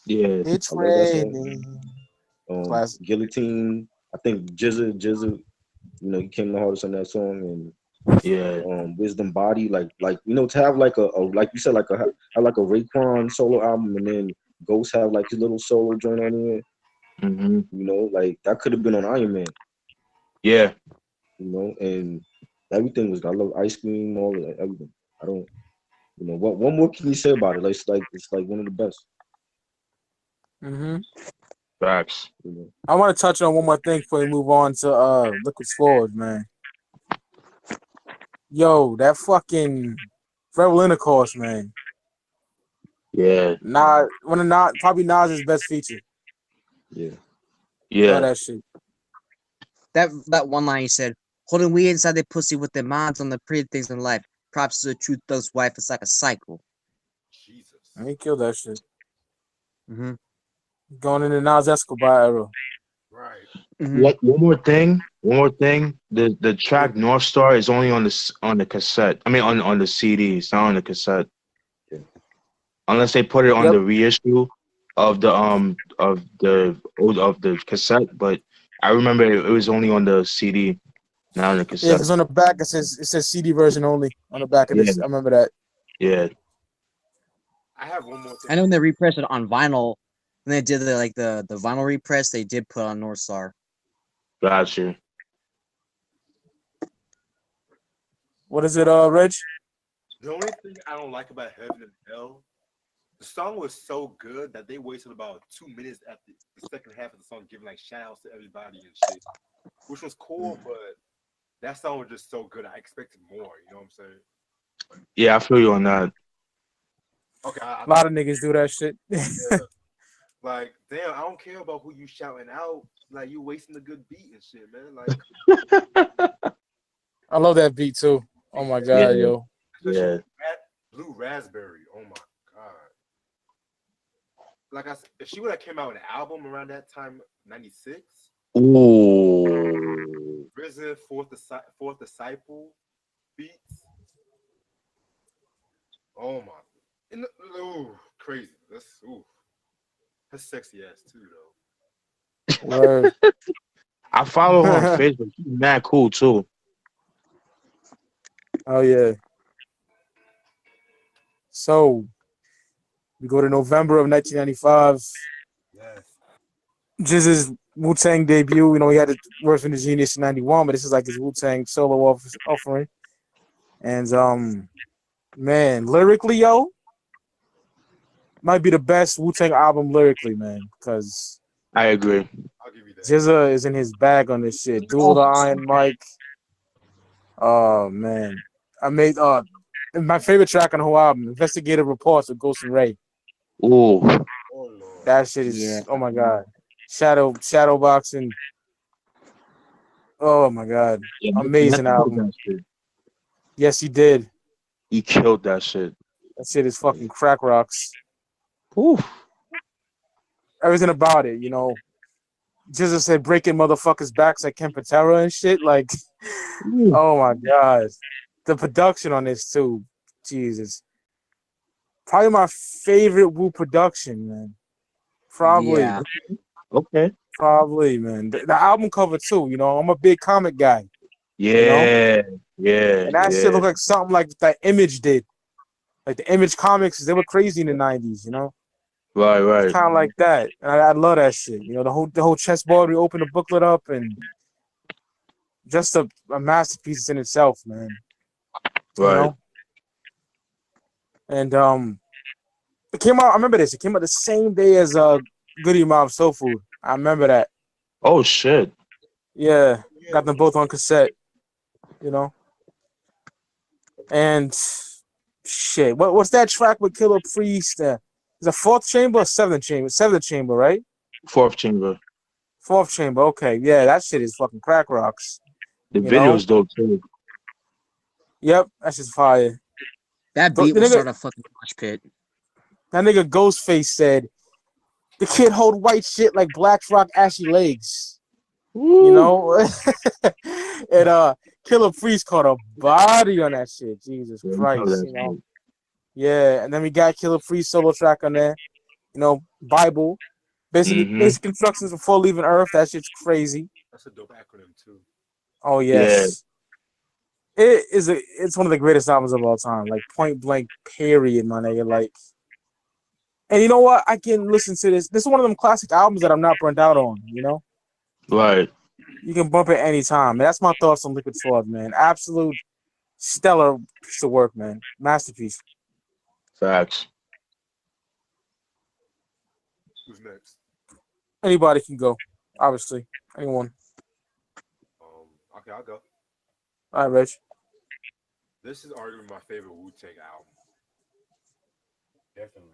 Yeah. It's I love that raining. song. Guillotine. I think Jizza, he came the hardest on that song, and Wisdom Body, like to have like a like you said, like have like a Raekwon solo album, and then Ghost have like his little solo joint on it. Mm-hmm. Like that could have been on Iron Man. Yeah. And everything was. I love Ice Cream, all of that, everything. I don't. What more can you say about it? Like it's like one of the best. Mm-hmm. Facts. I want to touch on one more thing before we move on to Liquid Swords, man. Yo, that fucking Verbal Intercourse, man. Yeah. Probably Nas's best feature. Yeah. Yeah. Love that shit. That one line he said, holding weed inside their pussy with their minds on the pretty things in life. Props to the truth thug's wife. It's like a cycle. Jesus. He killed that shit. Mm-hmm. Going into Nas Escobar era. Right. Mm-hmm. One more thing. The track North Star is only on the cassette. I mean on the CD. It's not on the cassette. Yeah. Unless they put it on the reissue of the cassette, but I remember it was only on the CD, not on the Yeah, cassette. because on the back it says CD version only on the back of this. I remember that. Yeah. I have one more thing. I know when they repressed it on vinyl, And they did the vinyl repress. They did put on North Star. Gotcha. What is it, Reg? The only thing I don't like about Heaven and Hell, the song was so good that they wasted about 2 minutes at the second half of the song, giving like shout outs to everybody and shit, which was cool, but that song was just so good. I expected more. You know what I'm saying? Yeah, I feel you on that. Okay, A lot of niggas do that shit. yeah. Like, damn, I don't care about who you shouting out. Like, you wasting a good beat and shit, man. Like, I love that beat too. Oh my god, Yeah. yo. especially Yeah. Blue Raspberry. Oh my god. Like if she would have came out with an album around that time, 96. Ooh. Risen, Fourth Disciple beats. Oh my. Ooh, crazy. That's sexy ass too, though. Word. I follow her on Facebook. She's mad cool too. Oh yeah. So we go to November of 1995. Yes. Jizz's Wu-Tang debut. You know, he had to work for the Genius in 91, but this is like his Wu-Tang solo offering. And man, lyrically, yo, might be the best Wu-Tang album lyrically, man, because I agree. I'll give you that. Jizza is in his bag on this shit. Duel the Iron Mike. Oh man. I made my favorite track on the whole album, Investigative Reports with Ghost and Ray. Ooh. Oh lord. That shit is oh my god. Shadow boxing. Oh my god. Yeah, Amazing Method killed album. that shit. Yes, he did. He killed that shit. That shit is fucking crack rocks. Ooh. Everything about it, you know. Jizza said breaking motherfuckers' backs like Kempatera and shit. Like, Ooh. oh my god. The production on this too. Jesus. Probably my favorite Wu production, man. Probably. Yeah. Okay. Probably, man. The album cover too, you know. I'm a big comic guy, you know. Yeah. Yeah. And that shit Yeah. looked like something like that Image did. Like the Image comics, they were crazy in the 90s, you know. Right. Right. Kind of like that. And I love that shit. You know, the whole chessboard, we open the booklet up and just a masterpiece in itself, man. You Right. know? And it came out, I remember this, it came out the same day as Goody Mob Soul Food. I remember that. Oh shit. Yeah. Got them both on cassette, you know. And shit. What's that track with Killer Priest? Is it fourth chamber or seventh chamber? Seventh chamber, right? Fourth chamber. Fourth chamber. Okay, yeah, that shit is fucking crack rocks. The You video know? is dope too. Yep, that's just fire. That The beat will nigga, start a fucking mosh pit. that nigga Ghostface said the kid hold white shit like Black Rock ashy legs. Woo. You know, and Killer Priest caught a body on that shit. Jesus Yeah, he killed Christ, that you know. shit. Yeah, and then we got Killer Priest solo track on there. You know, Bible. Basic instructions before leaving Earth. That shit's crazy. That's a dope acronym too. Oh yes. It's one of the greatest albums of all time. Like point blank, period, my nigga. Like, and you know what? I can listen to this. This is one of them classic albums that I'm not burnt out on. You know, Right. you can bump it anytime. And that's my thoughts on Liquid Swords, man. Absolute stellar piece of work, man. Masterpiece. Facts. Who's next? Anybody can go. Obviously, anyone. Okay, I'll go. All right, Reg. This is arguably my favorite Wu-Tang album. Definitely.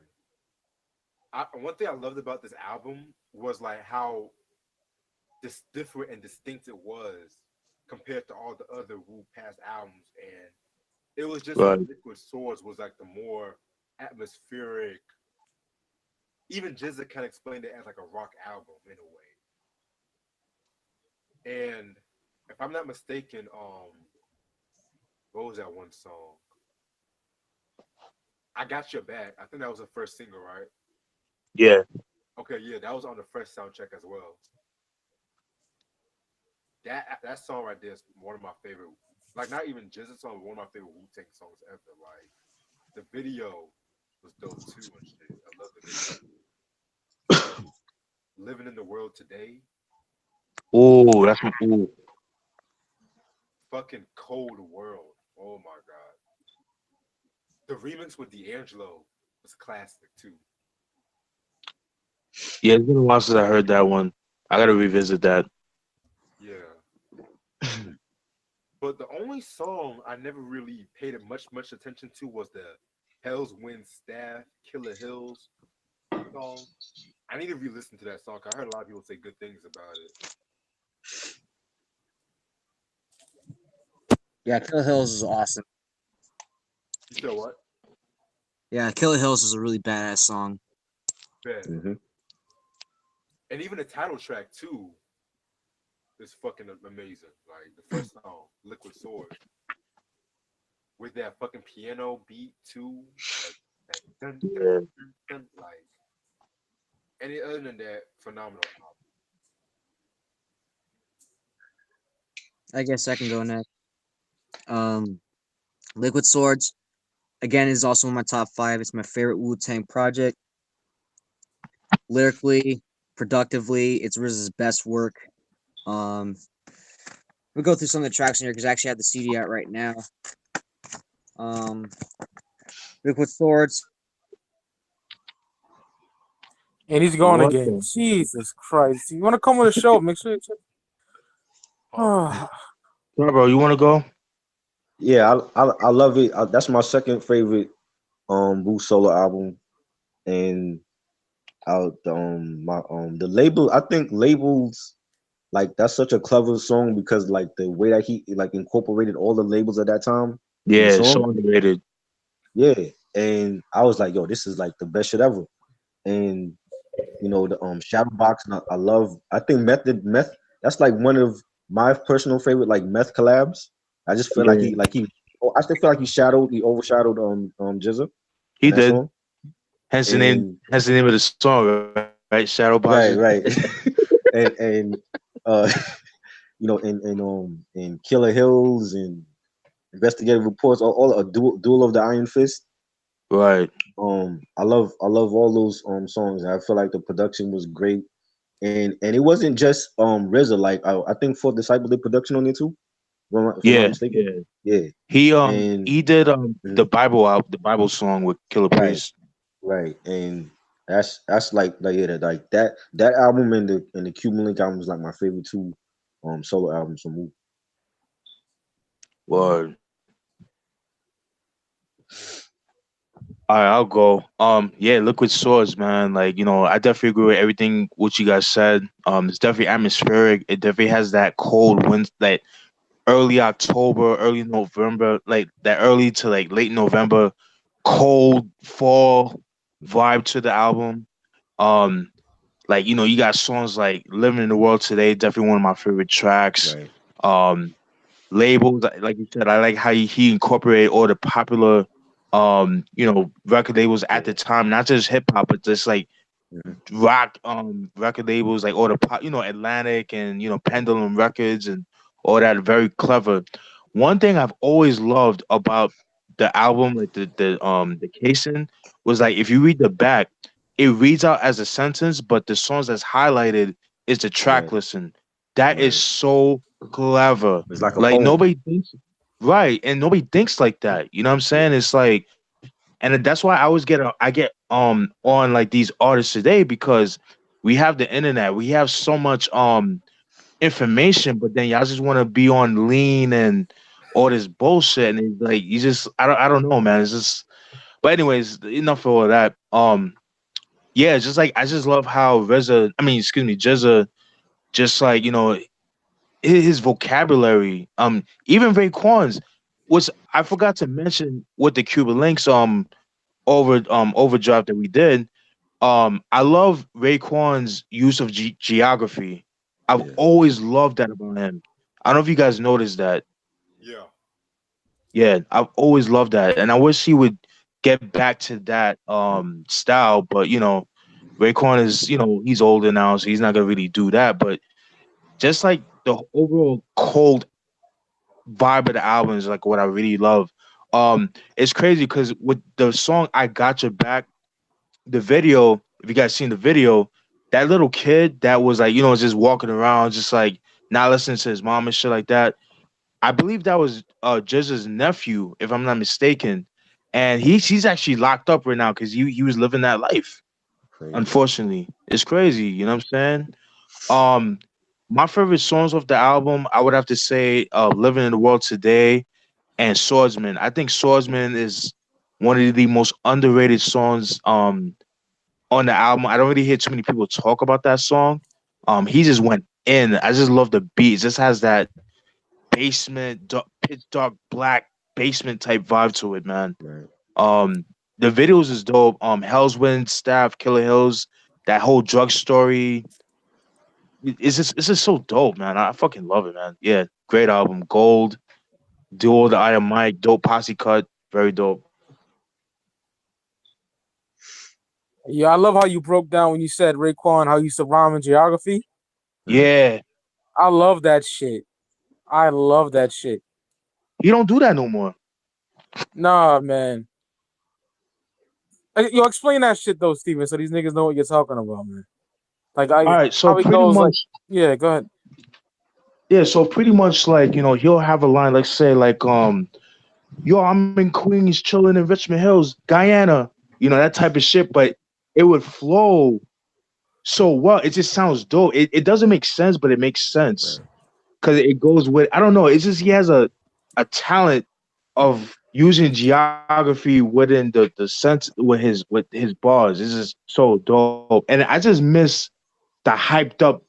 One thing I loved about this album was like how different and distinct it was compared to all the other Wu past albums, and it was just Right. Liquid Swords was like the more atmospheric. Even Jizza kind of explained it as like a rock album in a way. And if I'm not mistaken, what was that one song? I Got Your Back. I think that was the first single, right? Yeah. Okay, yeah, that was on the first soundtrack as well. That song right there is one of my favorite. Like, not even Jizza song, but one of my favorite Wu-Tang songs ever. Like, the video was dope too and shit. I love the video. Living in the World Today. Oh, that's my. Ooh. Fucking Cold World. Oh my god. The remix with D'Angelo was classic too. Yeah, it's been a while since I heard that one. I gotta revisit that. Yeah. But the only song I never really paid much attention to was the Hell's Wind Staff Killer Hills song. I need to re-listen to that song. 'Cause I heard a lot of people say good things about it. Yeah, Killer Hills is awesome. You said what? Yeah, Killer Hills is a really badass song. Bet. Hmm. And even the title track too is fucking amazing. Like the first song, Liquid Swords, with that fucking piano beat too. Like that dun, dun, Yeah. dun, dun, like any other than that, phenomenal album. I guess I can go next. Liquid Swords again is also in my top 5. It's my favorite Wu-Tang project. Lyrically, productively, it's RZA's best work. We'll go through some of the tracks in here because I actually have the CD out right now. Um, Liquid Swords. And he's gone What again. the? Jesus Christ. You want to come on the show? Make sure you check. Huh? Bro, you wanna go? Yeah, I love it. That's my second favorite Wu solo album, and my the label. I think labels like that's such a clever song because like the way that he like incorporated all the labels at that time in the Yeah, it's song. so underrated. Yeah, and I was like, yo, this is like the best shit ever. And the Shadowbox, and I love. I think Meth. That's like one of my personal favorite like Meth collabs. I just feel Yeah, he. Oh, I still feel like he overshadowed Jizza in he that did. song. And Hence the name of the song, right? Shadowboxes. right, and uh, in Killer Hills and Investigative Reports, all a duel of the Iron Fist. Right. I love all those songs. I feel like the production was great, and it wasn't just RZA. Like I think Fourth Disciple did production on it too, if I'm not Yeah, mistaken. yeah. Yeah, He and he did mhm, the Bible song with Killer right, Priest. right, and that's like yeah, like that album and the Cuban Link album is like my favorite two solo albums from Wu. Word. All right, I'll go. Yeah, Liquid Swords, man. Like, I definitely agree with everything what you guys said. It's definitely atmospheric. It definitely has that cold wind, that early October, early November, like that early to like late November, cold fall vibe to the album. Um, like, you got songs like "Living in the World Today," definitely one of my favorite tracks. Right, Um, Labels, like you said, I like how he incorporated all the popular record labels at yeah, the time, not just hip hop, but just like mhm, rock record labels, like all the pop, Atlantic and Pendulum Records and all that. Very clever. One thing I've always loved about the album, like the casing, was like if you read the back, it reads out as a sentence, but the songs that's highlighted is the track right, listen. That is right. so clever. It's like a Like poem. nobody thinks right, and nobody thinks like that. You know what I'm saying? Yeah, It's like, and that's why I always I get on like these artists today because we have the internet, we have so much information, but then y'all just want to be on lean and all this bullshit, and it's like you just I don't know, man. It's just, but anyways, enough of all that. Yeah, it's just like I just love how Jizza, just like his vocabulary, even Raekwon's, which I forgot to mention with the Cuban Links overdrive that we did. I love Raekwon's use of geography. I've yeah, always loved that about him. I don't know if you guys noticed that. Yeah. Yeah, I've always loved that, and I wish he would get back to that style. But Raekwon is he's older now, so he's not gonna really do that. But just like the overall cold vibe of the album is like what I really love. It's crazy because with the song "I Got Your Back," the video, if you guys seen the video, that little kid that was like, just walking around, just like not listening to his mom and shit like that. I believe that was Jizz's nephew, if I'm not mistaken, and he's actually locked up right now because he was living that life. Crazy. Unfortunately, it's crazy. You know what I'm saying? Um, my favorite songs off the album, I would have to say, "Living in the World Today" and "Swordsman." I think "Swordsman" is one of the most underrated songs on the album. I don't really hear too many people talk about that song. He just went in. I just love the beat. It just has that pitch dark black basement type vibe to it, man. Right. Um, the videos is dope. Hell's Wind, Staff, Killer Hills, that whole drug story. It's just so dope, man. I fucking love it, man. Yeah, great album. Gold, Duel, the Iron Mike, dope posse cut, very dope. Yeah, I love how you broke down when you said Raekwon how you used to rhyme in geography. Yeah, I love that shit. I love that shit. he don't do that no more. Nah, man. Yo, explain that shit though, Steven, so these niggas know what you're talking about, man. Like All right, so how he pretty goes like, much, yeah, go ahead. yeah, so pretty much like he'll have a line like say like yo, I'm in Queens, chilling in Richmond Hills, Guyana, that type of shit, but it would flow so well. It just sounds dope. It doesn't make sense, but it makes sense Right. because it goes with. I don't know. It's just he has a talent of using geography within the sense with his bars. It's just so dope, and I just miss the hyped up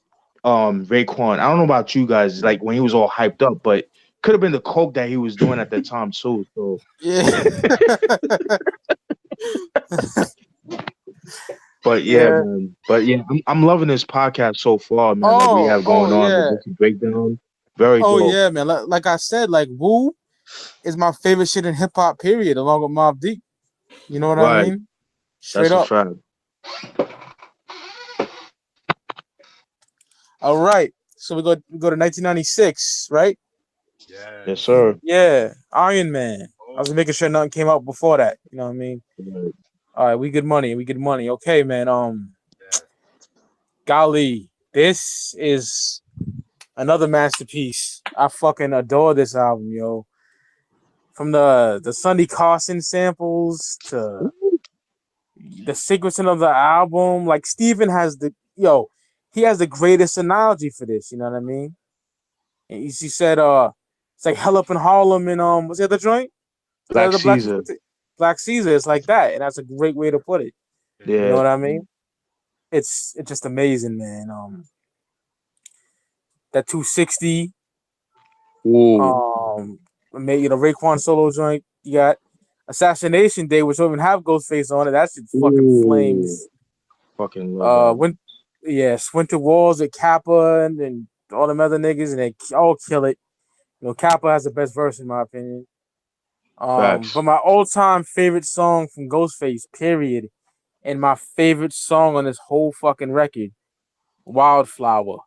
Raekwon. I don't know about you guys, like when he was all hyped up, but could have been the coke that he was doing at the time too. So, Yeah. but yeah, Yeah. man. But yeah, I'm loving this podcast so far, man. Like we have Oh going on the yeah. Wiki breakdown. Very Oh dope. yeah, man. Like I said, like Wu is my favorite shit in hip hop, period, along with Mobb Deep. You know what I Right. mean? Straight That's a up. fact. All right. So we go to 1996, right? Yes, Yes. sir. Yeah. Iron Man. I was Oh, making sure nothing came out before that. You know what I mean? Right. All right, we good money. We good money. Okay, man. yes. Golly, this is another masterpiece. I fucking adore this album, yo. From the Sonny Carson samples to the sequencing of the album, like Steven has he has the greatest analogy for this. You know what I mean? And he said, it's like Hell Up in Harlem and what's the other joint? Is that Black the Caesar. Black Caesar? It's like that, and that's a great way to put it. You know Yeah. what I mean? It's just amazing, man. That 260, Ooh. made Raekwon solo joint. You got Assassination Day, which don't even have Ghostface on it. That shit fucking Ooh. flames. Fucking love that. Went Winter Walls at Kappa and all them other niggas, and they all kill it. Kappa has the best verse in my opinion. Facts. But my all-time favorite song from Ghostface, period, and my favorite song on this whole fucking record, Wildflower.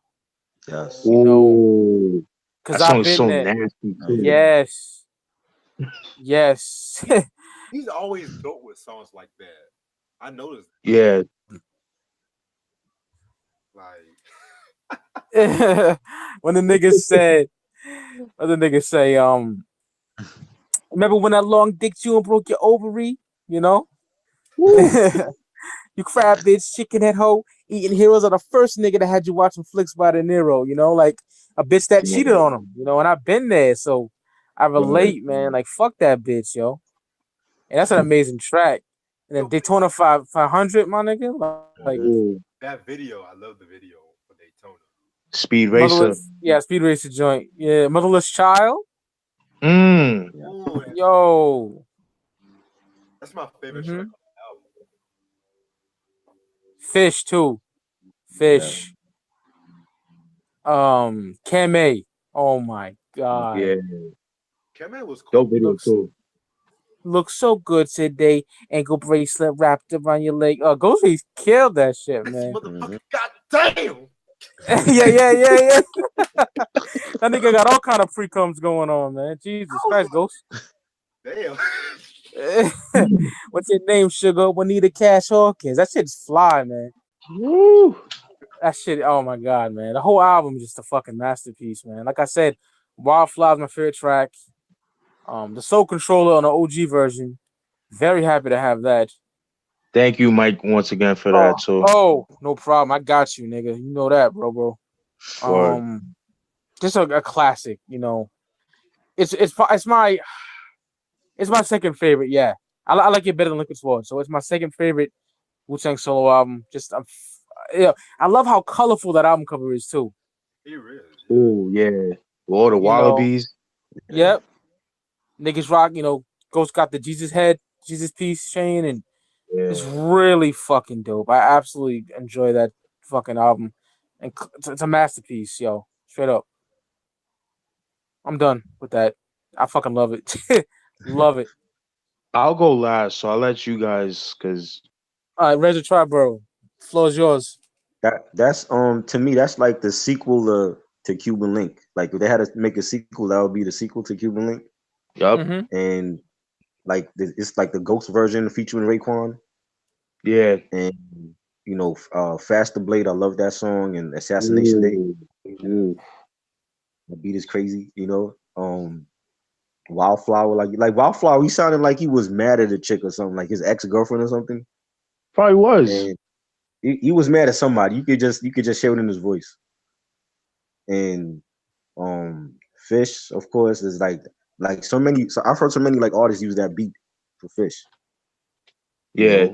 Yes. You know, Ooh. cause That song I've is been so there. nasty Oh, too. yeah. Yes, yes. He's always dope with songs like that. I noticed. Yeah. Like, when the niggas say, remember when that long dick you and broke your ovary? You know, Woo. you crab bitch, chicken head hoe, eating heroes are the first nigga that had you watching flicks by De Niro. Like a bitch that cheated on him. And I've been there, so I Right. relate, man. Like fuck that bitch, yo. And that's an amazing track. And then Daytona 500, my nigga, like Mhm. Ooh. that video, I love the video for Daytona. Speed Racer. Motherless, yeah, Speed Racer joint, yeah, Motherless Child, Mm. Yeah. Ooh, yo. that's my favorite track hmm on the album. Fish too. Yeah. Fish. Kame. Oh my Yeah. god. K-Man was Dope cool. video Looks too. looks so good today. Ankle bracelet wrapped around your leg. Ghostface killed that shit, This man. Mhm. motherfucker, goddamn. yeah. That nigga got all kind of pre-coms going on, man. Jesus Christ, Ghost. Damn. What's your name, Sugar? Juanita Cash Hawkins. That shit's fly, man. Woo. That shit. Oh my god, man. The whole album is just a fucking masterpiece, man. Like I said, Wildflower's my favorite track. The Soul Controller on the OG version. Very happy to have that. Thank you, Mike, once again for Oh, that too. oh, no problem. I got you, nigga. You know that, bro. Word. Just a classic. You know, it's my second favorite. Yeah, I like it better than Liquid Swords. So it's my second favorite Wu-Tang solo album. Yeah, I love how colorful that album cover is too. It is, yeah. Oh yeah, all the You know, wallabies. Yeah. yep. Niggas rock. You know, Ghost got the Jesus head, Jesus piece chain, and it's Yeah. really fucking dope. I absolutely enjoy that fucking album, and it's a masterpiece, yo. Straight up. I'm done with that. I fucking love it. Love it. I'll go last, so I'll let you guys, cause All right, Razor Triboro. Floor is yours. That's to me that's like the sequel to Cuban Link. Like if they had to make a sequel, that would be the sequel to Cuban Link, yup, Mm-hmm. and like it's like the Ghost version featuring Raekwon, yeah. and Faster Blade. I love that song, and Assassination Day. Ooh, ooh. The beat is crazy, Wildflower, like Wildflower, he sounded like he was mad at a chick or something, like his ex girlfriend or something, Probably was. and he was mad at somebody. You could just hear it in his voice. And Fish, of course, is like so many. So I've heard so many like artists use that beat for Fish. Yeah,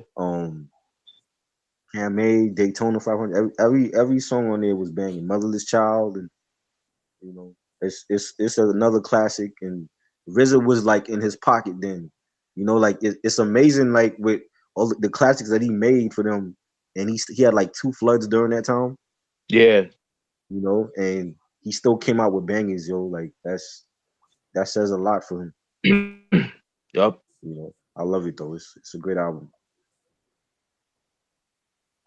Camay, Daytona 500. Every song on there was banging. Motherless Child, and it's another classic. And RZA was like in his pocket then. Like it's amazing. Like with all the classics that he made for them, and he had like two floods during that time. yeah. And he still came out with bangers, yo. Like that says a lot for him. Yup. I love it though. It's a great album.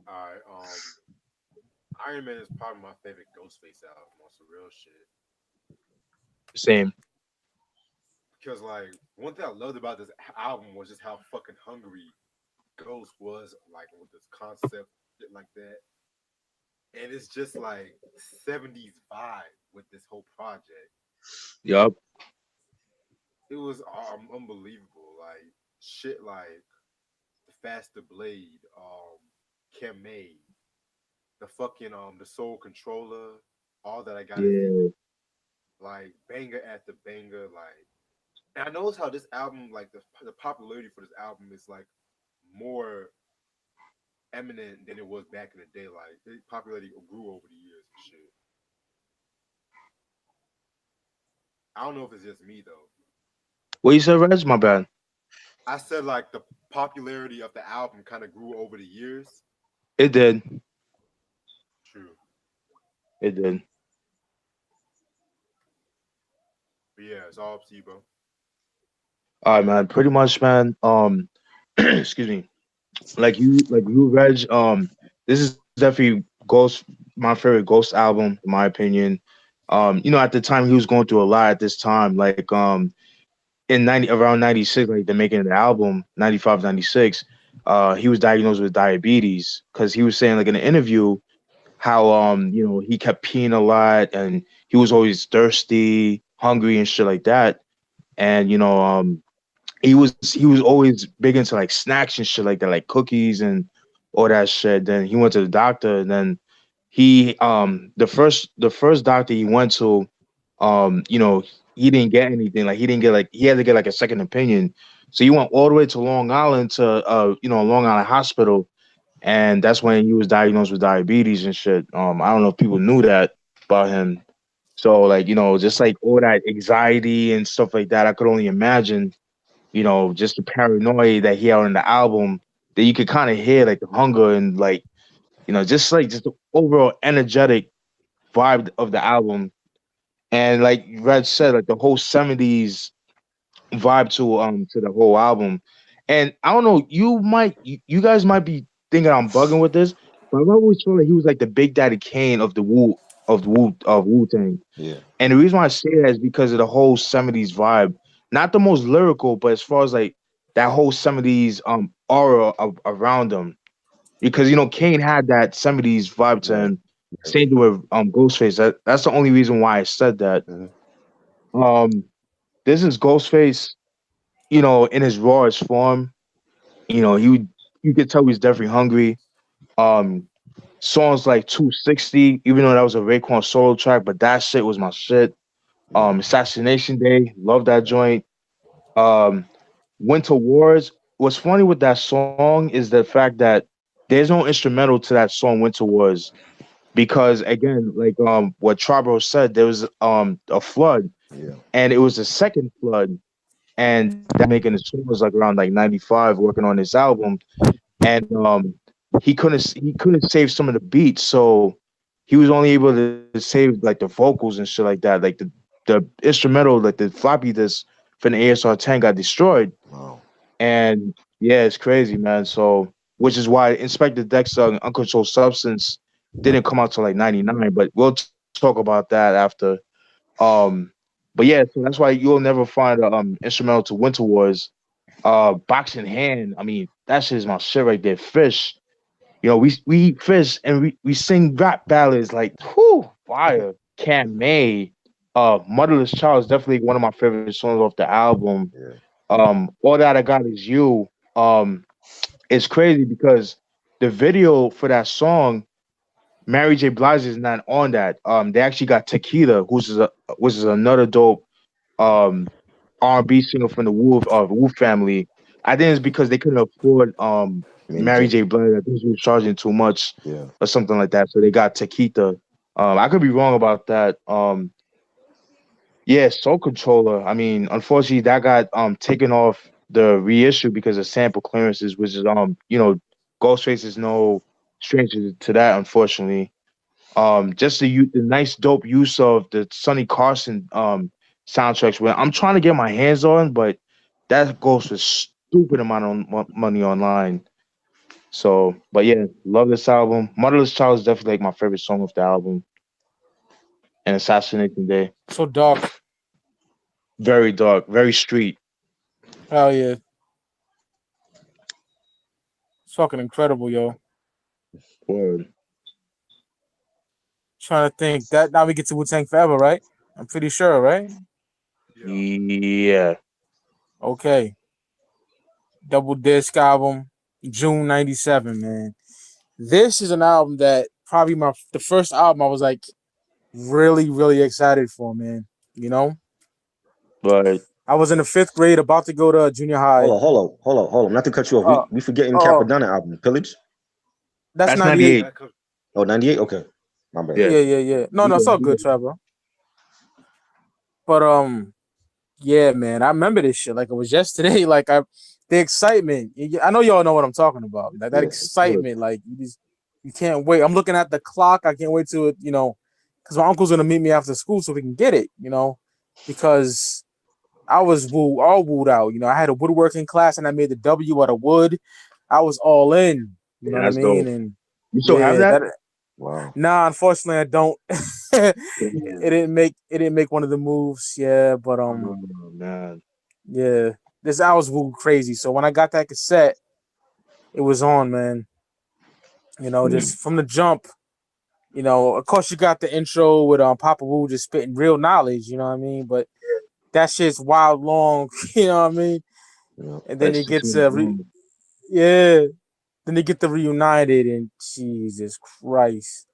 All right. Iron Man is probably my favorite Ghostface album on some real shit. Same. Because like one thing I loved about this album was just how fucking hungry Ghost was, like with this concept, shit like that. And it's just like 70s vibe with this whole project. Yup. It was unbelievable. Like shit like the Faster Blade, Keme, the fucking the Soul Controller, all that I got is you. Yeah. Like banger after banger, like and I noticed how this album, like the popularity for this album is like more eminent than it was back in the day. Like the popularity grew over the years and shit. I don't know if it's just me though. What you said, Reg? My bad. I said like the popularity of the album kind of grew over the years. It did. True. It did. But yeah, it's all up to you, bro. All right, man. Pretty much, man. Excuse me. Like you, Reg. This is definitely Ghost, my favorite Ghost album, in my opinion. At the time he was going through a lot at this time. Like, in 90 around 96, like the making of the album, 95, 96, he was diagnosed with diabetes because he was saying like in an interview how he kept peeing a lot and he was always thirsty, hungry and shit like that. And he was always big into like snacks and shit like that, like cookies and all that shit. Then he went to the doctor, and then the first doctor he went to, he didn't get anything. Like he had to get like a second opinion. So he went all the way to Long Island to Long Island Hospital, and that's when he was diagnosed with diabetes and shit. I don't know if people knew that about him. So like just like all that anxiety and stuff like that, I could only imagine just the paranoia that he had on the album, that you could kind of hear like the hunger and like, just the overall energetic vibe of the album. And like Red said, like the whole 70s vibe to the whole album. And I don't know, you guys might be thinking I'm bugging with this, but I've always felt like he was like the Big Daddy Kane of Wu Tang. Yeah. And the reason why I say that is because of the whole 70s vibe. Not the most lyrical, but as far as like that whole 70s aura around him. Because Kane had that 70s vibe to Right. him. Same thing with Ghostface. That's the only reason why I said that. Mhm. Um, this is Ghostface, in his rawest form. You could tell he's definitely hungry. Um, Songs like 260, even though that was a Raekwon solo track, but that shit was my shit. Yeah. Assassination Day, love that joint. Um, Winter Wars. What's funny with that song is the fact that there's no instrumental to that song Winter Wars because again, like what Triboro said, there was a flood Yeah. and it was the second flood, and that making the song was like around like 95 working on this album, and he couldn't save some of the beats, so he was only able to save like the vocals and shit like that. Like the instrumental, like the floppy disk from the ASR 10 got destroyed, Wow. and yeah, it's crazy, man. So which is why Inspector Dexter and Uncontrolled Substance didn't come out till like '99, but we'll talk about that after. Um, but yeah, so that's why you'll never find a instrumental to Winter Wars. Box in Hand, I mean, that shit is my shit right there. Fish, we eat fish and we sing rap ballads like whoo fire. Can May, Motherless Child is definitely one of my favorite songs off the album. Yeah. All That I Got Is You. It's crazy because the video for that song, Mary J. Blige is not on that. They actually got Tequila, which is another dope um R&B singer from the Wu family. I think it's because they couldn't afford Mary Mary J. J. Blige. I think she was charging too much Yeah. or something like that. So they got Tequila. I could be wrong about that. Yeah, Soul Controller. I mean, unfortunately, that got taken off the reissue because of sample clearances, which is Ghostface is no stranger to that, unfortunately. Just the nice dope use of the Sonny Carson soundtracks where I'm trying to get my hands on, but that goes for stupid amount of money online. So, but yeah, love this album. Motherless Child is definitely like my favorite song of the album. And Assassination Day, So dark. very dark, very street. Hell yeah. It's fucking incredible, yo. Word. Trying to think. That now we get to Wu-Tang Forever, right? I'm pretty sure, right? Yeah. Yeah, Okay. Double disc album, June '97, man. This is an album that probably the first album I was like really, really excited for, man. You know? but I was in the fifth grade, about to go to junior high. Hold on. Not to cut you off. Uh, We forgetting uh, Capadonna album, Pillage. that's that's 98. 98. That comes. Oh, 98? Okay. My bad. Yeah. Yeah. No, it's all good, Trevor. But yeah, man, I remember this shit like it was yesterday. Like the excitement. I know y'all know what I'm talking about. Like that Yeah. Good. excitement. Like you can't wait. I'm looking at the clock. I can't wait to it. Because my uncle's gonna meet me after school so we can get it. Because I was all wooed out. I had a woodworking class and I made the W out of wood. I was all in. You know Yeah, what I that's mean? dope. And You still have yeah, that? that. Wow. Nah, unfortunately, I don't. it Yeah. didn't make one of the moves. Yeah, but Oh man. yeah, this I was woo crazy. So when I got that cassette, it was on, man. Mm. Just from the jump. Of course you got the intro with Papa Wu just spitting real knowledge. You know what I mean? But that shit's wild long. You know what I mean? Yeah. And then That's he just gets one. yeah. Then they get the reunited, and Jesus Christ,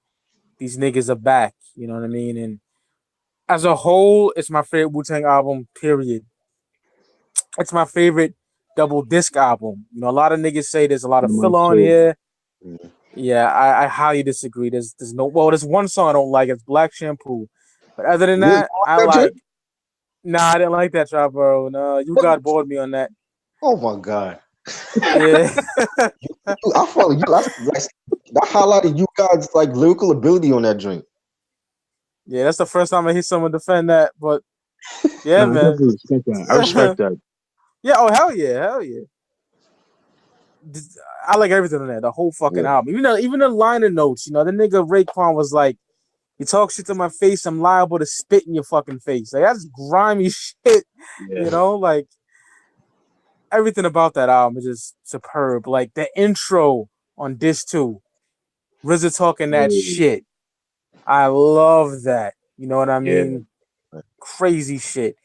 these niggas are back. You know what I mean? And as a whole, it's my favorite Wu-Tang album. Period. It's my favorite double disc album. A lot of niggas say there's a lot of Mine filler on too. here. Yeah. Yeah, I highly disagree. There's no there's one song I don't like. It's Black Shampoo. But other than You really that, don't I like that joint? like. Nah, I didn't like that track, bro. No, you What? got bored me on that. Oh my God. Yeah, I follow you. That highlighted you guys like lyrical ability on that joint. yeah. That's the first time I hear someone defend that. But yeah, No, I man. definitely respect that. I respect that. Yeah. Oh hell yeah, hell yeah. I like everything on that. The whole fucking Yeah. album. Even the liner notes. The nigga Raekwon was like, "You talk shit to my face, I'm liable to spit in your fucking face." Like that's grimy shit. Yeah. Like everything about that album is just superb. Like the intro on disc 2, RZA talking that Oh, shit. I love that. You know what I Yeah, mean? Crazy shit.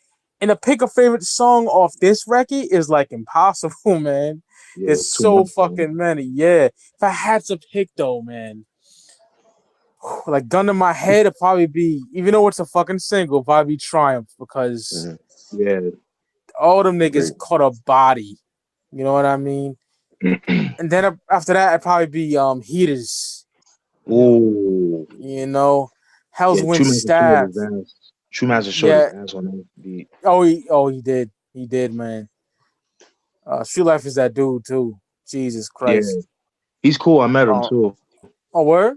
And to pick a favorite song off this record is like impossible, man. yeah, There's too so much, man. fucking many. Yeah. If I had to pick though, man, like gun to my head, it'd probably be, even though it's a fucking single, probably be Triumph because Mhm. Yeah. all them niggas Great. caught a body. You know what I mean? And then after that, it'd probably be Heaters. Ooh. You know, Hell's Yeah, Wind True Master showed Staff. his ass. True Master showed his Yeah. ass on that beat. Oh, he did. He did, man. Street Life is that dude too. Jesus Yeah, Christ. he's cool. I met him Uh, too. oh, word?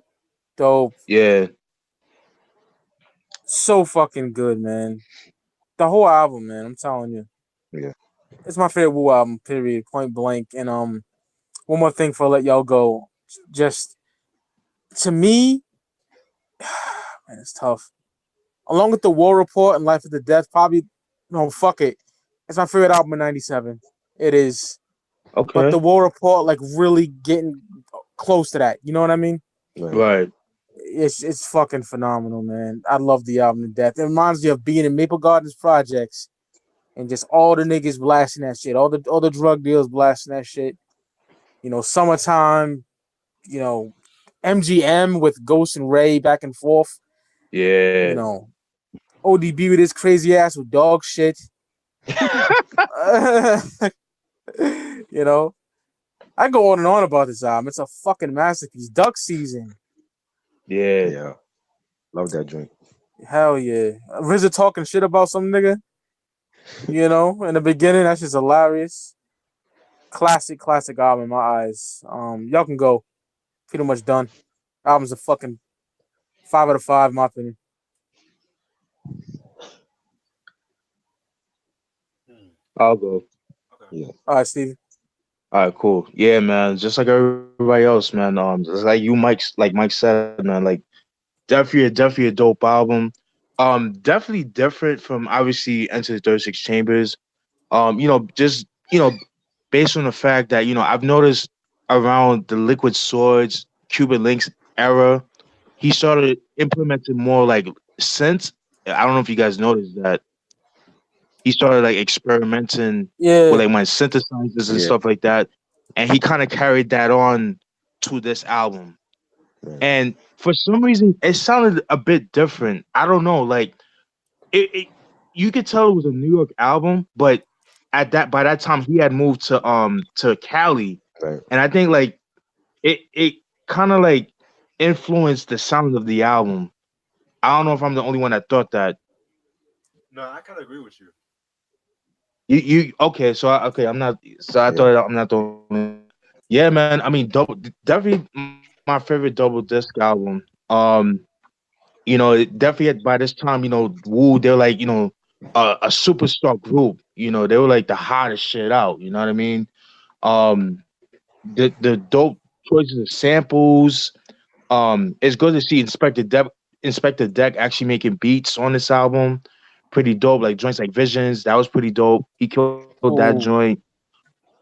Dope. Yeah, So fucking good, man. The whole album, man. I'm telling you, Yeah. it's my favorite Wu album. Period. Point blank. And one more thing for let y'all go. Just to me, man, it's tough. Along with the War Report and Life of the Death, probably no fuck it. It's my favorite album in '97. It is. But the okay. War Report, like really getting close to that. You know what I mean? Right. Right. It's fucking phenomenal, man. I love the album to death. It reminds me of being in Maple Gardens projects and just all the niggas blasting that shit, all the drug dealers blasting that shit. You know, summertime. You know, MGM with Ghost and Ray back and forth. You Yeah. know, ODB with his crazy ass with dog shit. You know, I go on and on about this album. It's a fucking masterpiece. Duck Season. Yeah. Yeah. Love that joint. Hell yeah. RZA talking shit about some nigga. You know, in the beginning, that's just hilarious. Classic album in my eyes. Y'all can go. Pretty much done. Album's a fucking 5 out of 5, in my opinion. Hmm. I'll go. Okay. Yeah. All right, Steve. All right, cool. Yeah, man. Just like everybody else, man. Just like Mike said, man. Like definitely a dope album. Definitely different from obviously Enter the 36 Chambers. Just based on the fact that I've noticed around the Liquid Swords, Cuban Links era, he started implementing more like synths. I don't know if you guys noticed that he started like experimenting with Yeah. like my synthesizers and Yeah. stuff like that, and he kind of carried that on to this album. Right. And for some reason, it sounded a bit different. I don't know, like it you could tell it was a New York album, but by that time he had moved to Cali, Right. and I think like it kind of like influenced the sound of the album. I don't know if I'm the only one that thought that. No, I kind of agree with you. You okay? Okay, I'm not. So I Yeah. thought I'm not the only. Yeah, man. I mean, definitely my favorite double disc album. Definitely by this time, Wu, they're like, a superstar group. They were like the hottest shit out. You know what I mean? Um, the dope choices of samples. It's good to see Inspector Deck actually making beats on this album. Pretty dope. Like joints like Visions, that was pretty dope. He killed that joint. Ooh.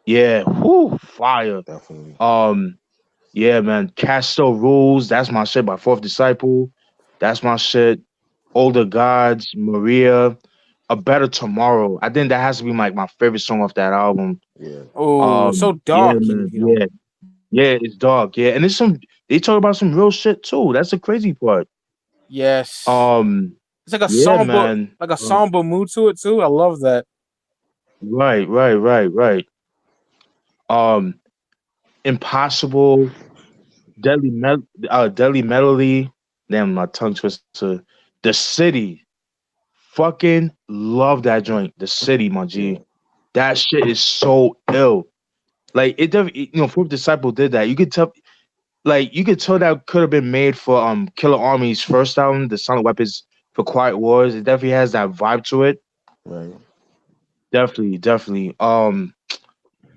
Yeah, whoo, fire. Definitely. Um, yeah, man. Casto Rules, that's my shit by Fourth Disciple. That's my shit. Older Gods, Maria, A Better Tomorrow. I think that has to be like my favorite song off that album. Yeah. Oh, so Yeah, dark, man. you know. Yeah, it's dark. Yeah, and it's some. They talk about some real shit too. That's the crazy part. Yes. Um, It's like a yeah, somber, man. like a somber mood to it too. I love that. Right. Um, Impossible, Deadly Melody. Damn, my tongue twister. The City. Fucking love that joint. The City, my Yeah. G. That shit is so ill. Like it definitely, Fourth Disciple did that. You could tell that could have been made for Killer Army's first album, The Silent Weapons for Quiet Wars. It definitely has that vibe to it. Right. Definitely.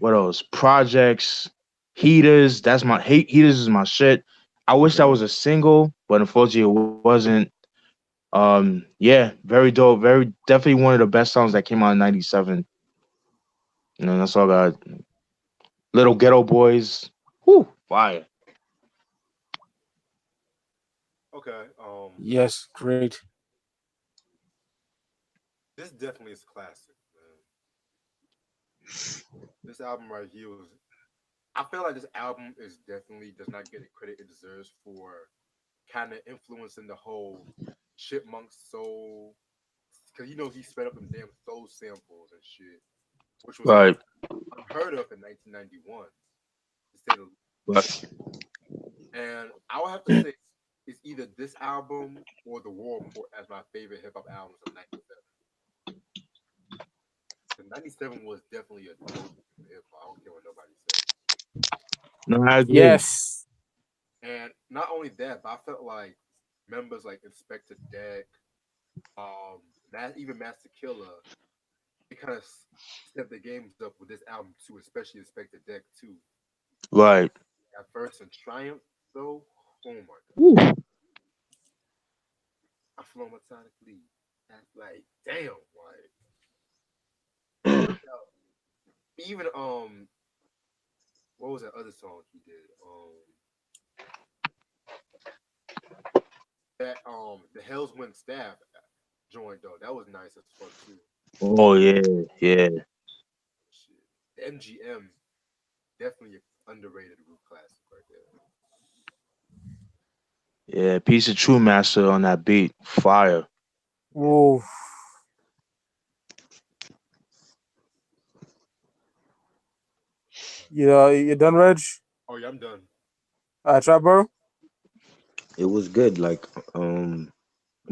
What else? Projects, Heaters. Heaters is my shit. I wish that Right. was a single, but unfortunately it wasn't. Yeah, very dope. Very definitely one of the best songs that came out in '97. That's all I got. Little Ghetto Boys. Whoo, fire. Okay. Yes, great. This definitely is classic, man. This album right here was. I feel like this album is definitely does not get the credit it deserves for kind of influencing the whole chipmunk soul. Because he sped up them damn soul samples and shit, which was Right. unheard of in 1991, to say the least. Right. And I would have to say it's either this album or The War Report as my favorite hip hop albums of '97. The '97 was definitely a dope hip hop. I don't care what nobody says. No, I agree. Yes. And not only that, but I felt like members like Inspector Deck, even Master Killer, they kind of stepped the games up with this album too, especially Inspector Deck too. Right. At first in Triumph though, oh my god, Woo. I flow mechanically. That's like damn, like even what was that other song he did? That the Hell's Went Staff joint though, that was nice as fuck too. Oh yeah, yeah, Shit. The MGM definitely an underrated root classic right there. yeah. Piece of True Master on that beat. Fire. Whoa. Yeah, you done, Reg? Oh yeah, I'm done. Triboro? It was good. Like one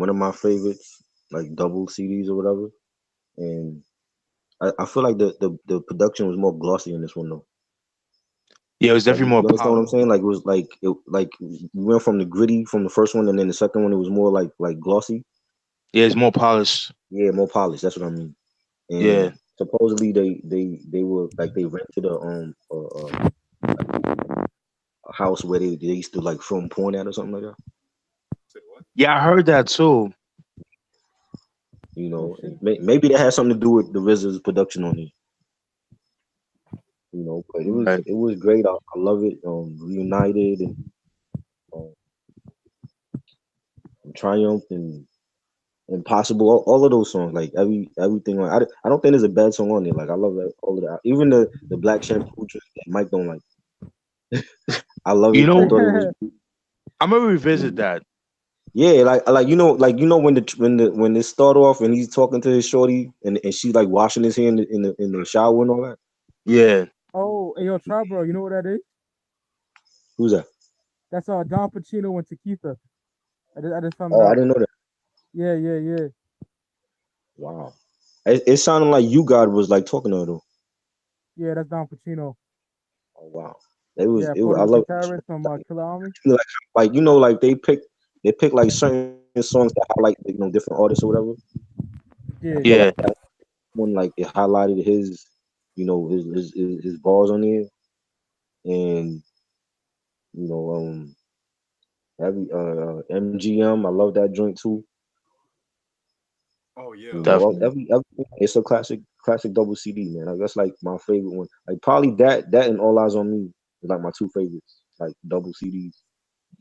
of my favorites, like double CDs or whatever. And I feel like the production was more glossy in this one though. Yeah, it was Like definitely more you understand what I'm polished. saying? Like it was like we went from the gritty from the first one, and then the second one it was more like glossy. Yeah, it's more polished. Yeah, more polished. That's what I mean. Yeah, And supposedly they were like they rented a house where they used to like film porn at or something like that. Say what? yeah. I heard that too. You Oh know, shit. and maybe that had something to do with the RZA's production on it. You know, but Right. it was great. I love it. Reunited and um, Triumph and Impossible. All of those songs, like everything. Like, I don't think there's a bad song on there. Like I love that, all of that. Even the Black Shampoo drink that Mike don't like. I love You it. I know, thought it was I'm gonna revisit that. yeah, when they start off and he's talking to his shorty and she's like washing his hand in the shower and all that. Yeah. Oh, hey, yo, Triboro, you know what that is? Who's that? That's Don Pacino and Chiquita. I just found it Oh, I out. didn't know that. Yeah, yeah, yeah. Wow. It sounded like you God was like talking to her though. Yeah, that's Don Pacino. Oh wow. Yeah, It was I Puerto Rican love terrorist from Killer Army. like like they pick like certain songs that highlight different artists or whatever. I Yeah. feel Yeah. like that one like it highlighted his his bars on there and you know every MGM I love that joint too. Oh yeah. You know Definitely. every it's a classic double CD man. Like, that's like my favorite one. Like probably that and All Eyes on Me is like my two favorites. Like double CDs.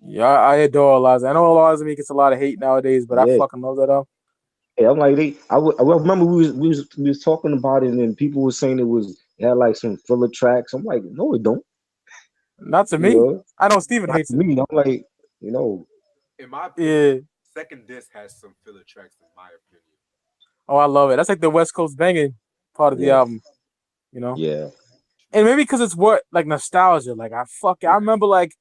Yeah, I adore Eliza. I know Eliza me gets a lot of hate nowadays, but I Yeah. fucking love that album. Yeah, I'm like I remember we was talking about it and people were saying it had like some filler tracks. I'm like, no, it don't. Not to You me. know, I know Steven not hates to it. me. I'm like, you know, In my opinion, Yeah. second disc has some filler tracks. In my opinion. Oh, I love it. That's like the West Coast banging part of the yeah, album, you know? yeah, And maybe because it's what, like nostalgia. Like, I remember like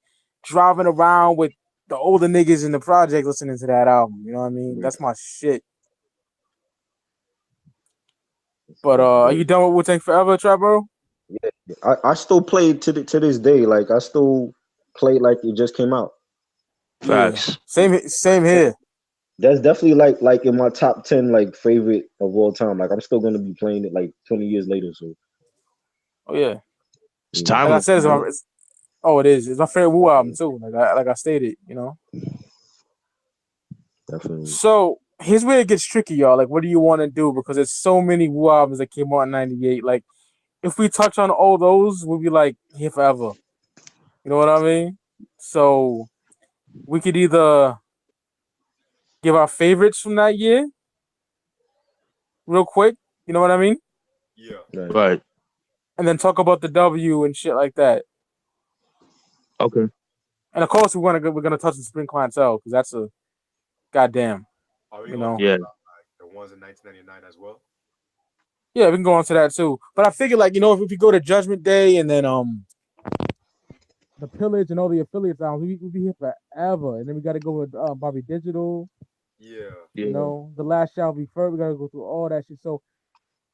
driving around with the older niggas in the project listening to that album. You know what I mean? yeah. That's my shit. But It's are great. you done with Wu-Tang Forever, Triboro? Yeah, I still play it to this day. Like I still play it like it just came out. Yeah. Facts. Same That- here. That's definitely like in my top 10 like favorite of all time. Like I'm still gonna be playing it like 20 years later. So Oh yeah. It's you know, Like I timeless, said, man. it is. It's my favorite Wu album definitely, too. Like I stated, you know. definitely. So here's where it gets tricky, y'all. Like, what do you want to do? Because there's so many Wu albums that came out in '98. Like, if we touch on all those, we'll be like here forever. You know what I mean? So we could either give our favorites from that year real quick. You know what I mean? Yeah. Right. Right. And then talk about the W and shit like that. Okay. And of course, we're gonna touch the Spring Clientele because that's a goddamn. Are we You gonna know. talk Yeah. about like the ones in 1999 as well? Yeah, we can go on to that too. But I figure like if you go to Judgment Day and then the Pillage and all the affiliate albums, we be here forever. And then we got to go with Bobby Digital. Yeah. Yeah. The Last Shall Be First. We got to go through all that shit. So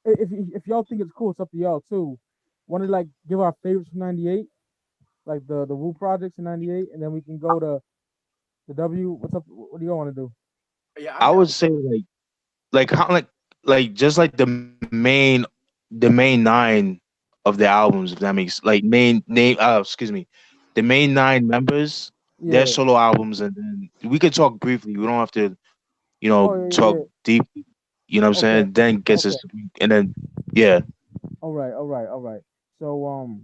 if y'all think it's cool, it's up to y'all too. Want to like give our favorites from '98, like the Wu projects in '98, and then we can go to the W. What's up? What do y'all want to do? Yeah, I'm I would down. say like how like just like the main nine of the albums, if that makes like main name excuse me, the main nine members, their Yeah. solo albums, and then we could talk briefly. We don't have to, Oh yeah, talk yeah. deeply. You know what I'm Okay. saying? Then gets Okay. us, and then yeah, All right. All right. All right. So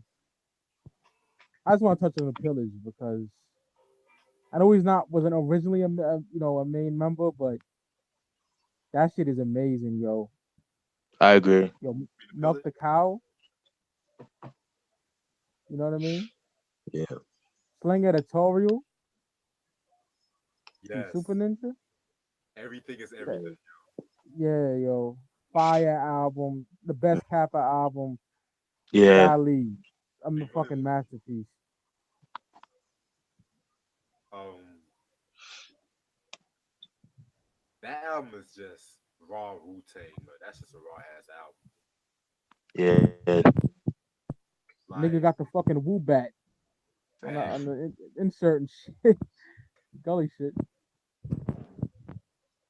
I just want to touch on the Pillage because I know he's not wasn't originally a main member, but that shit is amazing, yo. I agree. Yo, Be the Milk Pillage. the Cow. You know what I mean? Yeah. Slang Editorial and Yes. Super Ninja. Everything is everything. That- Yeah, yo. Fire album, the best Kappa album. Yeah, Golly, I'm a Big Willie. fucking masterpiece. Um, that album is just raw Wu Tang, but that's just a raw ass album. yeah. Nigga Like, got the fucking Woo bat on fam, the insert and shit. Gully shit.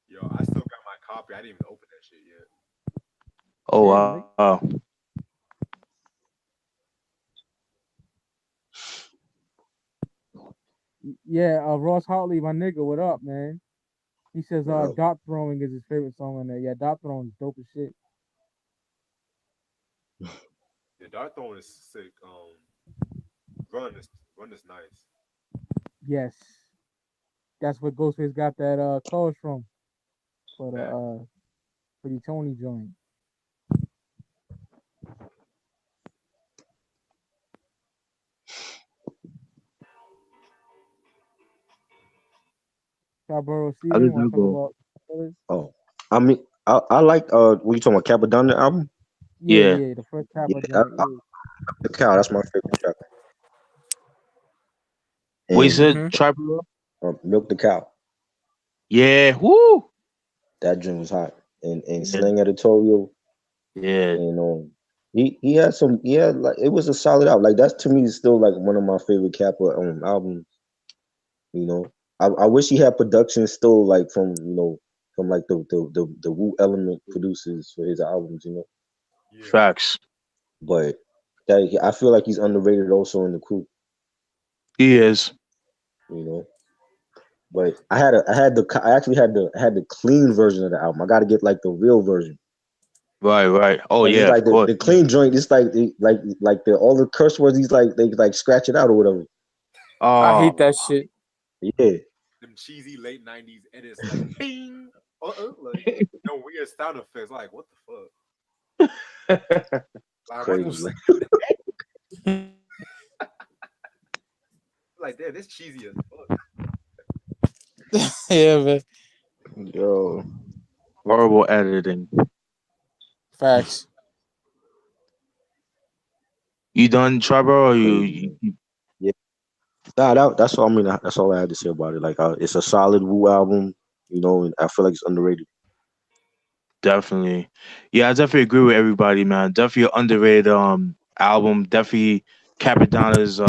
yo, I still got my copy. I didn't even open that shit yet. Oh Damn, nigga. wow. Yeah, Ross Hartley, my nigga, what up, man? He says Wow. dot throwing is his favorite song on there. Yeah, dot throwing is dope as shit. The Dark Throne is sick. Run is nice. Yes. That's what Ghostface got that chorus from for the Fact. for the Tony joint. Triboro How Steven, did wanna that talk go? about others? Oh, I mean, I like what you talking about, Capadonna album? Yeah, Yeah. yeah, the first Yeah, Kappa joint, yeah. the cow. That's my favorite track. Wait, you And said Mm-hmm. Tribal? Milk the Cow. Yeah. Woo. That joint was hot. And Yeah. Slang Editorial. Yeah. And he had some, yeah, like it was a solid album. Like that's to me is still like one of my favorite Kappa albums. You know, I wish he had production still like from like the Wu Element producers for his albums. You know, Yeah. Facts. but that I feel like he's underrated also in the crew. He is. You know, but I actually had the clean version of the album. I got to get like the real version. Right. Right. Oh Cause it's yeah. Of like course. the clean joint. It's like the all the curse words. He's like they like scratch it out or whatever. I hate Oh. that shit. Yeah, Them cheesy late '90s edits, like ping, like no weird sound effects. Like what the fuck? Like Michael was crazy. like, like damn, this cheesy as fuck. Yeah, man. Yo, Horrible editing. Facts. You done, Tribal, or you, crazy man. Yeah, nah, that's all. I mean, that's all I had to say about it. Like, it's a solid Wu album. You know, and I feel like it's underrated. Definitely. Yeah, I definitely agree with everybody, man. Definitely an underrated album. Definitely Capadonna's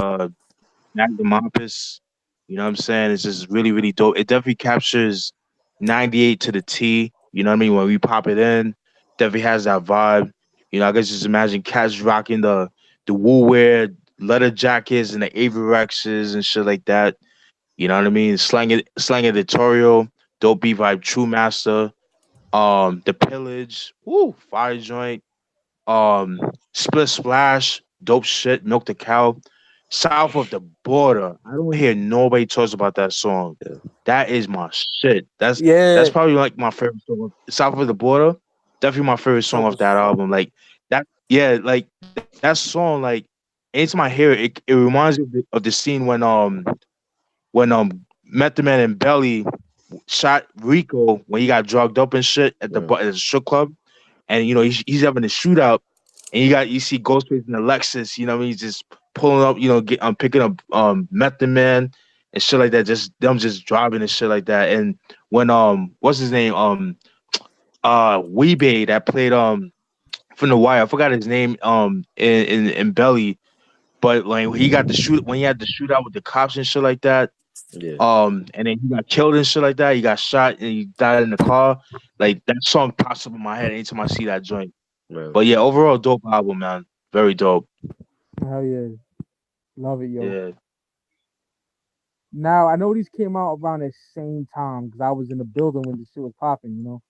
Magnum Opus. You know what I'm saying? It's just really, really dope. It definitely captures 98 to the T. You know what I mean? When we pop it in, definitely has that vibe. I guess just imagine cats rocking the wool wear, leather jackets and the Avirexes and shit like that. You know what I mean? Slang editorial, dope beat vibe, true master. The pillage, woo, fire joint. Split splash, dope shit, milk the cow. South of the Border. I don't hear nobody talks about that song. Yeah. That is my shit. That's Yeah, probably like my favorite song. South of the Border, definitely my favorite song dope off as that fuck. album. Like that, yeah, like that song. Like anytime I hear it, it reminds me of the scene when Method Man and Belly shot Rico when he got drugged up and shit Right. at the strip club, and he's having a shootout, and you see Ghostface in the Lexus, he's just pulling up, picking up Method Man and shit like that, just them just driving and shit like that, and when what's his name Weebay that played from the Wire, I forgot his name in Belly, but like when he had the shootout with the cops and shit like that. Yeah. And then he got killed and shit like that. He got shot and he died in the car. Like that song pops up in my head anytime I see that joint. Right. But yeah, overall dope album, man. Very dope. Hell yeah, love it, yo. Yeah. Now I know these came out around the same time because I was in the building when this shit was popping.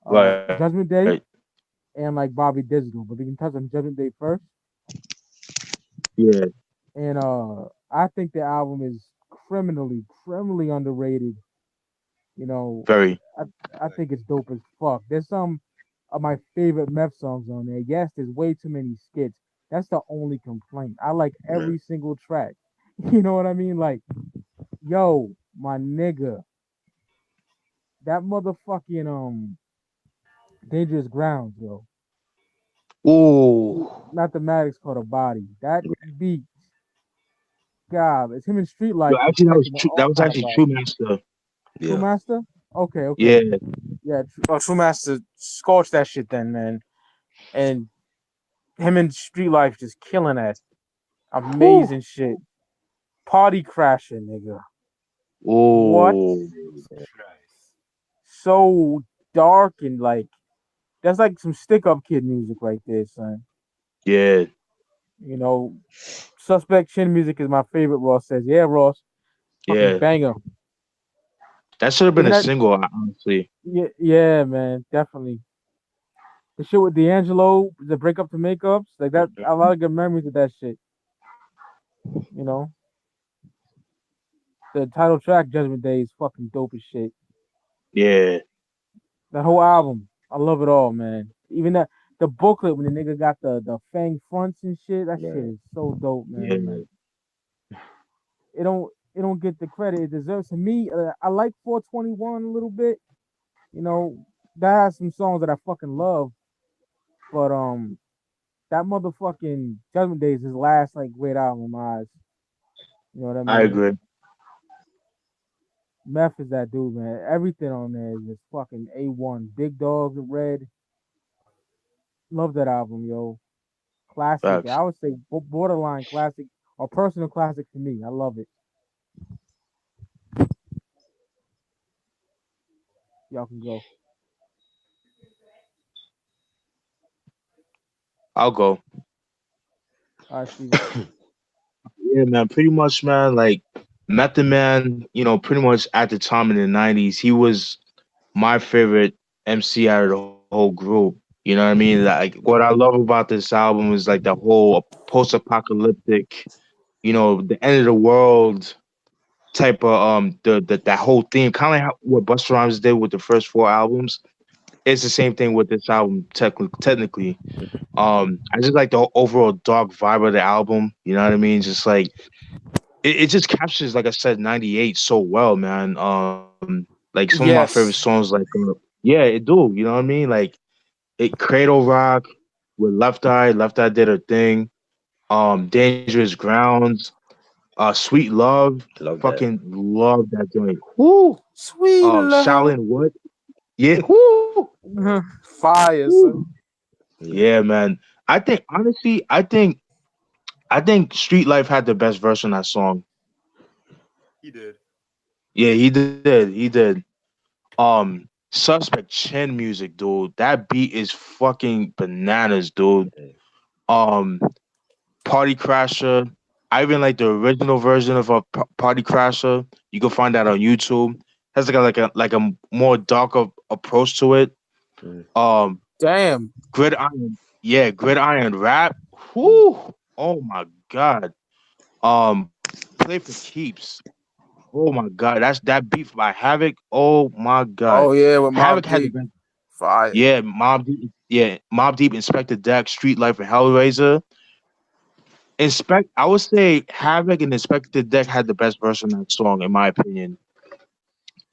Right. Judgment Day and like Bobby Digital, but we can touch on Judgment Day first. Yeah. And I think the album is criminally underrated. You know, Very. I I think it's dope as fuck. There's some of my favorite Meth songs on there. Yes, there's way too many skits. That's the only complaint. I like Right. every single track. You know what I mean? Like, yo, my nigga, that motherfucking Dangerous Grounds, yo. Ooh. Mathematics called a body. That beat, God, it's him in Street Yo, Life was actually catching that all was kind of actually vibes. True Master. True Yeah. Master? Okay, Yeah. okay. Yeah, True Master scorched that shit then, man. And him in Street Life just killing that. Whew. Amazing shit. Party crashing, nigga. What? Ooh. Jesus Christ. So dark and like that's like some stick up kid music right there, son. Yeah. You know, Suspect Chin music is my favorite. Ross says, yeah, Ross, fucking Yeah. banger. That should have been Isn't a that? single, honestly. Yeah, yeah, man, definitely. The shit with D'Angelo, the breakup to makeups, like that. A lot of good memories of that shit. You know, the title track Judgment Day is fucking dope as shit. Yeah. That whole album, I love it all, man. Even that the booklet when the nigga got the fang fronts and shit, that shit Right. is so dope, man. Yeah. Like it don't get the credit it deserves. To me, I like 421 a little bit. You know, that has some songs that I fucking love, but that motherfucking Judgment Day is his last like great album in my eyes. You know what I I mean? agree. Meth is that dude, man. Everything on there is just fucking A1. Big Dog, Red. Love that album, yo. Classic. Facts. I would say borderline classic or personal classic to me. I love it. Y'all can go. I'll go. All right, Steven. Yeah, man. Pretty much, man. Like Method Man, pretty much at the time in the '90s, he was my favorite MC out of the whole group. You know what I mean? Like what I love about this album is like the whole post-apocalyptic, the end of the world type of that whole theme, kind of like what Busta Rhymes did with the first four albums. It's the same thing with this album, technically. I just like the overall dark vibe of the album. You know what I mean? Just like it just captures, like I said, '98 so well, man. Like some of my favorite Yes. songs, like yeah, it do. You know what I mean? Like it Cradle Rock with Left Eye did her thing. Dangerous Grounds, Sweet Love, Love that. fucking love that joint. Whoo. Sweet love. Shaolin Wood, yeah, whoo, Fire, son. whoo. Yeah. Yeah, man. I think honestly, I think Street Life had the best verse on that song. He did. Yeah, he did. He did. Suspect Chin music, dude. That beat is fucking bananas, dude. Yeah. Um, Party Crasher. I even like the original version of a Party Crasher. You can find that on YouTube. Has like a more darker approach to it. Mm. Damn. Gridiron, yeah, Gridiron Rap. Whoo! Oh my god. Play for Keeps. Oh my god, that's that beef by Havoc. Oh my god, Oh yeah, with Havoc Mob had the Deep. best. Fire. Yeah, Mob Deep. Yeah, Mob Deep, Inspector Deck, Street Life, and Hellraiser. I would say Havoc and Inspector Deck had the best verse on that song, in my opinion.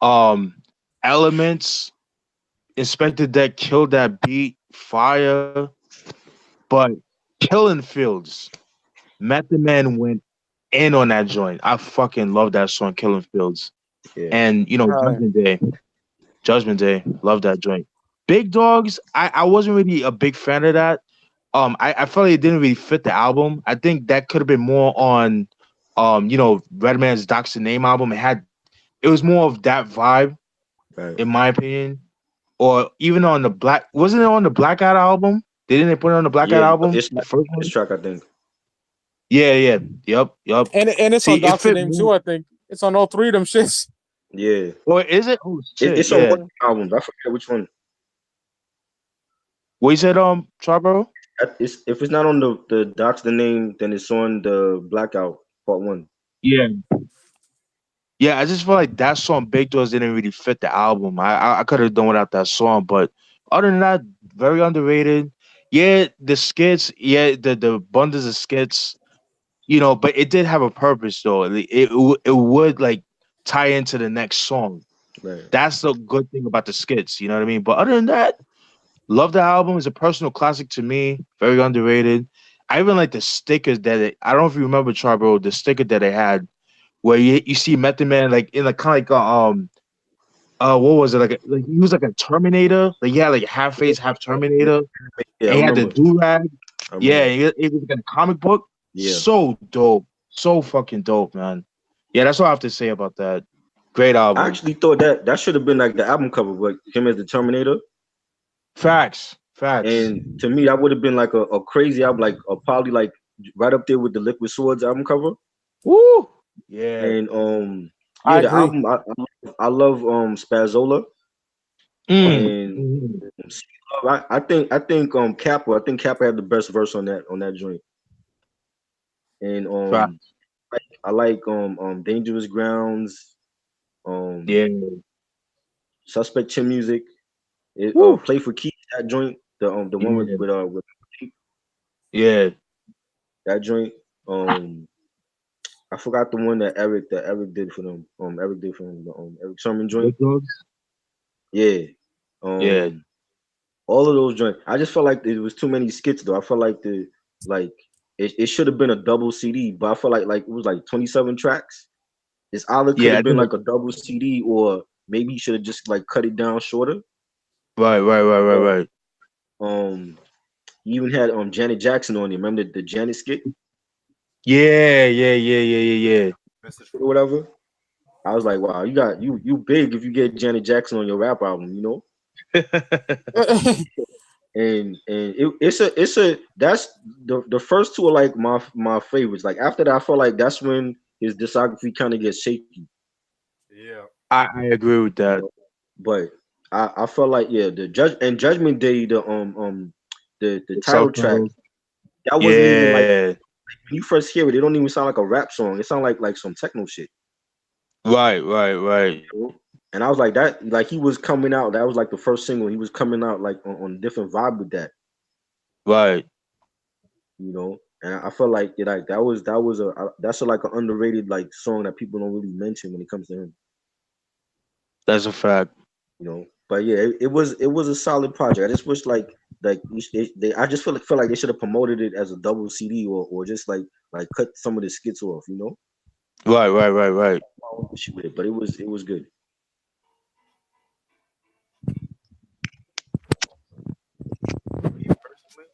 Um, Elements, Inspector Deck killed that beat, fire, but Killing Fields, Method Man went in on that joint. I fucking love that song, Killing Fields. Yeah. And Right. Judgment Day, love that joint. Big Dogs, I wasn't really a big fan of that. I felt like it didn't really fit the album. I think that could have been more on Redman's Doc's the Name album. It was more of that vibe, Right. in my opinion. Or even on the wasn't it on the Blackout album? Didn't they put it on the Blackout Yeah, album? it's The first this one? track I think. Yeah, yeah. Yep. And it's See, on it Doctor fit Name too, more. I think. It's on all three of them shits. Yeah, Or is it? Oh shit, it's on yeah. both albums. I forget which one. What you said, Triboro? It's if it's not on the Docs the Name, then it's on the Blackout Part One. Yeah. Yeah, I just feel like that song Big Doors didn't really fit the album. I could have done without that song, but other than that, very underrated. Yeah, the skits, yeah, the bundles of skits, but it did have a purpose though. It would like tie into the next song. Right. That's the good thing about the skits, you know what I mean? But other than that, love the album. It's a personal classic to me. Very underrated. I even like the stickers I don't know if you remember Charbro, the sticker that they had where you see Method Man like in like kind of like what was it like he was like a Terminator, like he had like half face half Terminator, Yeah, I and he had the remember. do rag. I Yeah, remember. it was like a comic book. Yeah. So dope, so fucking dope, man. Yeah, that's all I have to say about that. Great I album. actually thought that should have been like the album cover, but him as the Terminator. Facts. And to me, that would have been like a crazy album, like probably like right up there with the Liquid Swords album cover. Woo. Yeah. And I yeah, the agree. album I love Spazzola and Mhm. I think Kappa had the best verse on that joint. And Facts. I like Dangerous Grounds, um Yeah. Suspect Chin Music, Woo. Play for Keys, that joint, the one Yeah. with Yeah. that joint. Um I forgot the one that Eric did for them. Eric did for him, the Eric Sermon joint. Big Dogs. Yeah. Yeah. Um all of those joints. I just felt like it was too many skits though. I felt like like it should have been a double CD, but I felt like it was like 27 tracks. This either could Yeah. I have been think. like a double CD or maybe you should have just like cut it down shorter. But Right. um you even had Janet Jackson on it. Remember the Janet skit Yeah. Message or from the whatever? I was like, wow, you big if you get Janet Jackson on your rap album, you know? And it's a that's the first two are like my favorites. Like after that, I feel like that's when his discography kind of gets shaky, yeah. I agree with you that. know. But I felt like yeah, the Judgment Day, the title track Self-titled. that wasn't even like Yeah. when you first hear it, it don't even sound like a rap song. It sounded like some techno shit. Right. You know? And I was like that, like he was coming out. That was like the first single. He was coming out like on a different vibe with that, Right. you know. And I felt like like that's like an underrated like song that people don't really mention when it comes to him, That's a fact. you know. But yeah, it was a solid project. I just wish like I just feel like they should have promoted it as a double CD or just like cut some of the skits off, you know. Right. My own issue with it, but it was good. Me personally,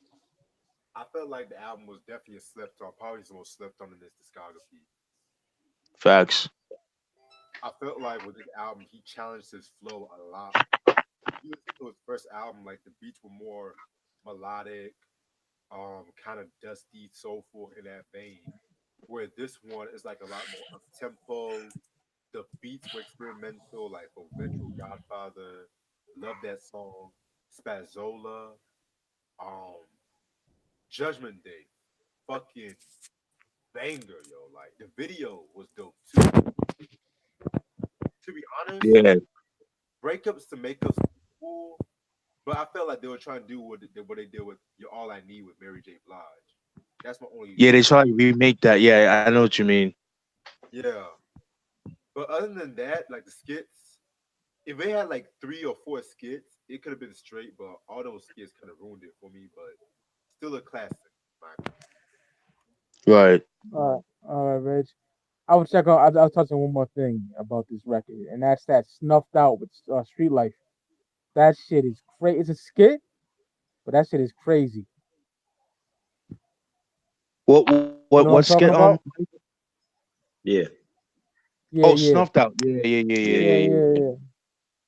I felt like the album was definitely a slept on, probably the most slept on in this discography. Facts. I felt like with this album, he challenged his flow a lot. You listen to his first album, like the beats were more melodic, kind of dusty, soulful in that vein. Where this one is like a lot more up tempo. The beats were experimental, like for Virtual Godfather. Love that song. Spazzola, um, Judgment Day, fucking banger, yo. Like the video was dope too. To be honest, Yeah, breakups to make us cool, but I felt like they were trying to do what they did with "You're All I Need" with Mary J. Blige. That's my only yeah. They try to remake that. Yeah, I know what you mean. yeah. But other than that, like the skits, if they had like 3 or 4 skits, it could have been straight. But all those skits kind of ruined it for me. But still a classic. My Right. All right, Reg. I would check on. I'll touch on one more thing about this record, and that's that snuffed out with Street Life. That shit is crazy. It's a skit, but that shit is crazy. What You know what I'm skit? talking about? Yeah. Oh, Yeah, yeah, snuffed out. Yeah, yeah, yeah, yeah, yeah, yeah, yeah, yeah. yeah.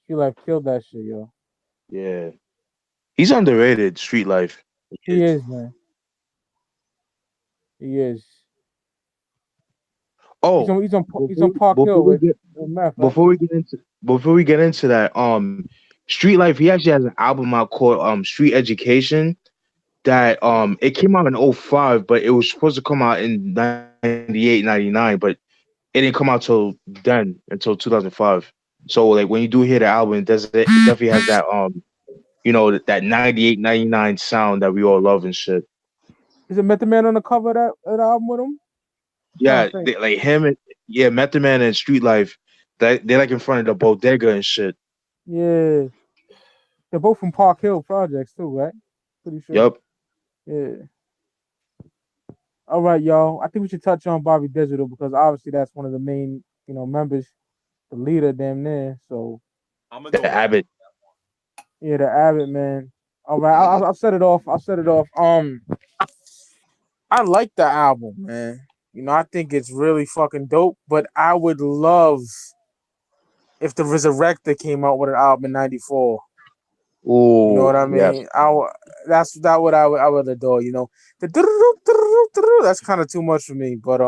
Street Life killed that shit, yo. Yeah. He's underrated. Street Life. He is, man. He is. He's Oh, on. He's on. He's before on Park before Hill we get with Meth, right? before we get into that, Street Life. He actually has an album out called Street Education. That it came out in '05, but it was supposed to come out in '98, '99, but it didn't come out till then, until 2005. So like when you do hear the album, it definitely has that that '98, '99 sound that we all love and shit. Is it Method Man on the cover of that album with him? I'm trying Yeah, to think. like him and yeah, Method Man and Street Life, they're like in front of the bodega and shit. Yeah, they're both from Park Hill Projects too, right? Pretty sure. Yup. Yeah. All right, y'all. I think we should touch on Bobby Digital because obviously that's one of the main, members, the leader, damn near. So I'm gonna The go last. Abbott. yeah, the Abbott man. All right, I'll set it off. I'll set it off. I like the album, man. I think it's really fucking dope. But I would love if the Resurrector came out with an album in '94. You know what I Oh, yes. mean? That's that what I would adore. The that's kind of too much for me. But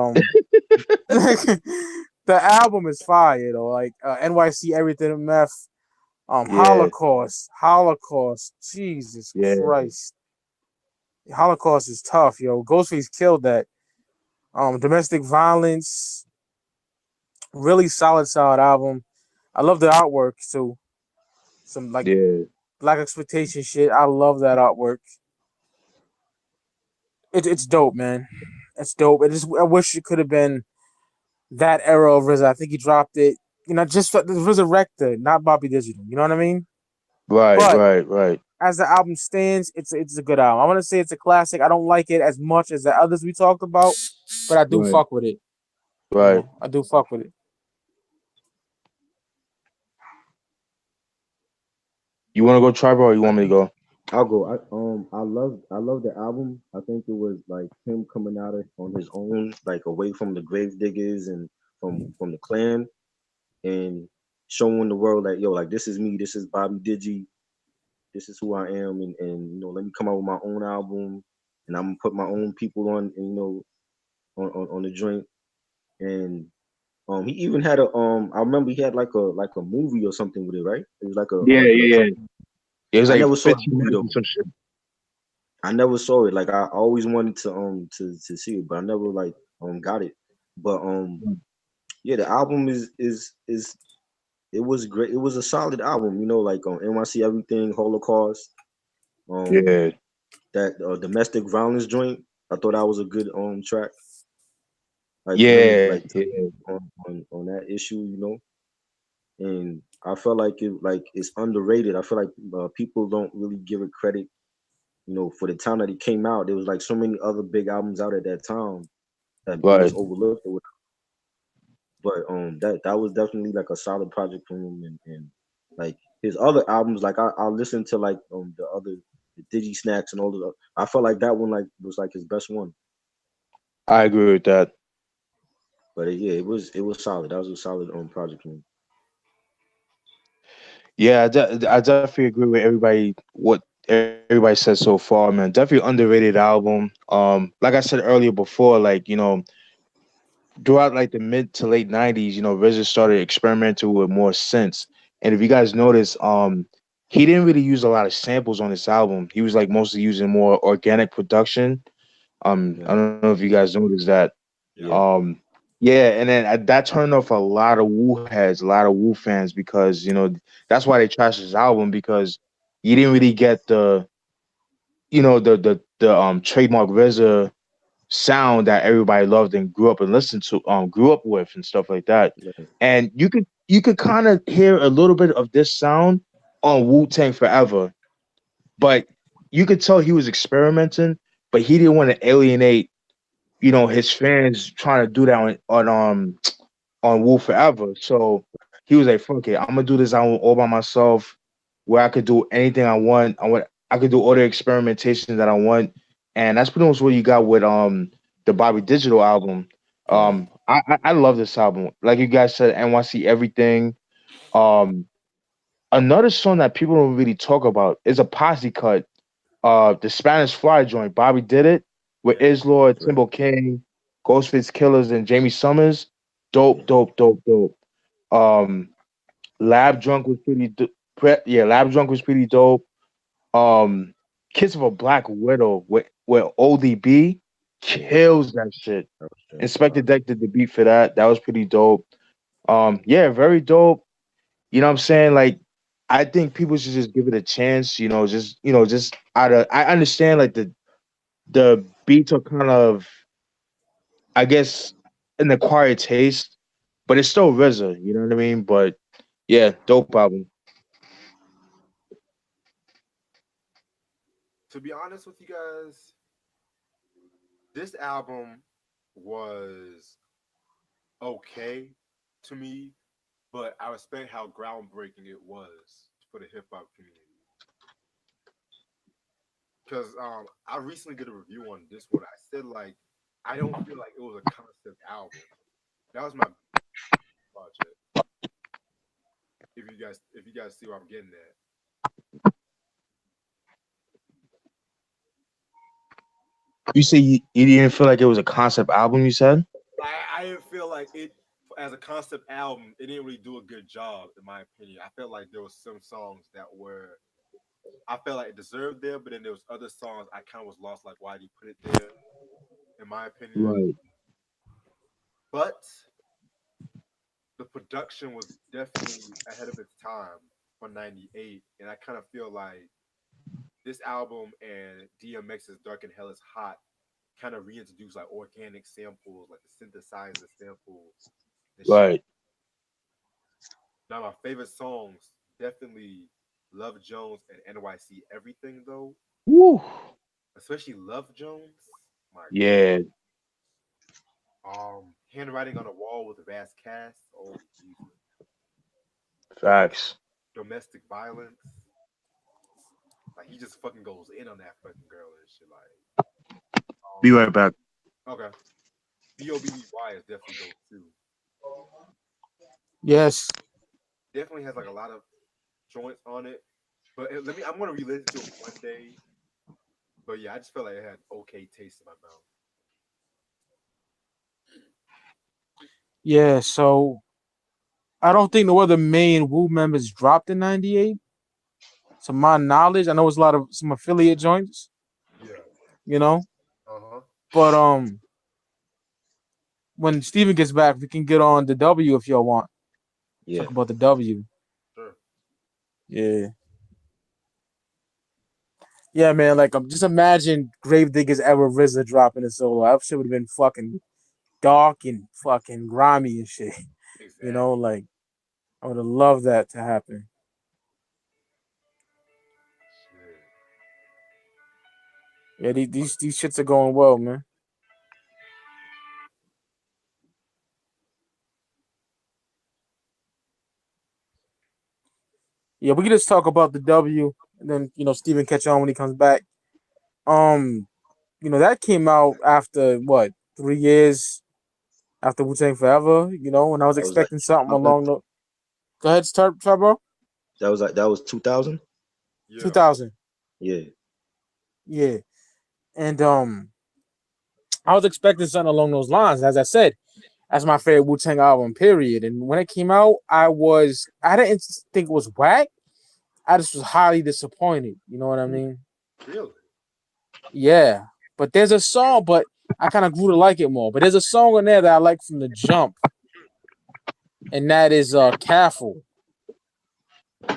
the album is fire though. Like NYC Everything Meth, Yeah, Holocaust. Jesus yeah, Christ, Holocaust is tough, yo. Ghostface killed that. Domestic Violence, really solid album. I love the artwork too. Some like yeah, black exploitation shit. I love that artwork. It's dope, man. It's dope. I wish it could have been that era of RZA. I think he dropped it. Just the Resurrector, not Bobby Digital. You know what I mean? right, But right, right, as the album stands, it's a good album. I want to say it's a classic. I don't like it as much as the others we talked about, but I do right, fuck with it. right. I do fuck with it. You want to go Tribal or you want me to go? I'll go. I love the album. I think it was like him coming out of on his own, like away from the grave diggers and from the clan, and showing the world like, yo, like this is me, this is Bobby Digi, this is who I am, and let me come out with my own album, and I'm gonna put my own people on, and, on the joint, and he even had a I remember he had like a movie or something with it, right? It was like Yeah, a yeah, yeah. It was I like never saw the 15 movie minutes though. or some shit. I never saw it. Like I always wanted to see it, but I never like got it. But yeah, the album is it was great. It was a solid album, like NYC Everything, Holocaust, um Yeah, that domestic violence joint. I thought that was a good track. Like really yeah, like touched yeah. on that issue, and I felt like it's underrated. I feel like people don't really give it credit, for the time that it came out. There was like so many other big albums out at that time that it was Right. overlooked or whatever. But that was definitely like a solid project for him, and like his other albums, like I listened to like the other the Digi Snacks and all the. I felt like that one like was like his best one. I agree with that. But yeah, it was solid. That was a solid project for him. Yeah, I definitely agree with what everybody said so far, man. Definitely underrated album. Like I said earlier before, like throughout like the mid to late '90s, RZA started experimenting with more synths. And if you guys notice, he didn't really use a lot of samples on this album. He was like mostly using more organic production. I Yeah, don't know if you guys noticed that. Yeah. Yeah, and then that turned off a lot of Wu heads, a lot of Wu fans, because that's why they trashed his album, because you didn't really get the trademark RZA sound that everybody loved and grew up and listened to, grew up with and stuff like that. Right. And you could kind of hear a little bit of this sound on Wu-Tang Forever, but you could tell he was experimenting, but he didn't want to alienate, his fans trying to do that on Wu Forever. So he was like, "Fuck it, I'm gonna do this album all by myself, where I could do anything I want. I could do all the experimentation that I want." And that's pretty much what you got with the Bobby Digital album. I love this album. Like you guys said, NYC Everything. Um, Another song that people don't really talk about is a posse cut. The Spanish Fly joint. Bobby did it with Yeah. Islor, Right. Timbo King, Ghostface Killers, and Jamie Summers. Dope, Yeah. dope, dope, dope. Um, Lab Drunk was yeah, Lab Drunk was pretty dope. Um, Kiss of a Black Widow with ODB kills that shit. That was straight Inspector fire. Deck did the beat for that. That was pretty dope. Yeah, very dope. You know what I'm saying? Like, I think people should just give it a chance. Just out of I understand like the beats are kind of, I guess, an acquired taste, but it's still RZA. You know what I mean? But yeah, dope album. To be honest with you guys, this album was okay to me, but I respect how groundbreaking it was for the hip hop community. Because I recently did a review on this one. I said like I don't feel like it was a concept album. That was my project. If you guys see what I'm getting at. You say you didn't feel like it was a concept album, you said? I didn't feel like it as a concept album. It didn't really do a good job, in my opinion. I felt like there was some songs that were I felt like it deserved there, but then there was other songs I kind of was lost. Like, why did you put it there? In my opinion, Right. but the production was definitely ahead of its time for '98, and I kind of feel like this album and DMX's "Dark and Hell is Hot" kind of reintroduced like organic samples, like the synthesizer sample and shit. Right. Now, my favorite songs definitely Love Jones and NYC Everything, though, Woo. especially Love Jones. My God. Yeah. Handwriting on the Wall with Ras Cass. Oh, Jesus. Facts. Domestic Violence. Like, he just fucking goes in on that fucking girl and shit. Like, Be um, right back. okay. BOBBY is definitely dope too. Yes. Definitely has like a lot of joints on it. But I'm gonna re-listen to it one day. But yeah, I just felt like it had okay taste in my mouth. Yeah. So I don't think no other main Wu members dropped in '98. To my knowledge, I know it's a lot of some affiliate joints, Yeah. you know. Uh-huh. But when Steven gets back, we can get on the W if y'all want. Yeah. Talk about the W. Sure. Yeah. Yeah, man. Like, just imagine Gravediggers ever RZA dropping a solo. That shit would have been fucking dark and fucking grimy and shit. Exactly. Like I would have loved that to happen. Shit. Yeah, these shits are going well, man. Yeah, we can just talk about the W, and then Steven catch on when he comes back. Um, that came out after what 3 years after Wu-Tang Forever. And I was That was like expecting something 2000. along the. Go ahead, start, Triboro. That was 2000. Yeah. 2000. Yeah. Yeah, and I was expecting something along those lines. As I said, that's my favorite Wu-Tang album, period. And when it came out, I didn't think it was whack. I just was highly disappointed. You know what I Mm. mean? Really? Yeah. But there's a song, but I kind of grew to like it more. But there's a song on there that I like from the jump, and that is Careful.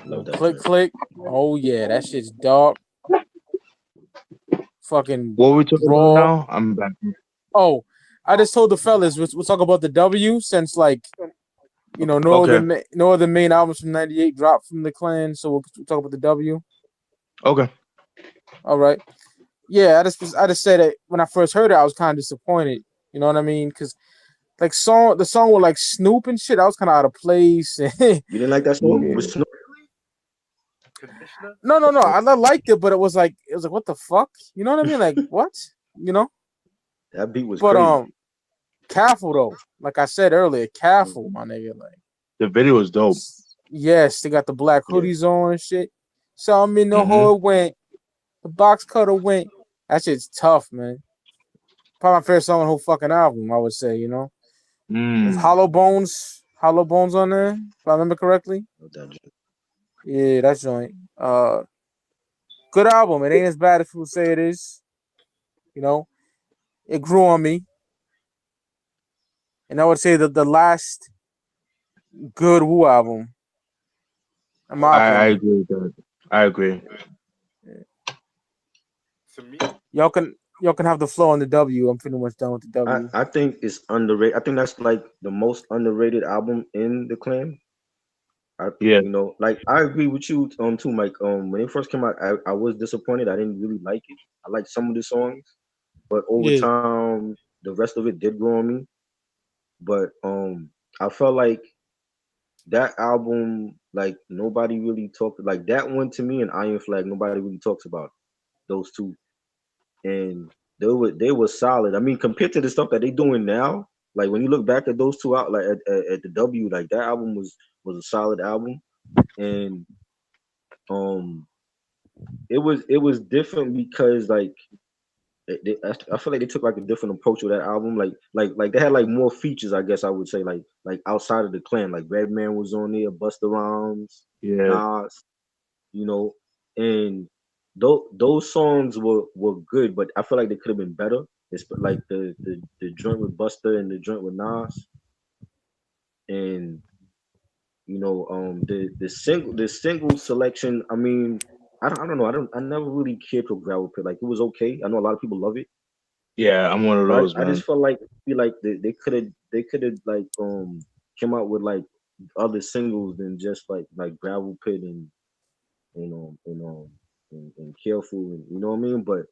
Love that Click joint. click. Oh yeah, that shit's dark. Fucking What we talking about raw. now? I'm back. Oh, I just told the fellas we'll talk about the W since like Okay. no other main albums from '98 dropped from the clan, so we'll talk about the W. Okay. All right. Yeah, I just said that when I first heard it, I was kind of disappointed. You know what I mean? Because like the song with like Snoop and shit, I was kind of out of place. You didn't like that song Yeah. with Snoop? Conditioner. No. I liked it, but it was like what the fuck? You know what I mean? Like what? You know? That beat was But crazy. careful though. Like I said earlier, careful, my nigga. Like The video was dope. yes, they got the black Yeah. hoodies on and shit. Saw me in the Mm-hmm. hood went. The box cutter went. That shit's tough, man. Probably my favorite song on the whole fucking album, I would say, There's Mm. Hollow Bones on there, if I remember correctly. Love that joint. Yeah, that joint. Good album. It ain't as bad as people say it is. It grew on me. And I would say that the last good Wu album, in my I opinion. agree with that. I agree. To me, Y'all can have the flow on the W. I'm pretty much done with the W. I think it's underrated. I think that's like the most underrated album in the clan. Yeah. Like I agree with you too, Mike. When it first came out, I was disappointed. I didn't really like it. I liked some of the songs, but over Yeah. time, the rest of it did grow on me. But I felt like that album, like nobody really talked like that one to me and Iron Flag. Nobody really talks about those two, and they were solid. I mean, compared to the stuff that they doing now, like when you look back at those two out, like at the W, like that album was a solid album, and um, it was different because like I feel like they took like a different approach with that album. Like they had like more features, I guess I would say, like outside of the clan. Like Redman was on there, Busta Rhymes, Yeah. Nas, you know, and those songs were good, but I feel like they could have been better. It's like the joint with Busta and the joint with Nas, and the single selection. I mean, I don't know. I never really cared for Gravel Pit. Like it was okay. I know a lot of people love it. Yeah. I'm one of But those, I just man. feel like they could have like came out with like other singles than just like Gravel Pit and you know and and Careful, and you know what I mean. But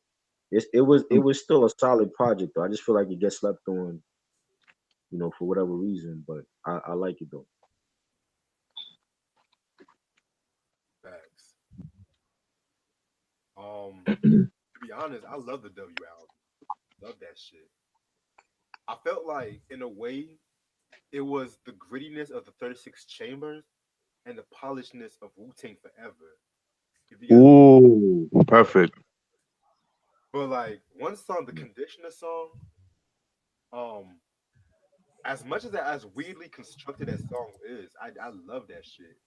it was still a solid project though. I just feel like it gets slept on, for whatever reason. But I like it though. facts. To be honest, I love the W album. Love that shit. I felt like, in a way, it was the grittiness of the 36 Chambers and the polishedness of Wu-Tang Forever. If you guys, Ooh, perfect. but like one song, the Conditioner song, um, as much as weirdly constructed that song is, I love that shit.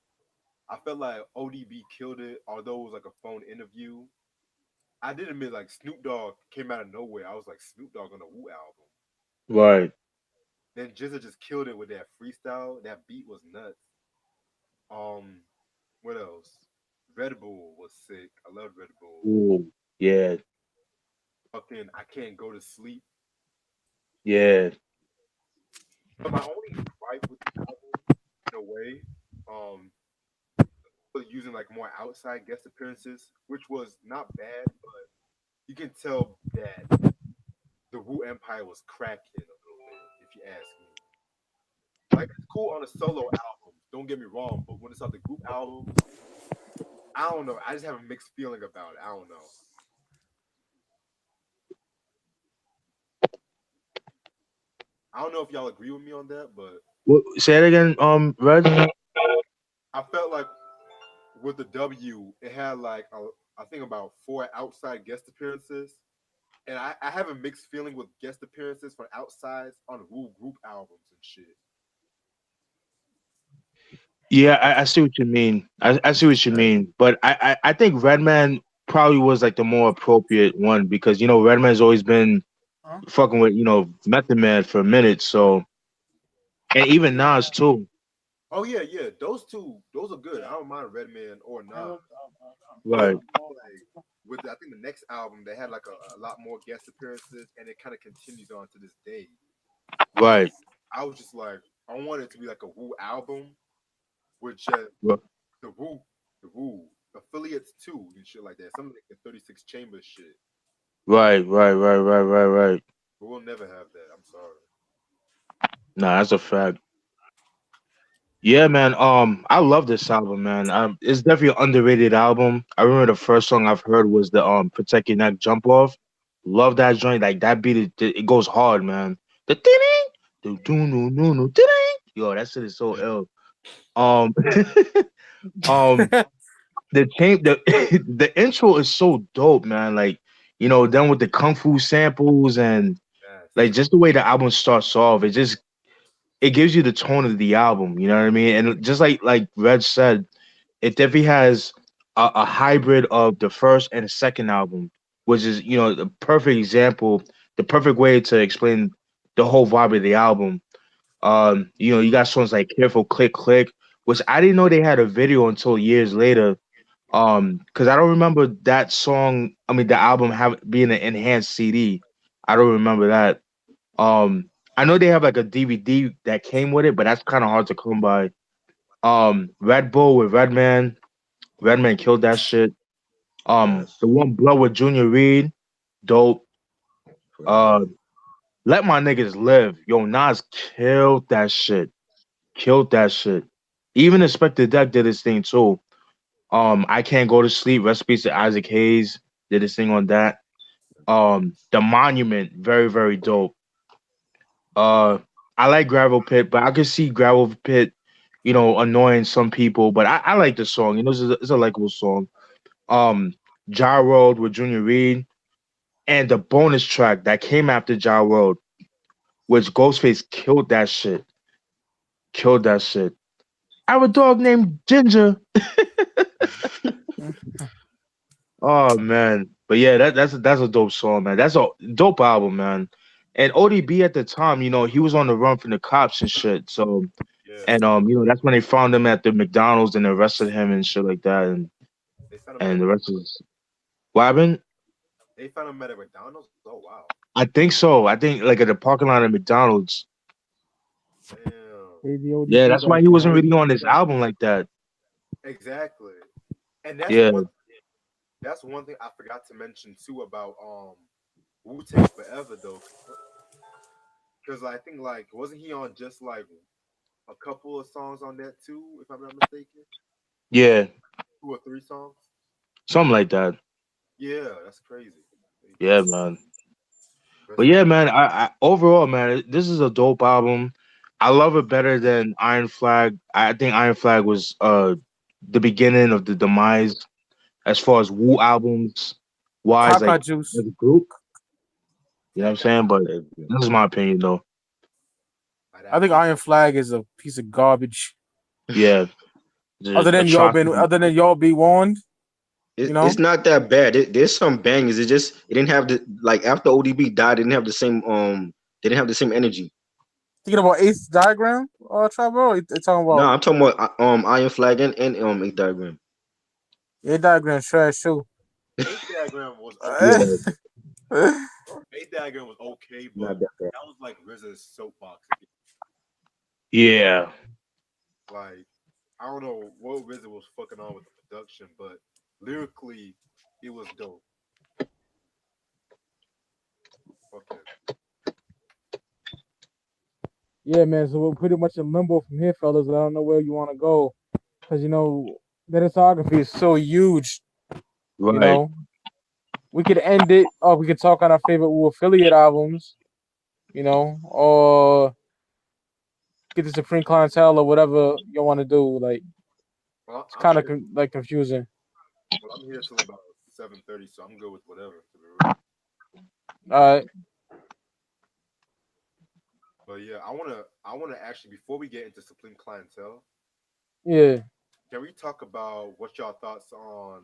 I felt like ODB killed it, although it was like a phone interview. I did admit like Snoop Dogg came out of nowhere. I was like Snoop Dogg on the Wu album. Right. Then Jizza just killed it with that freestyle. That beat was nuts. Um, what else? Red Bull was sick. I love Red Bull. Ooh. Yeah. Fucking, I can't go to sleep. Yeah. But my only gripe with the album, in a way, um, was using like more outside guest appearances, which was not bad, but you can tell that the Wu Empire was cracking a little bit, if you ask me. Like it's cool on a solo album, don't get me wrong, but when it's on the group albums, I don't know. I just have a mixed feeling about it. I don't know. I don't know if y'all agree with me on that, but Say it again, Red. I felt like with the W, it had like I think about four outside guest appearances, and I have a mixed feeling with guest appearances from outsides on Wu group albums and shit. Yeah, I see what you mean. I see what you mean. But I think Redman probably was like the more appropriate one because Redman's always been fucking with Method Man for a minute. So and even Yeah. Nas too. Oh yeah, yeah. Those two, those are good. I don't mind Redman or Nas, but Right, like with I think the next album they had like a lot more guest appearances, and it kind of continues on to this day. And right, I was just like, I want it to be like a Wu album with just ri- the Wu, the Wu affiliates too and shit like that. Something like the 36 Chambers shit. right. But we'll never have that. I'm sorry. Nah, that's a fact. Yeah, man. I love this album, man. It's definitely an underrated album. I remember the first song I've heard was the "Protect Your Neck" Jump Off. Love that joint. Like that beat, it goes hard, man. The ding, the doo doo doo doo ding. Yo, that shit is so ill. Um, um, the the intro is so dope, man. Like then with the kung fu samples and like Yes. just the way the album starts off, it gives you the tone of the album. You know what I mean? And just like Red said, it definitely has a hybrid of the first and the second album, which is the perfect example, the perfect way to explain the whole vibe of the album. You got songs like "Careful," "Click Click," which I didn't know they had a video until years later. Because I don't remember that song. I mean, the album have being an enhanced CD. I don't remember that. I know they have like a DVD that came with it, but that's kind of hard to come by. Red Bull with Redman. Redman killed that shit. Yes. The one Blood with Junior Reed, dope. Uh, Forever. Let My Niggas Live. Yo, Nas killed that shit. Killed that shit. Even Inspector Deck did his thing too. I Can't Go to Sleep. Recipes to Isaac Hayes did his thing on that. The Monument, very very dope. Uh, I like Gravel Pit, but I could see Gravel Pit, annoying some people. But I like the song. It's a likable song. Um, Ja World with Junior Reed, and the bonus track that came after Ja World, which Ghostface killed that shit. Killed that shit. I have a dog named Ginger. Oh man, but yeah, that's a dope song, man. That's a dope album, man. And ODB at the time, he was on the run from the cops and shit. So, Yeah. and that's when they found him at the McDonald's and arrested him and shit like that. They found him at a And the rest is what happened. They found him at a McDonald's. Oh wow. I think so. I think like at the parking lot of McDonald's. Damn. Hey, the Yeah, ODB that's why back he then. wasn't really ODB on this back album then. like that. Exactly. And Yeah, that's one thing I forgot to mention too about Wu-Tang Forever though. Cause I think like wasn't he on just like a couple of songs on that too, if I'm not mistaken? yeah, 2 or 3 songs? something like that. Yeah, that's crazy. Yeah, man. But Rest in yeah, peace. man. I overall, man, this is a dope album. I love it better than Iron Flag. I think Iron Flag was the beginning of the demise as far as Wu albums wise, like Kaka Juice. as a group. You know what Yeah, I'm that saying? But I agree. this is my opinion, though. I that think was Iron Flag is a piece of garbage. Yeah, Other the than atrocity. other than y'all be warned, you It's know. not that bad. There's some bangers. It didn't have the like after ODB died. It didn't have the same They didn't have the same energy. Thinking about Ace Diagram, Triboro, you talking No, about I'm talking about Iron Flag and a diagram. A Diagram trash too. Eighth Diagram was okay. Yeah, Eighth Diagram was okay, but Not that bad. that was like RZA's soapbox. yeah, Like I don't know what RZA was fucking on with the production, but lyrically, it was dope. Okay. Yeah, man. So we're pretty much in limbo from here, fellas. I don't know where you want to go because the discography is so huge. You right. know, we could end it, or we could talk on our favorite Wu affiliate albums. Or get the Supreme Clientele or whatever you want to do. Like Well, it's I'm kind of here. like confusing. Well, I'm here till about 7:30, so I'm good with whatever. To be real. All right. But yeah, I wanna actually before we get into Supreme Clientele, Yeah. can we talk about what y'all thoughts on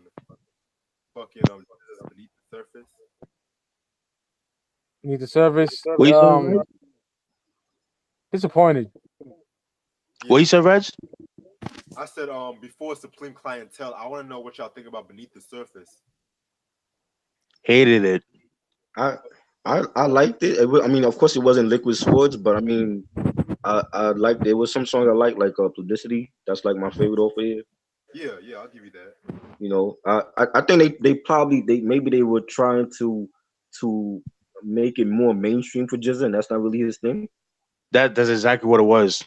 fucking underneath the surface? Need the service. What you said, Reg? Disappointed. What you said, Reg? I said before Supreme Clientele, I want to know what y'all think about Beneath the Surface. Hated it. I liked it. I mean, of course, it wasn't Liquid Swords, but I mean, I liked. There was some songs I like Publicity. That's like my favorite off of here. Yeah, I'll give you that. You know, I think they probably maybe they were trying to make it more mainstream for Jizza, and that's not really his thing. That's exactly what it was.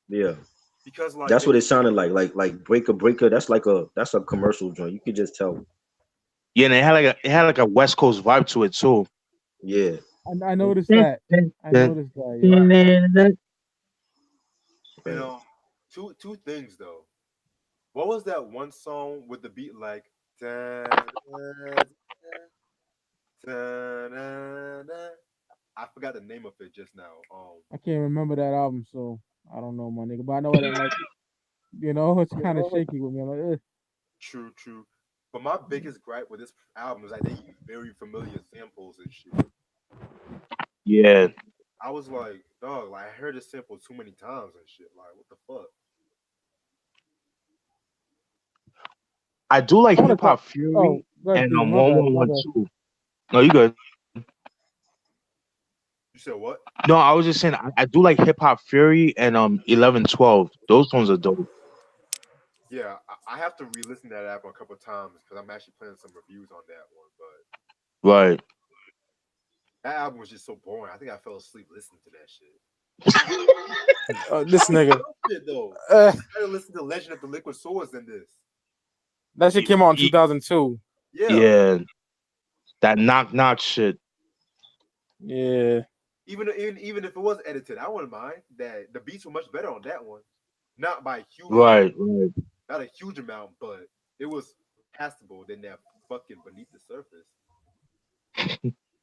Yeah, Because like that's what it sounded like. Like Breaker. That's a commercial joint. You could just tell. Yeah, and it had like a West Coast vibe to it too. Yeah. I noticed that. I noticed that. Yeah. you know, two things though. What was that one song with the beat like? "Dun, dun, dun, dun, dun"? I forgot the name of it just now. I can't remember that album, so I don't know, my nigga. But I know that, like, it's kind of shaky with me. I'm like, True. But my biggest gripe with this album is like they use very familiar samples and shit. Yeah. I was like, dog, like I heard this sample too many times and shit. Like, what the fuck? I do like I want Hip to talk. Hop Fury Oh, go ahead, and Steven. My bad. My bad. 1112. No, you good. You said what? No, I was just saying I do like Hip Hop Fury and 1112. Those ones are dope. Yeah, I have to re-listen to that album a couple times because I'm actually playing some reviews on that one. But Right. that album was just so boring. I think I fell asleep listening to that shit. This nigga. Shit though, Uh, I had to listen to Legend of the Liquid Swords than this. that shit came out in 2002. Yeah. That knock shit. Yeah. Even if it was edited, I wouldn't mind that the beats were much better on that one. Not by a huge, Right. not a huge amount, but it was passable than that fucking Beneath the Surface.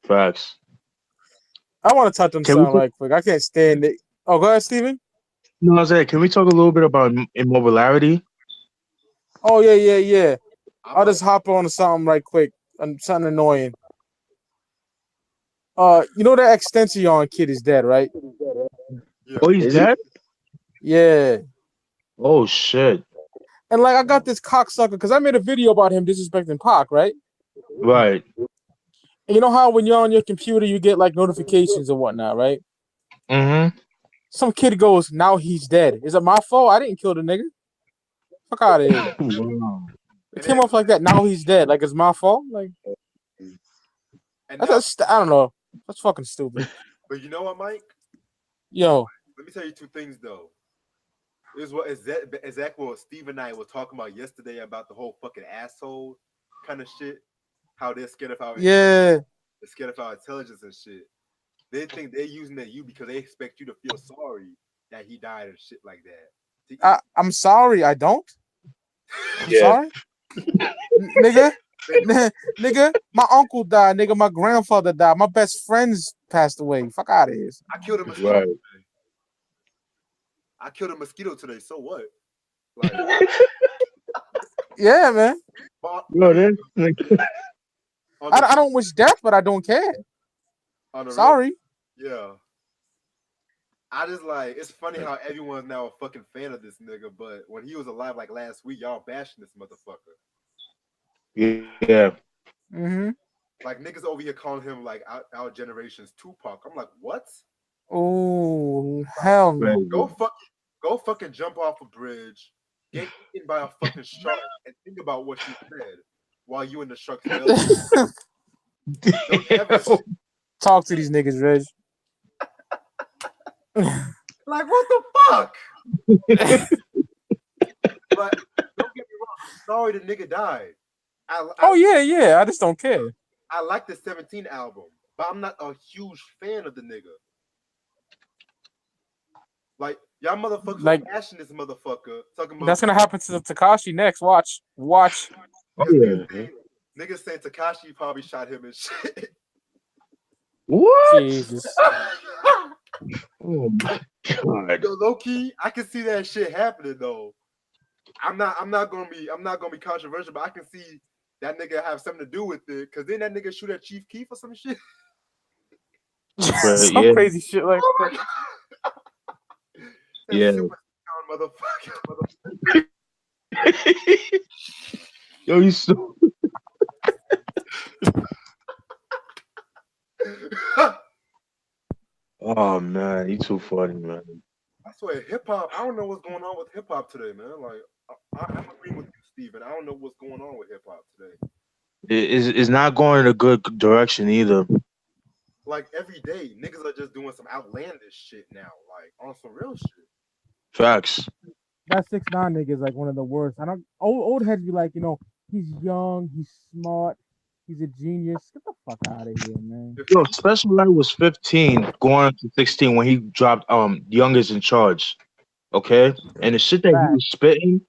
Facts. I want to touch on Can we something right quick. I can't stand it. Oh, go ahead, Steven. No, I was saying, can we talk a little bit about Immobilarity? Oh, yeah. I'm I'll not, just hop on to something right quick. Something annoying. That Extension kid is dead, right? yeah. Oh, he's Is he? dead? Yeah. Oh shit. And like I got this cocksucker because I made a video about him disrespecting Pac, right? Right. And you know how when you're on your computer you get like notifications or whatnot, right? Mm-hmm. Some kid goes, "Now he's dead." Is it my fault? I didn't kill the nigga. Fuck out of here. Wow. It And came then, off like that. Now he's dead. Like it's my fault. Like and now, I don't know. That's fucking stupid. but you know what, Mike? Yo, Let me tell you two things though. This is what exactly what Steve and I were talking about yesterday about the whole fucking asshole kind of shit. How they're scared of our yeah. they're scared of our intelligence and shit. They think they're using that you because they expect you to feel sorry that he died and shit like that. I'm sorry. I don't. I'm Yeah. sorry, nigga. Nigga, my uncle died. Nigga, my grandfather died. My best friends passed away. Fuck out of here. I killed a mosquito. Right. Today. I killed a mosquito today. So what? Like, Yeah, man. but, Yo, this I don't wish death, but I don't care. Sorry. Yeah. I just like it's funny how everyone's now a fucking fan of this nigga, but when he was alive like last week, y'all bashing this motherfucker. Yeah. Mm-hmm. Like niggas over here calling him like our generation's Tupac. I'm like, what? Oh, hell no. Go fucking jump off a bridge, get eaten by a fucking shark, and think about what you said while you in the shark's belly. Don't ever Talk to these niggas, Reg. like what the fuck? But don't get me wrong. I'm sorry the nigga died. Oh yeah. I just don't care. I like the 17 album, but I'm not a huge fan of the nigga. Like y'all motherfuckers Like- bashing this motherfucker. Talking about That's gonna happen to Takashi next. Watch. Oh, yeah. niggas saying Takashi probably shot him and shit. What? Jesus. Oh my god. Yo, low key, I can see that shit happening though. I'm not gonna be controversial, but I can see that nigga have something to do with it. Cause then that nigga shoot at Chief Keef or some shit. Right, Some yeah, crazy shit like Oh that. my god. That yeah. super sound motherfucker. Yo, you so oh man, you too funny, man. I swear, hip hop. I don't know what's going on with hip hop today, man. Like, I'm agreeing with you, Steven. I don't know what's going on with hip hop today. It's not going in a good direction either. Like every day, niggas are just doing some outlandish shit now, like on some real shit. Facts. That 6ix9ine nigga is like one of the worst. I don't old heads be like, he's young, he's smart, he's a genius. Get the fuck out of here, man. If Yo, he, Special Ed was 15, going up to 16 when he dropped Youngest in Charge. Okay? And the shit that he Fact. was spitting,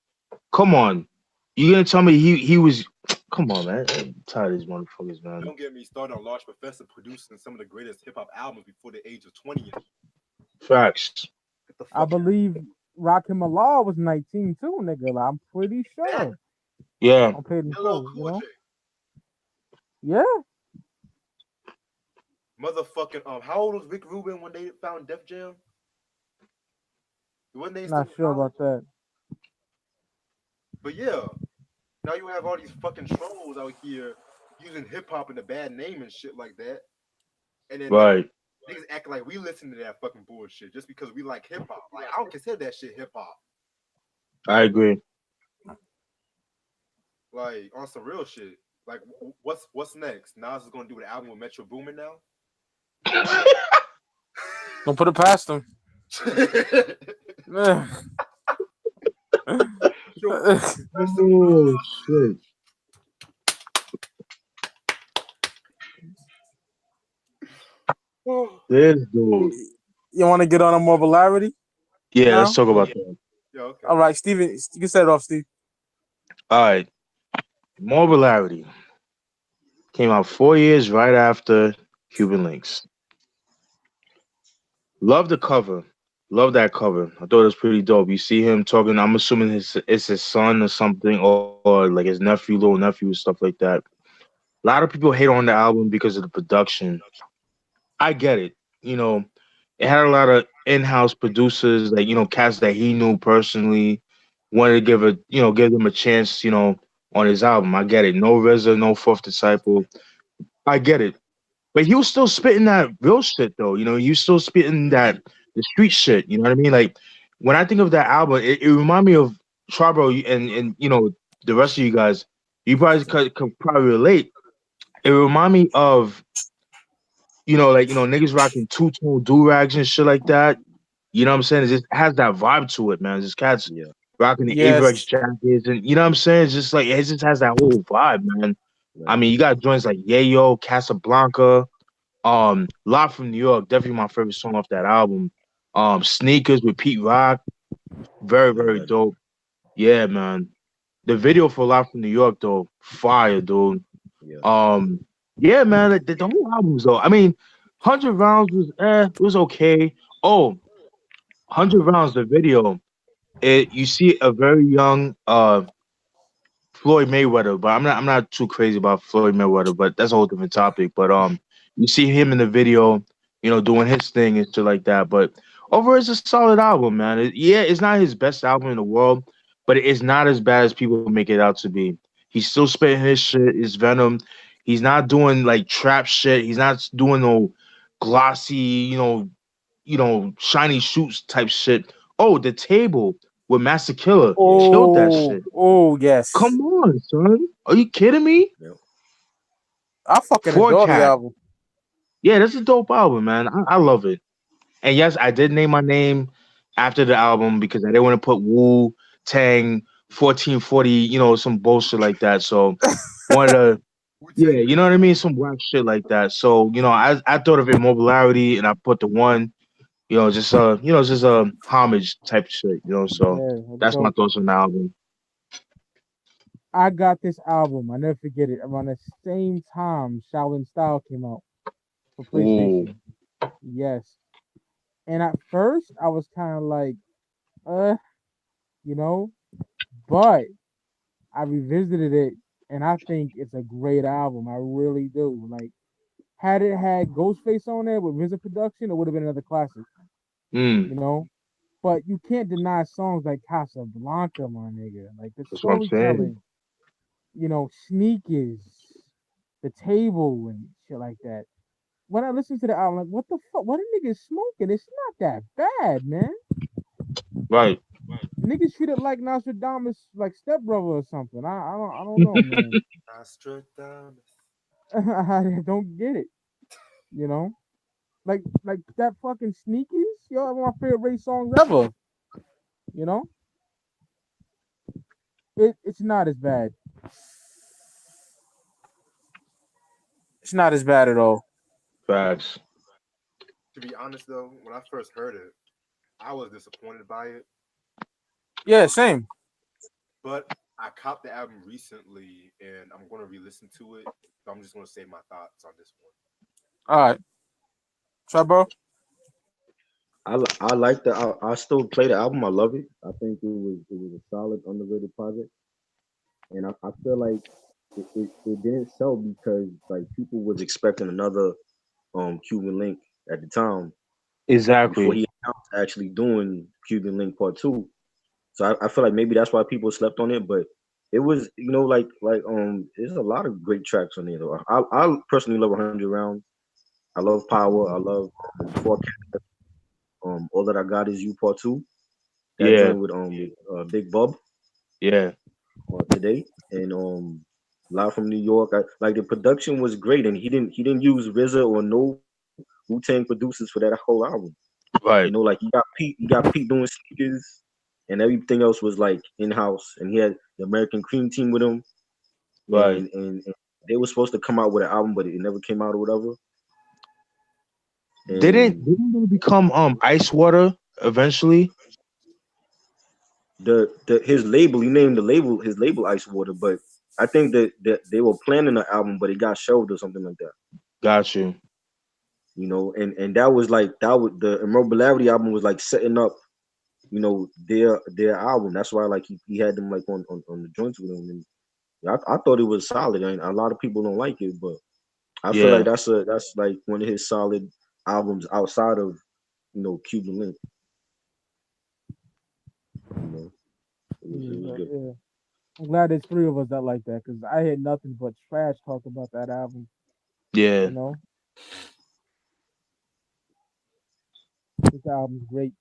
come on. You gonna tell me he was come on, man. I'm tired of these motherfuckers, man. don't get me started on Large Professor producing some of the greatest hip hop albums before the age of 20. Facts. Get the I fuck out. believe Rakim Allah was 19 too, nigga. I'm pretty That sure. Yeah. On paid in LL full, Cool J, Yeah. motherfucking how old was Rick Rubin when they found Def Jam? Wasn't they still Not in sure college? about that. But yeah, now you have all these fucking trolls out here using hip hop in a bad name and shit like that, and then Right. niggas act like we listen to that fucking bullshit just because we like hip hop. Like I don't consider that shit hip hop. I agree. Like on some real shit. Like what's next? Nas is gonna do an album with Metro Boomin now. Don't put it past him. Yo, that's some Oh shit. oh, This dude. You want to get on a mobilarity Yeah, let's now? talk about that. yeah, okay. All right, Steven, you can set it off, Steve. All right. Immobilarity came out 4 years right after Cuban Links. Love the cover. Love that cover. I thought it was pretty dope. You see him talking. I'm assuming it's his son or something, or like his nephew, little nephew, stuff like that. A lot of people hate on the album because of the production. I get it. You know, it had a lot of in-house producers, like cats that he knew personally. Wanted to give them a chance. On his album. I get it. No RZA, no Fourth Disciple. I get it. But he was still spitting that real shit though. He was still spitting that the street shit. You know what I mean? Like when I think of that album, it reminded me of Triboro and the rest of you guys. You probably could probably relate. It remind me of niggas rocking two-tone do-rags and shit like that. You know what I'm saying? It just has that vibe to it, man. Just cats Yeah. rocking the Averex Yes. jackets, and you know what I'm saying? It's just like it just has that whole vibe, man. I Right. mean, you got joints like Yayo, Casablanca, Lot from New York, definitely my favorite song off that album. Sneakers with Pete Rock, very, Yeah. very dope. Yeah, man. The video for Lot from New York though, fire, dude. Yeah. Um, yeah, man, like, the whole album's though. I mean, 100 Rounds it was okay. Oh, 100 Rounds, the video. You see a very young Floyd Mayweather, but I'm not too crazy about Floyd Mayweather, but that's a whole different topic. But you see him in the video, doing his thing and shit like that. But overall, it's a solid album, man. Yeah, it's not his best album in the world, but it's not as bad as people make it out to be. He's still spitting his shit, his venom. He's not doing like trap shit. He's not doing no glossy, shiny shoots type shit. Oh, the table with Master Killer Yeah. killed that Oh, shit. oh yes. Come on, son. Are you kidding me? Yeah. I fucking Four adore the Cat. album. Yeah, that's a dope album, man. I love it. And yes, I did name my name after the album because I didn't want to put Wu Tang 1440, some bullshit like that. So wanted to, Wu yeah, Tang. you know what I mean? Some whack shit like that. So, I thought of Immobilarity and I put the one, just a homage type shit. So Yeah, that's my dope. thoughts on the album. I got this album. I never forget it. Around the same time Shaolin Style came out for Ooh. PlayStation. Yes. And at first I was kind of like, uh, you know, but I revisited it and I think it's a great album. I really do. Like Had it had Ghostface on there with RZA production, it would have been another classic. Mm, You know, but you can't deny songs like Casablanca, my nigga. Like the that's what I'm saying. storytelling, you know, Sneakers, The Table, and shit like that. When I listen to the album, like, what the fuck? What a nigga smoking? It's not that bad, man. Right. Niggas treat it like Nostradamus, like stepbrother or something. I don't know, man. Nostradamus. I don't get it. You know, like that fucking Sneakers, yo, one of my favorite race songs ever. You know, it's not as bad. It's not as bad at all. Facts. To be honest though, when I first heard it, I was disappointed by it. Yeah, same. But I copped the album recently, and I'm gonna re-listen to it. So I'm just gonna say my thoughts on this one. All right, Triboro. I like the I still play the album. I love it. I think it was a solid underrated project, and I feel like it didn't sell because like people was expecting another Cuban Link at the time before Exactly. he announced actually doing Cuban Link Part Two. So I feel like maybe that's why people slept on it, but it was there's a lot of great tracks on there though. I personally love 100 Rounds. I love Power. I love Forecast. All that I got is you Part Two. That Yeah. joint with Big Bub Yeah. today and live from New York. Like the production was great, and he didn't use RZA or no Wu-Tang producers for that whole album. You know, Right. like you got Pete doing speakers, and everything else was like in house, and he had the American Cream Team with him, Right. and they were supposed to come out with an album, but it never came out or whatever. Didn't And didn't they become ice water eventually? the his label, he named the label his label Ice Water, but I think that they were planning an album, but it got shelved or something like that. Got you. You know, and that was like that was the Immobilarity album was like setting up, you know, their album. That's why like he had them like on the joints with him. And I thought it was solid. And a lot of people don't like it, but I feel like Yeah. that's like one of his solid albums outside of Cuban Link. You know, it was good. Yeah. I'm glad there's three of us that like that because I had nothing but trash talk about that album. Yeah. You know, this album's great.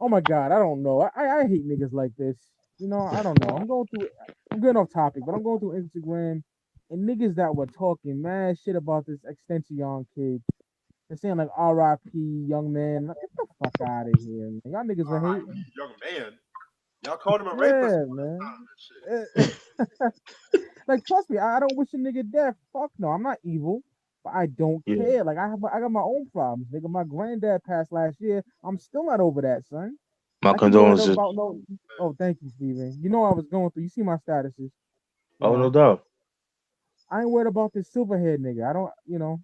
Oh my god, I don't know. I hate niggas like this. You know, I don't know. I'm getting off topic, but I'm going through Instagram and niggas that were talking mad shit about this Extension kid. They're saying like R.I.P. young man. Like, get the fuck out of here, man. Y'all niggas were R.I.P. hating. Young man. Y'all called him a rapist. Yeah, man. Like, trust me, I don't wish a nigga death. Fuck no, I'm not evil, but I don't Yeah. care. Like, I got my own problems, nigga. My granddad passed last year. I'm still not over that, son. My I keep worrying condolences. about no. Oh, thank you, Steven. You know I was going through. You see my statuses. You Oh, no know, doubt. I ain't worried about this silverhead nigga. I don't. You know,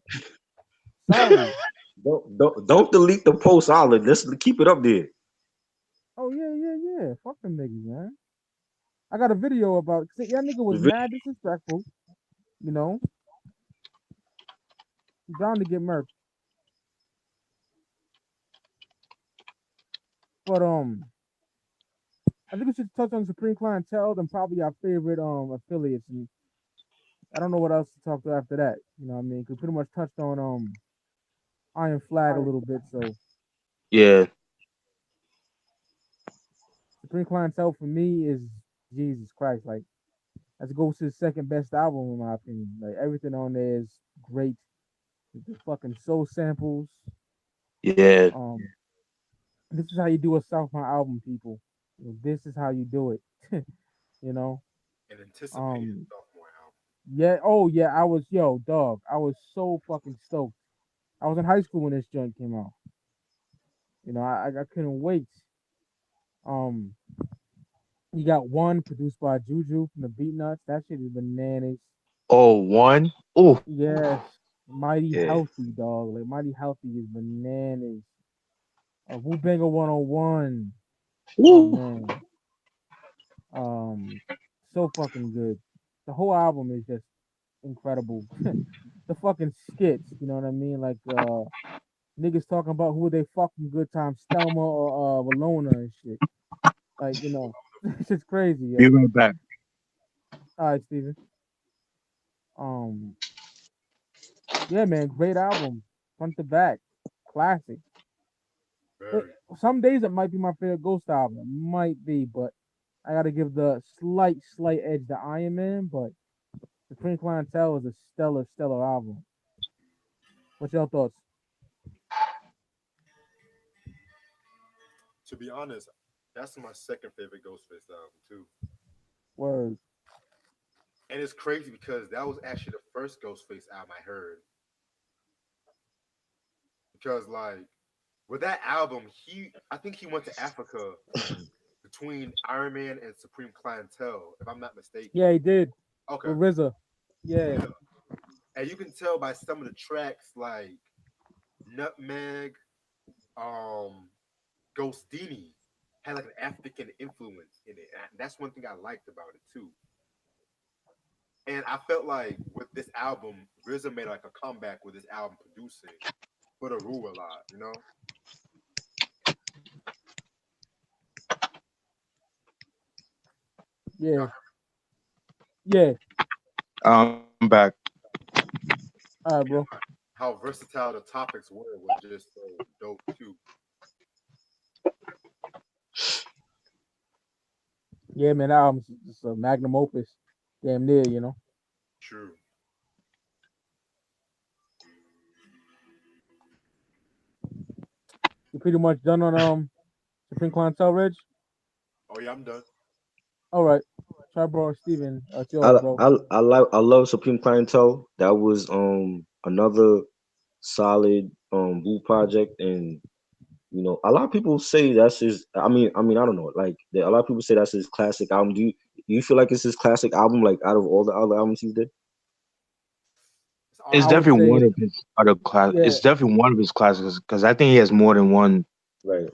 sorry. Don't delete the post, Solid. Let's keep it up there. Oh yeah. Fuck them niggas, man. I got a video about. Cause that nigga was The vi- mad disrespectful. You know, he bound to get murked. But I think we should touch on Supreme Clientele and probably our favorite affiliates, and I don't know what else to talk to after that. You know what I mean? 'Cause we pretty much touched on Iron Flag a little bit. So Yeah. Supreme Clientele for me is Jesus Christ. Like that goes to the second best album in my opinion. Like everything on there is great. The fucking soul samples. Yeah. Um, this is how you do a sophomore album, people. You know, this is how you do it. You know. And anticipated Um, sophomore album. yeah. Oh yeah. I was dog. I was so fucking stoked. I was in high school when this joint came out. You know, I couldn't wait. Um, you got one produced by Juju from the Beatnuts. That shit is bananas. Oh, one. Oh. Yes, Mighty yeah. Healthy dog. Like Mighty Healthy is bananas. Wu Banger 101. Oh Woo. man, so fucking good. The whole album is just incredible. The the fucking skits. You know what I mean? Like niggas talking about who they fucking good time, Stelma or Valona and shit. Like it's just crazy, Be yo. right back. All right, Steven. Um, yeah, man, great album, front to back, classic. It, Very. some days it might be my favorite Ghost album, might be, but I gotta give the slight edge to Iron Man. But Supreme Clientele is a stellar album. What's your thoughts? To be honest, that's my second favorite Ghostface album too. Word. And it's crazy because that was actually the first Ghostface album I heard. Because like with that album, I think he went to Africa between Iron Man and Supreme Clientele, if I'm not mistaken. Yeah, he did Okay. with RZA. Yeah, Yeah. And you can tell by some of the tracks like Nutmeg, um, Ghostini had like an African influence in it. And that's one thing I liked about it too. And I felt like with this album, RZA made like a comeback with this album producing for the rule a lot, you know? yeah, yeah. I'm back. All right, bro. How versatile the topics were was just so dope too. Yeah, man, that album's just a magnum opus. Damn near. True. You pretty much done on Supreme Clientele, Reg. Oh yeah, I'm done. All right, Triboro, Steven, it's yours, I bro. I love Supreme Clientele. That was another solid Wu project, and a lot of people say that's his. I mean, I don't know. Like a lot of people say that's his classic album. Do you feel like it's his classic album? Like out of all the other albums he did? It's It's I would honestly definitely say one it's of his other class. yeah, It's definitely one of his classics because I think he has more than one. Right.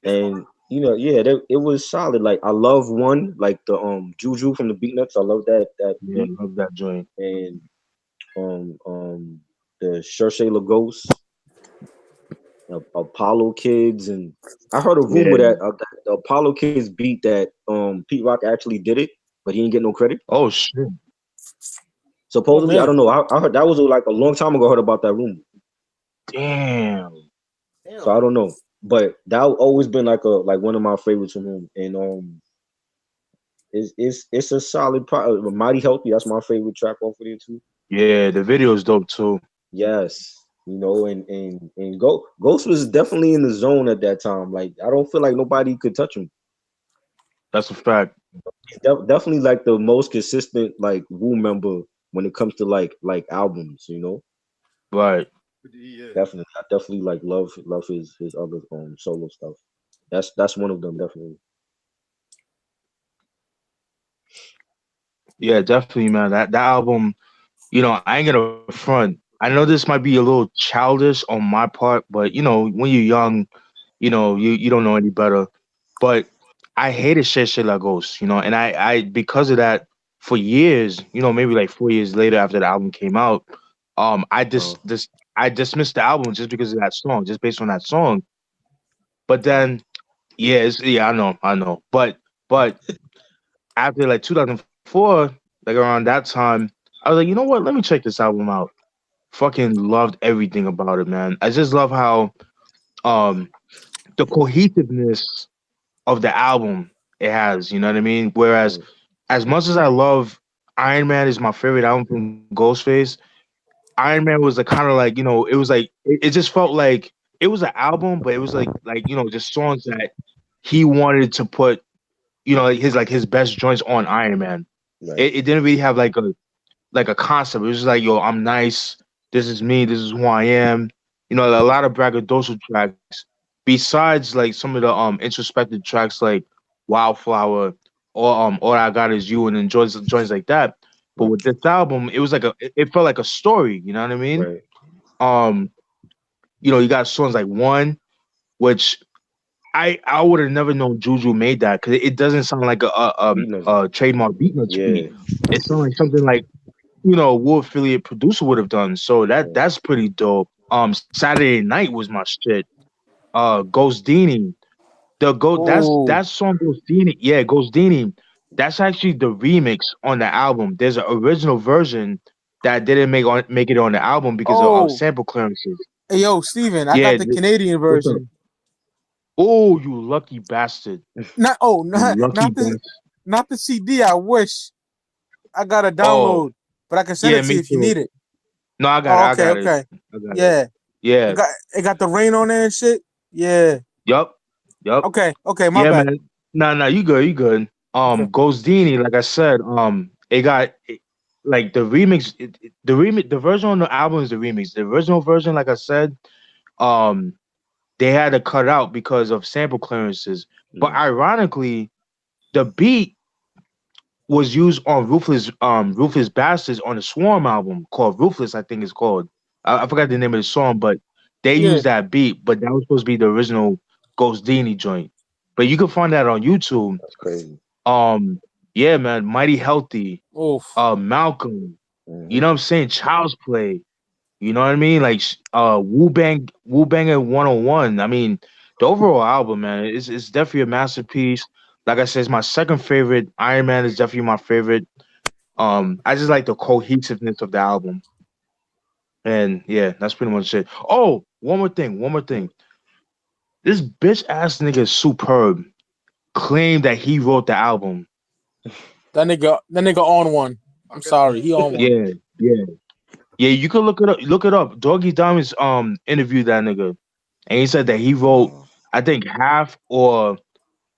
it's And yeah, it was solid. Like I love one, like the Juju from the Beatnuts. I love that Yeah, beat, I love that joint. and the Cherche Lagos, Apollo Kids, and I heard a rumor Yeah. that the Apollo Kids beat that Pete Rock actually did it, but he didn't get no credit. Oh shit. oh Supposedly, I man, don't know. I heard that was like a long time ago. I heard about that rumor, Damn. so I damn. don't know. But that always been like one of my favorites from him, and it's a solid Mighty Healthy. That's my favorite track off of there too. Yeah, the video is dope too. Yes, and Ghost was definitely in the zone at that time. Like I don't feel like nobody could touch him. That's a fact. He's definitely like the most consistent like Wu member when it comes to like albums. Right. He is. Definitely, I definitely like love his other solo stuff. That's one of them definitely. Yeah, definitely, man. That album, I ain't gonna front. I know this might be a little childish on my part, but when you're young, you don't know any better. But I hated Shit Lagos, and I because of that for years, maybe like 4 years later after the album came out, I Uh, I dismissed the album just because of that song, just based on that song. But uh, then yeah, I know. But after like 2004, like around that time, I was like, you know what? Let me check this album out. Fucking loved everything about it, man. I just love how um the cohesiveness of the album it has, you know what I mean? Whereas right, as much as I love Iron Man is my favorite album from Ghostface, Iron Man was like kind of like, it was like it just felt like it was an album, but it was like, just songs that he wanted to put, his best joints on Iron Man. right, It didn't really have like a concept. It was just like, yo, I'm nice. This is me. This is who I am. A lot of braggadocio tracks. Besides, like some of the introspective tracks like Wildflower or All I Got Is You and then joints like that. But right, with this album, it was like it felt like a story. You know what I mean? right. Um, you got songs like One, which I would have never known Juju made that because it doesn't sound like Beatnuts, a trademark Beatnuts yeah, beat. It sounds like something like Wu affiliate producer would have done. So that's pretty dope. Saturday Night was my shit. Ghostini. Oh, That song Ghostini. Yeah, Ghostini. That's actually the remix on the album. There's an original version that didn't make it on the album because of oh, sample clearances. hey, yo, Steven, I Yeah, got the Canadian what's up? version. Oh, you lucky bastard. Not oh, You not lucky not the bastard. not the CD. I wish I got a Oh, download, but I can send yeah, it to you me if you too. need it. No, I got it. Oh, I okay, got it. okay, I got it. yeah. Yeah. It got the rain on there and shit. Yeah. Yup. Yup. Okay, okay, my Yeah, bad. man. Nah, you good. You good. Okay. Ghostini, like I said, like the remix, the version on the album is the remix. The original version, like I said, um, they had to cut out because of sample clearances. But ironically, the beat was used on Ruthless Bastards on the Swarm album called Ruthless, I think it's called. I forgot the name of the song, but they Yeah. used that beat, but that was supposed to be the original Ghostini joint. But you can find that on YouTube. That's crazy. Yeah, man, Mighty Healthy, Oof. Malcolm, you Mm-hmm. know what I'm saying? Child's Play, you know what I mean? Like Wu Banger 101. I mean, the overall album, man, it's definitely a masterpiece. Like I said, it's my second favorite. Iron Man is definitely my favorite. I just like the cohesiveness of the album. And yeah, that's pretty much it. Oh, one more thing. This bitch ass nigga Superb claimed that he wrote the album. That nigga on one. I'm sorry, he on one. Yeah, yeah. Yeah, you can look it up. Look it up. Doggy Diamonds interviewed that nigga, and he said that he wrote, I think, half or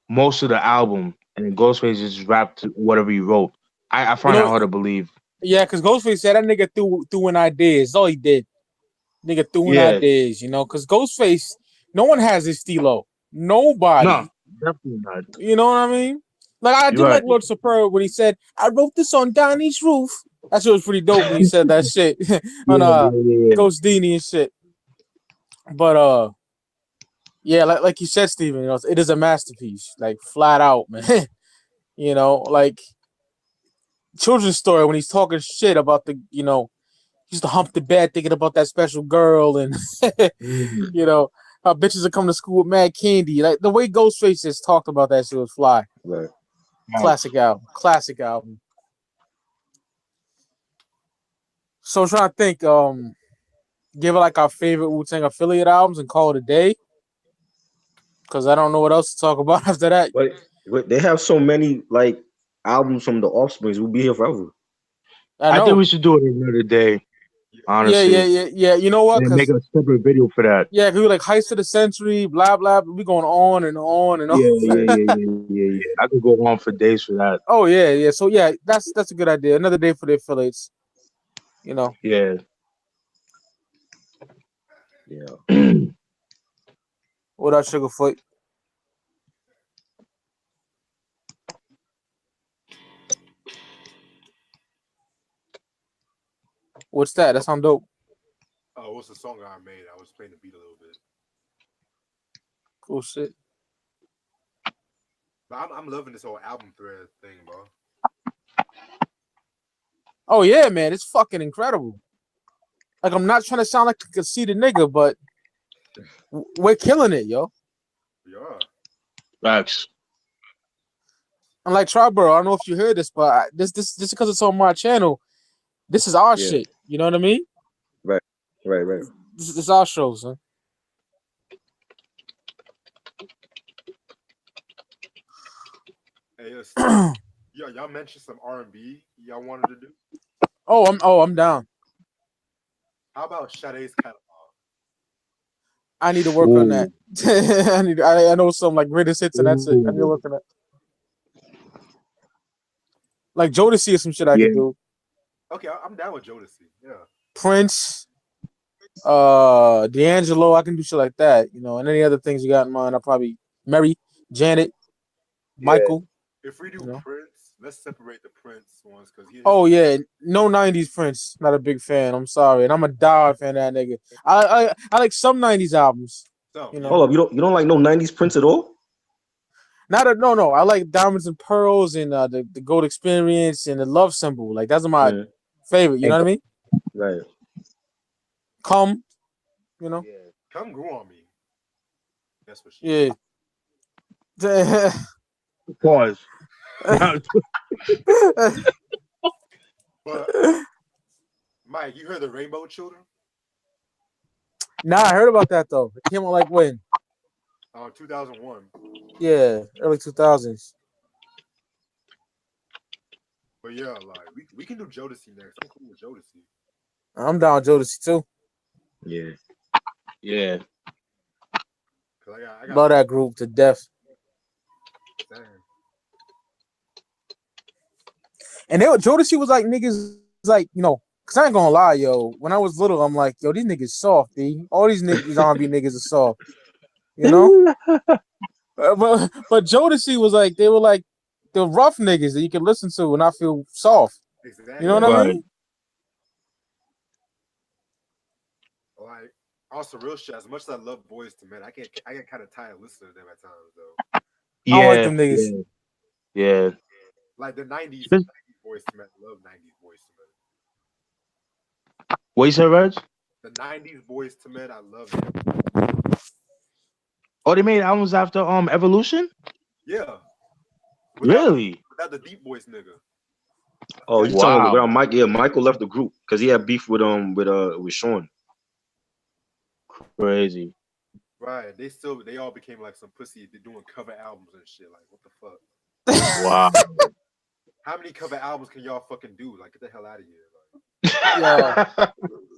most of the album, and then Ghostface just rapped whatever he wrote. I You find that know, hard to believe. yeah, because Ghostface said that nigga threw in ideas. That's all he did. Nigga threw in Yeah, ideas, because Ghostface, no one has his stilo. no, Nobody. definitely not. You know what I mean? Like I You're did like right. Lord Superb when he said, "I wrote this on Donnie's roof." That shit was pretty dope when he said that shit on Yeah. Ghost Dini and shit. But yeah, like you said, Steven, it is a masterpiece, like flat out, man. Like children's story when he's talking shit about he used to hump the bed thinking about that special girl and Mhm. how bitches are coming to school with mad candy. Like the way Ghostface just talked about that shit was fly. Right. Classic album. Classic album. So I'm trying to think, give it like our favorite Wu-Tang affiliate albums and call it a day. Cause I don't know what else to talk about after that. But they have so many like albums from the Offsprings. We'll be here forever. I I think know. we should do it another day, Yeah, honestly, yeah, yeah, yeah. You know what? and make Cause a separate video for that. yeah, we were like Heist of the Century, blah blah. We going on and on and on. Right. Yeah. I could go on for days for that. Oh yeah, yeah. So yeah, that's a good idea. Another day for the affiliates. You know. Yeah. Yeah. What up, Sugarfoot? What's that? That sound dope. Oh, what's the song I made? I was playing the beat a little bit. Cool shit. But I'm loving this whole album thread thing, bro. Oh yeah, man, it's fucking incredible. Like I'm not trying to sound like a conceited nigga, but we're killing it, yo. Yeah. Facts. And like Triboro, I don't know if you heard this, but this just because it's on my channel, this is our Yeah. shit. You know what I mean? Right. This is our show, son. Hey, y'all mentioned some R&B y'all wanted to do. I'm down. How about Sade's catalog? I need to work on that. I know some like greatest hits and that's it. I need to Ooh. work on that. Like Jodeci or some shit I Yeah. could do. Okay, I'm down with Jodeci. Yeah. Prince, D'Angelo, I can do shit like that, and any other things you got in mind, I'll probably Mary, Janet, Michael. If we do Prince, let's separate the Prince ones because he. Oh yeah, no '90s Prince. Not a big fan. I'm sorry, and I'm a diehard fan of that nigga. I like some '90s albums. So, Hold up, you don't like no '90s Prince at all? No. I like Diamonds and Pearls and the Gold Experience and the Love Symbol. Like those are my favorite. You know what I mean? Right. Come, you know. Yeah. Come grew on me. That's what she. Yeah. Pause. But Mike, you heard the Rainbow Children? Nah, I heard about that though. It came out like when? 2001. Yeah, early 2000s. But yeah, like we can do Jodeci next. I'm cool with Jodeci. I'm down with Jodeci too. Yeah. Yeah. Cause I got Love that group to death. damn. And Jodeci was like niggas like, you know, cause I ain't gonna lie, yo. When I was little, I'm like, yo, these niggas soft, B. All these niggas R&B niggas are soft. You know? But Jodeci was like, they were like the rough niggas that you can listen to and not feel soft. Exactly. You know what I Right. mean? Like also real shit. As much as I love Boys to Men, I get kind of tired of listening to them at times though. I don't like Yeah. them niggas. Yeah. Like the '90s Just- Boys to Men. I love '90s Boys to Men. What you said, Reg? The '90s Boys to Men. I love them. Oh, they made albums after Evolution? Yeah. Really? Without the Deep Voice nigga. Oh, you Wow. talking about Mike? Yeah, Michael left the group because he had beef with Sean. Crazy. Right. They all became like some pussy. They're doing cover albums and shit. Like what the fuck? Wow. How many cover albums can y'all fucking do? Like get the hell out of here.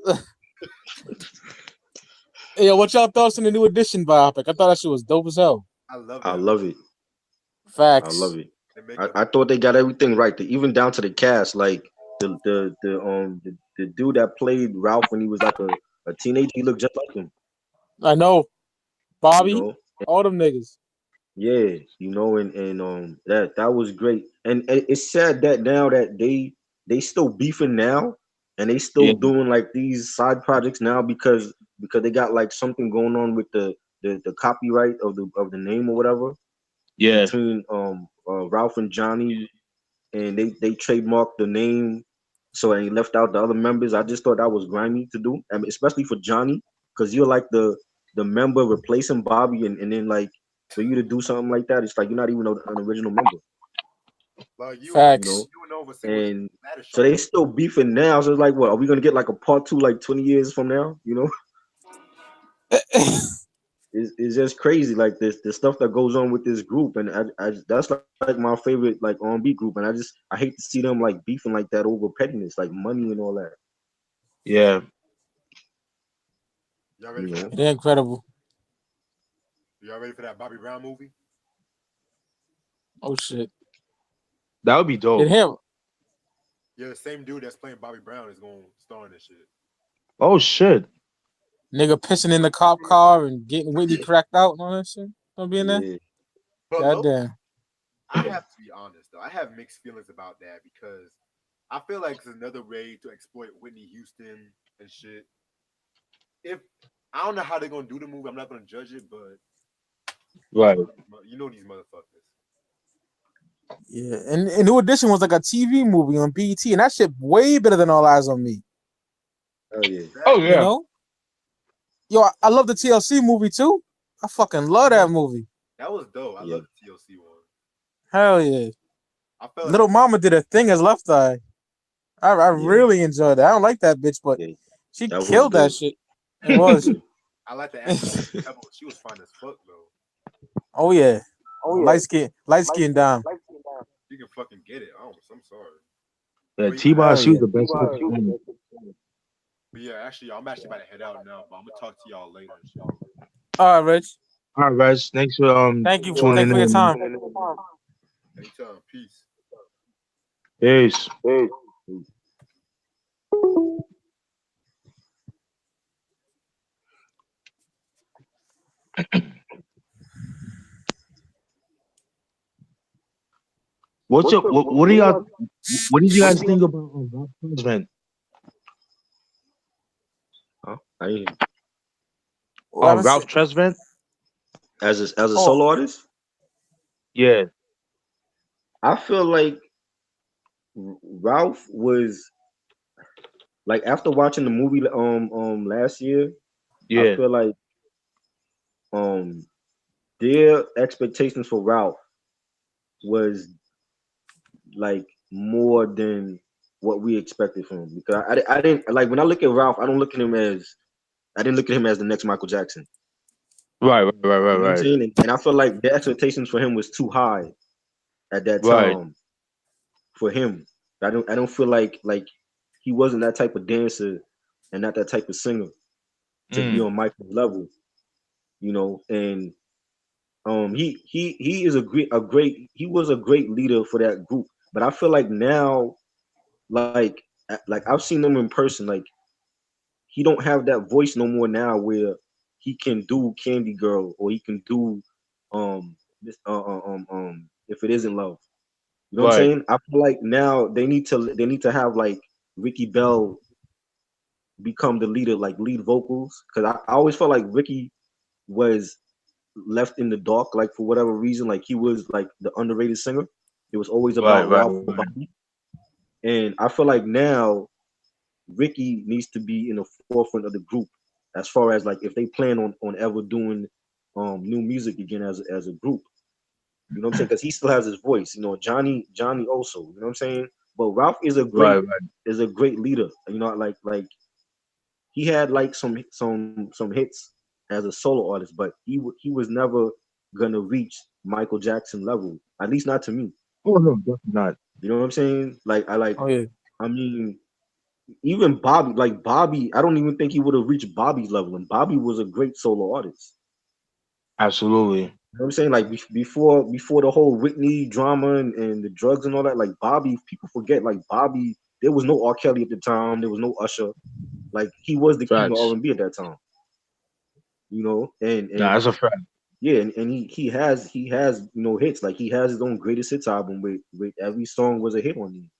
Like, Yo, what y'all thoughts on the new edition biopic? I thought that shit was dope as hell. I love I that. love it. Facts. I love it. They make I thought they got everything right, even down to the cast. Like the dude that played Ralph when he was like a teenager, he looked just like him. I know. Bobby, You know, all them niggas. yeah, and that was great. And it's sad that now that they still beefing now, and they still Yeah. doing like these side projects now because they got like something going on with the copyright of the name or whatever Yeah. between Ralph and Johnny, and they trademarked the name, so they left out the other members. I just thought that was grimy to do, I mean, especially for Johnny, because you're like the member replacing Bobby, and then like for you to do something like that, it's like you're not even an original member, like Facts. you know. and Nova And so they still beefing now. So it's like, what are we gonna get like a part 2 like 20 years from now? You know, it's just crazy. Like the stuff that goes on with this group, and I that's like my favorite like R&B group, and I hate to see them like beefing like that over pettiness, like money and all that. Yeah. Y'all ready You for know, that? They're incredible. Y'all ready for that Bobby Brown movie? Oh shit. That would be dope. Did him? Yeah, the same dude that's playing Bobby Brown is going to star in this shit. Oh shit. Nigga pissing in the cop car and getting Whitney cracked out and all that shit. Don't be in there. yeah. But Goddamn. I have to be honest though. I have mixed feelings about that because I feel like it's another way to exploit Whitney Houston and shit. If I don't know how they're gonna do the movie, I'm not gonna judge it, but Right. you know these motherfuckers. Yeah, and New Edition was like a TV movie on BET, and that shit way better than All Eyes on Me. Oh yeah. Oh You yeah. know? Yo, I love the TLC movie too. I fucking love that movie. That was dope. I Yeah. love the TLC one. Hell yeah. I felt Little Mama did a thing as Left Eye. I really enjoyed that. I don't like that bitch, but Yeah. she That was killed that dope. shit. It was. I like the actress. She was fine as fuck though. Oh yeah. Light skin down. You can fucking get it. I'm sorry. Yeah, But T-Bar, she was yeah. the best. But yeah, actually, I'm actually about to head out now, but I'm gonna talk to y'all later and shit. All right, Rich. All right, Reg. Thanks for Thank you tuning for your in. time. Anytime. Peace. Peace. What do y'all? What did you guys think about Ralph Tresvant? Huh? I ain't hear. Ralph Tresvant? As a solo artist, Yeah. I feel like Ralph was like after watching the movie last year, I Yeah. feel like um their expectations for Ralph was like more than what we expected from him. Because I didn't like when I look at Ralph, I didn't look at him as the next Michael Jackson. You know what I'm Right. saying? And I feel like the expectations for him was too high at that Right. time for him. I don't feel like he wasn't that type of dancer and not that type of singer to be Mm. on Michael's level, you know. And he is he was a great leader for that group. But I feel like now, like I've seen him in person, like he don't have that voice no more now where he can do Candy Girl or he can do this if it isn't love. You know what I'm Right. saying? I feel like now they need to have like Ricky Bell become the leader, like lead vocals, because I always felt like Ricky was left in the dark, like for whatever reason, like he was like the underrated singer. It was always Right. about Right. Ralph or Bobby, and I feel like now Ricky needs to be in the forefront of the group as far as like if they plan on ever doing new music again as a group. You know what I'm saying? Because he still has his voice. You know, Johnny also. You know what I'm saying? But Ralph Right. is a great leader. You know, like he had like some hits as a solo artist, but he was never gonna reach Michael Jackson level. At least not to me. Oh no, definitely not. You know what I'm saying? Oh yeah. I mean, even Bobby, like Bobby, I don't even think he would have reached Bobby's level. And Bobby was a great solo artist. Absolutely. You know what I'm saying? Like before the whole Whitney drama and the drugs and all that, like Bobby, people forget like Bobby, there was no R. Kelly at the time, there was no Usher. Like he was the king of Facts. R&B at that time. You know, Nah, and that's a fact. yeah, and he has hits. Like he has his own greatest hits album with every song was a hit on him.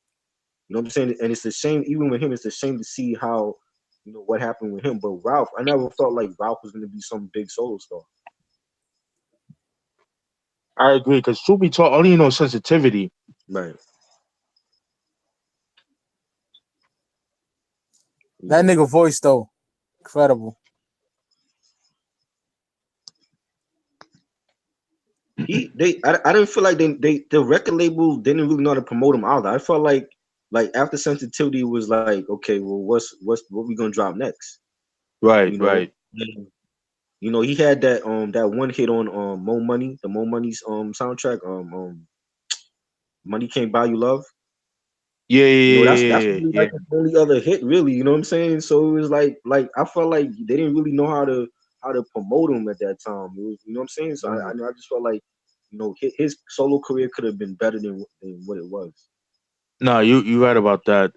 You know what I'm saying? And it's a shame, even with him, it's a shame to see how what happened with him. But Ralph, I never felt like Ralph was gonna be some big solo star. I agree. Because truth be told, only sensitivity. Right. You That know. nigga voice though, incredible. I didn't feel like the record label didn't really know how to promote him either. I felt like after sensitivity was like, okay, well what we gonna drop next? Right. You know? Right. And, he had that one hit on Mo Money, the Mo Money's soundtrack, Money Can't Buy You Love. Yeah. That's Yeah. really Yeah. like the only other hit, really. You know what I'm saying? So it was like I felt like they didn't really know how to promote him at that time. It was, you know what I'm saying? So Yeah. I just felt like his solo career could have been better than what it was. No, you right about that.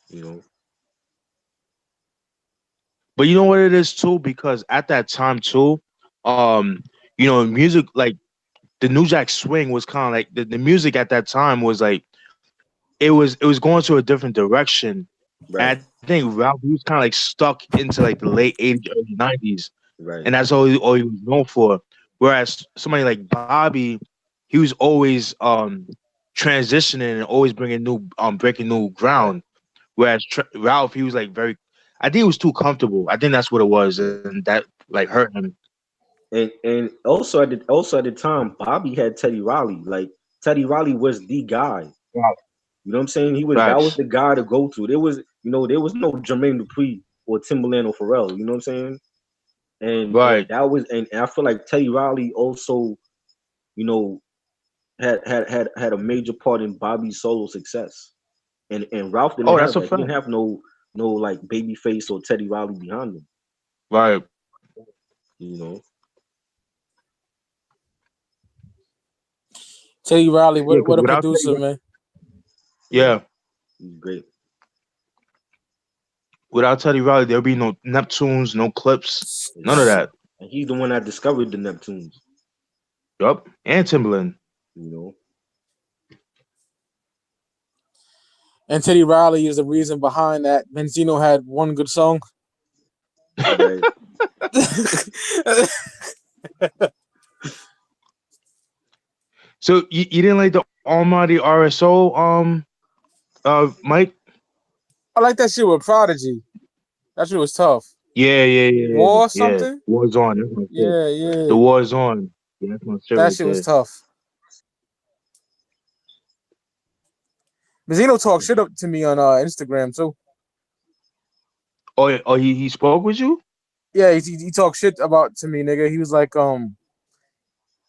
You know, But you know what it is too, because at that time too, um, music like the New Jack Swing was kind of like the music at that time was like it was going to a different direction. right, And I think Ralph he was kind of like stuck into like the late '80s, early '90s, right, and that's all he was known for. Whereas somebody like Bobby, he was always transitioning and always bringing new breaking new right. ground. Whereas Ralph, he was like very, I think he was too comfortable. I think that's what it was, Yeah. and that like hurt him. And also at the time, Bobby had Teddy Riley. Like Teddy Riley was the guy. Wow. You know what I'm saying? That was Facts. the guy to go to. There was no Jermaine Dupri or Timberland or Pharrell. You know what I'm saying? And Right. that was and I feel like Teddy Riley also, you know, had a major part in Bobby's solo success. And Ralph didn't Oh, that's have a that. He fact. didn't have no like Babyface or Teddy Riley behind him. Right. You know. Teddy Riley, Yeah, what because a without producer, man. Yeah. Yeah, He's great. without Teddy Riley, there'd be no Neptunes, no clips, none of Exactly. that. And he's the one that discovered the Neptunes. Yup. And Timberland. You know. And Teddy Riley is the reason behind that. Benzino had one good song. Right. So you didn't like the Almighty RSO, Mike? I like that shit with Prodigy. That shit was tough. Yeah. War or something? War's on. That's my shit. Yeah. The war's on. Yeah, that's my shit That right shit was there. tough. Mazzino talked shit up to me on Instagram too. Oh, he spoke with you? Yeah, he talked shit about to me, nigga. He was like, you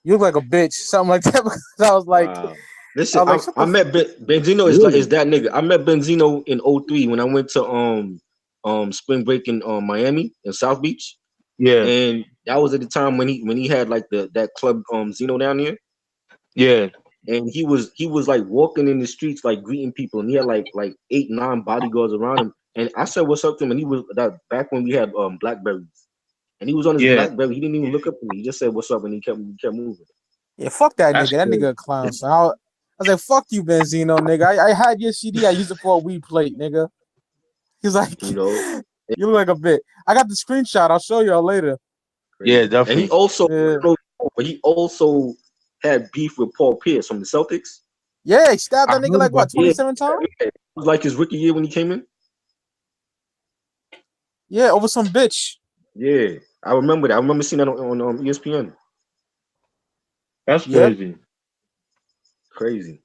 look like a bitch, something like that. Because I was like, Wow. Listen, shut I the met Benzino is that nigga. I met Benzino in 03 when I went to spring break in Miami in South Beach. Yeah. And that was at the time when he had like that club Zeno down there. Yeah. And he was like walking in the streets like greeting people, and he had like 8-9 bodyguards around him. And I said what's up to him, and he was that back when we had Blackberries. And he was on his Yeah. Blackberry. He didn't even look up at me. He just said what's up, and he kept moving. Yeah, fuck that That's nigga. That crazy. nigga a clown. So I was like, fuck you, Benzino, nigga. I had your CD. I used it for a weed plate, nigga. He's like, You know, you look like a bit. I got the screenshot. I'll show y'all later. Yeah, crazy. And definitely. he also had beef with Paul Pierce from the Celtics. Yeah, he stabbed I that nigga heard like what, about 27 times? It was like his rookie year when he came in. Yeah, over some bitch. Yeah, I remember that. I remember seeing that on ESPN. That's Yep. crazy. Crazy.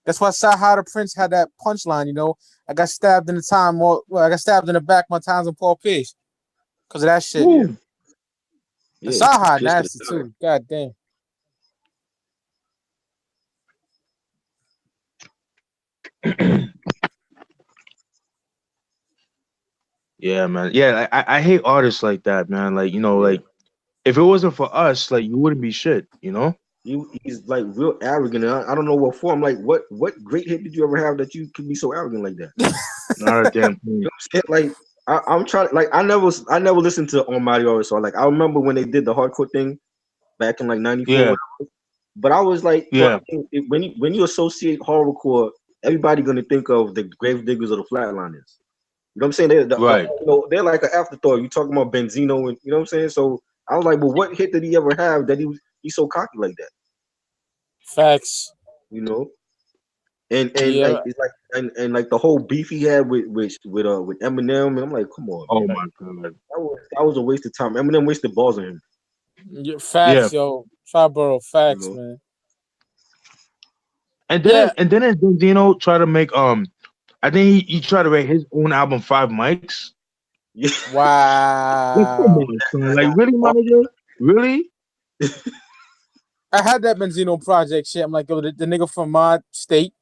That's why Sahara Prince had that punchline, you know. I got stabbed in the time, I got stabbed in the back my times on Paul Pierce. Because of that shit. Yeah. And Yeah. Sahara Pierce nasty could've died. too. God damn. Yeah, man. Yeah, I hate artists like that, man. Like, Yeah. like if it wasn't for us, like you wouldn't be shit, you know? He's like real arrogant. And I don't know what for. I'm like, what great hit did you ever have that you could be so arrogant like that? Not a damn thing. You know what I'm saying? Like I'm trying. Like I never listened to Almighty Artists. So like I remember when they did the hardcore thing back in like '94. Yeah, But I was like, yeah, when you associate horrorcore, everybody gonna think of the Gravediggers or the Flatliners. You know what I'm saying? right. They're like an afterthought. You talking about Benzino, and you know what I'm saying? So I was like, well, what hit did he ever have that he's so cocky like that? Facts. You know? And Yeah. like it's like and like the whole beef he had with Eminem, and I'm like, come on, Oh man. my god. That was a waste of time. Eminem wasted balls on him. Yeah, facts, yo. Triboro, facts, You know? man. And Yeah. then Benzino try to make I think he tried to write his own album 5 mics. Yeah. Like, come Wow. on, son. Like really, my nigga? Really? I had that Benzino project shit. I'm like, yo, the nigga from my state.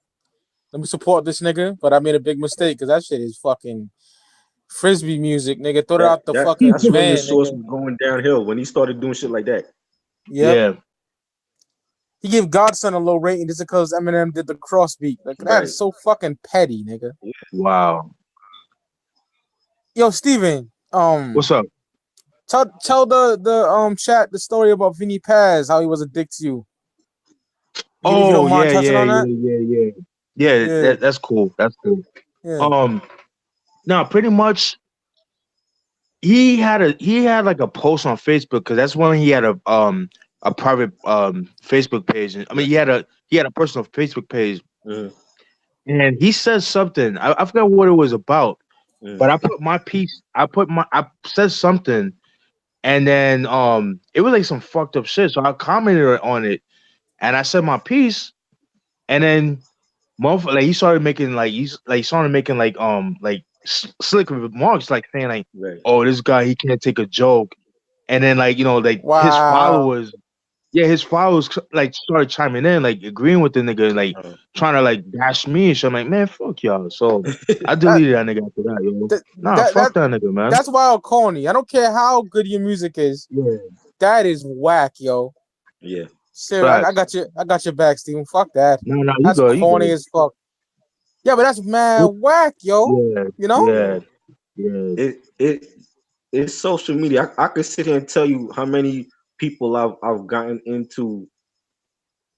Let me support this nigga. But I made a big mistake because that shit is fucking frisbee music, nigga. Throw it out the fucking That's when the van, source nigga. was going downhill when he started doing shit like that. Yep. Yeah. He gave Godson a low rating just because Eminem did the cross beat. Like that Right. is so fucking petty, nigga. Wow. Yo, Steven, What's up? tell the chat the story about Vinny Paz, how he was a dick to you. If you don't mind touching on that? Yeah. That's cool. That's cool. Yeah. Now pretty much he had like a post on Facebook because that's when he had a private Facebook page. I mean he had a personal Facebook page, and he said something. I forgot what it was about, but I put my piece. I said something, and then it was like some fucked up shit. So I commented on it, and I said my piece, and then like he started making like slick remarks, like saying like, Right. oh, this guy, he can't take a joke. And then like, like his Wow. followers like started chiming in, like agreeing with the nigga, like trying to like bash me and shit. I'm like, man, fuck y'all. So I deleted that nigga after that, yo. Fuck that nigga, man. That's wild corny. I don't care how good your music is. Yeah. That is whack, yo. Yeah. Seriously, I got your back, Steven. Fuck that. No, That's corny as fuck. Yeah, but that's mad whack, yo. Yeah. You know? Yeah. It's social media. I could sit here and tell you how many people I've gotten into,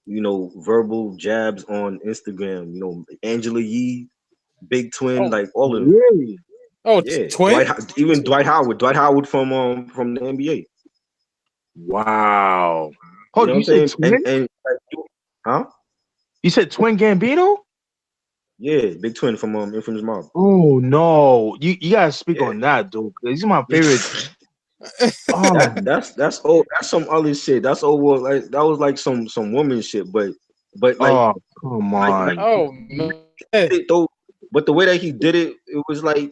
verbal jabs on Instagram. Angela Yee, Big Twin, like all of them. Really? Oh, Yeah. Twin? Dwight Howard from the NBA. Wow. You know what I'm saying? Twin? And huh? You said Twin Gambino? Yeah, Big Twin from Infamous Mob. Oh no, you gotta speak Yeah. on that, dude. These are my favorite. Oh, That's old. That's some other shit. That's over. Like that was like some woman shit. But like oh, come like on. Oh man. it though. But the way that he did it, it was like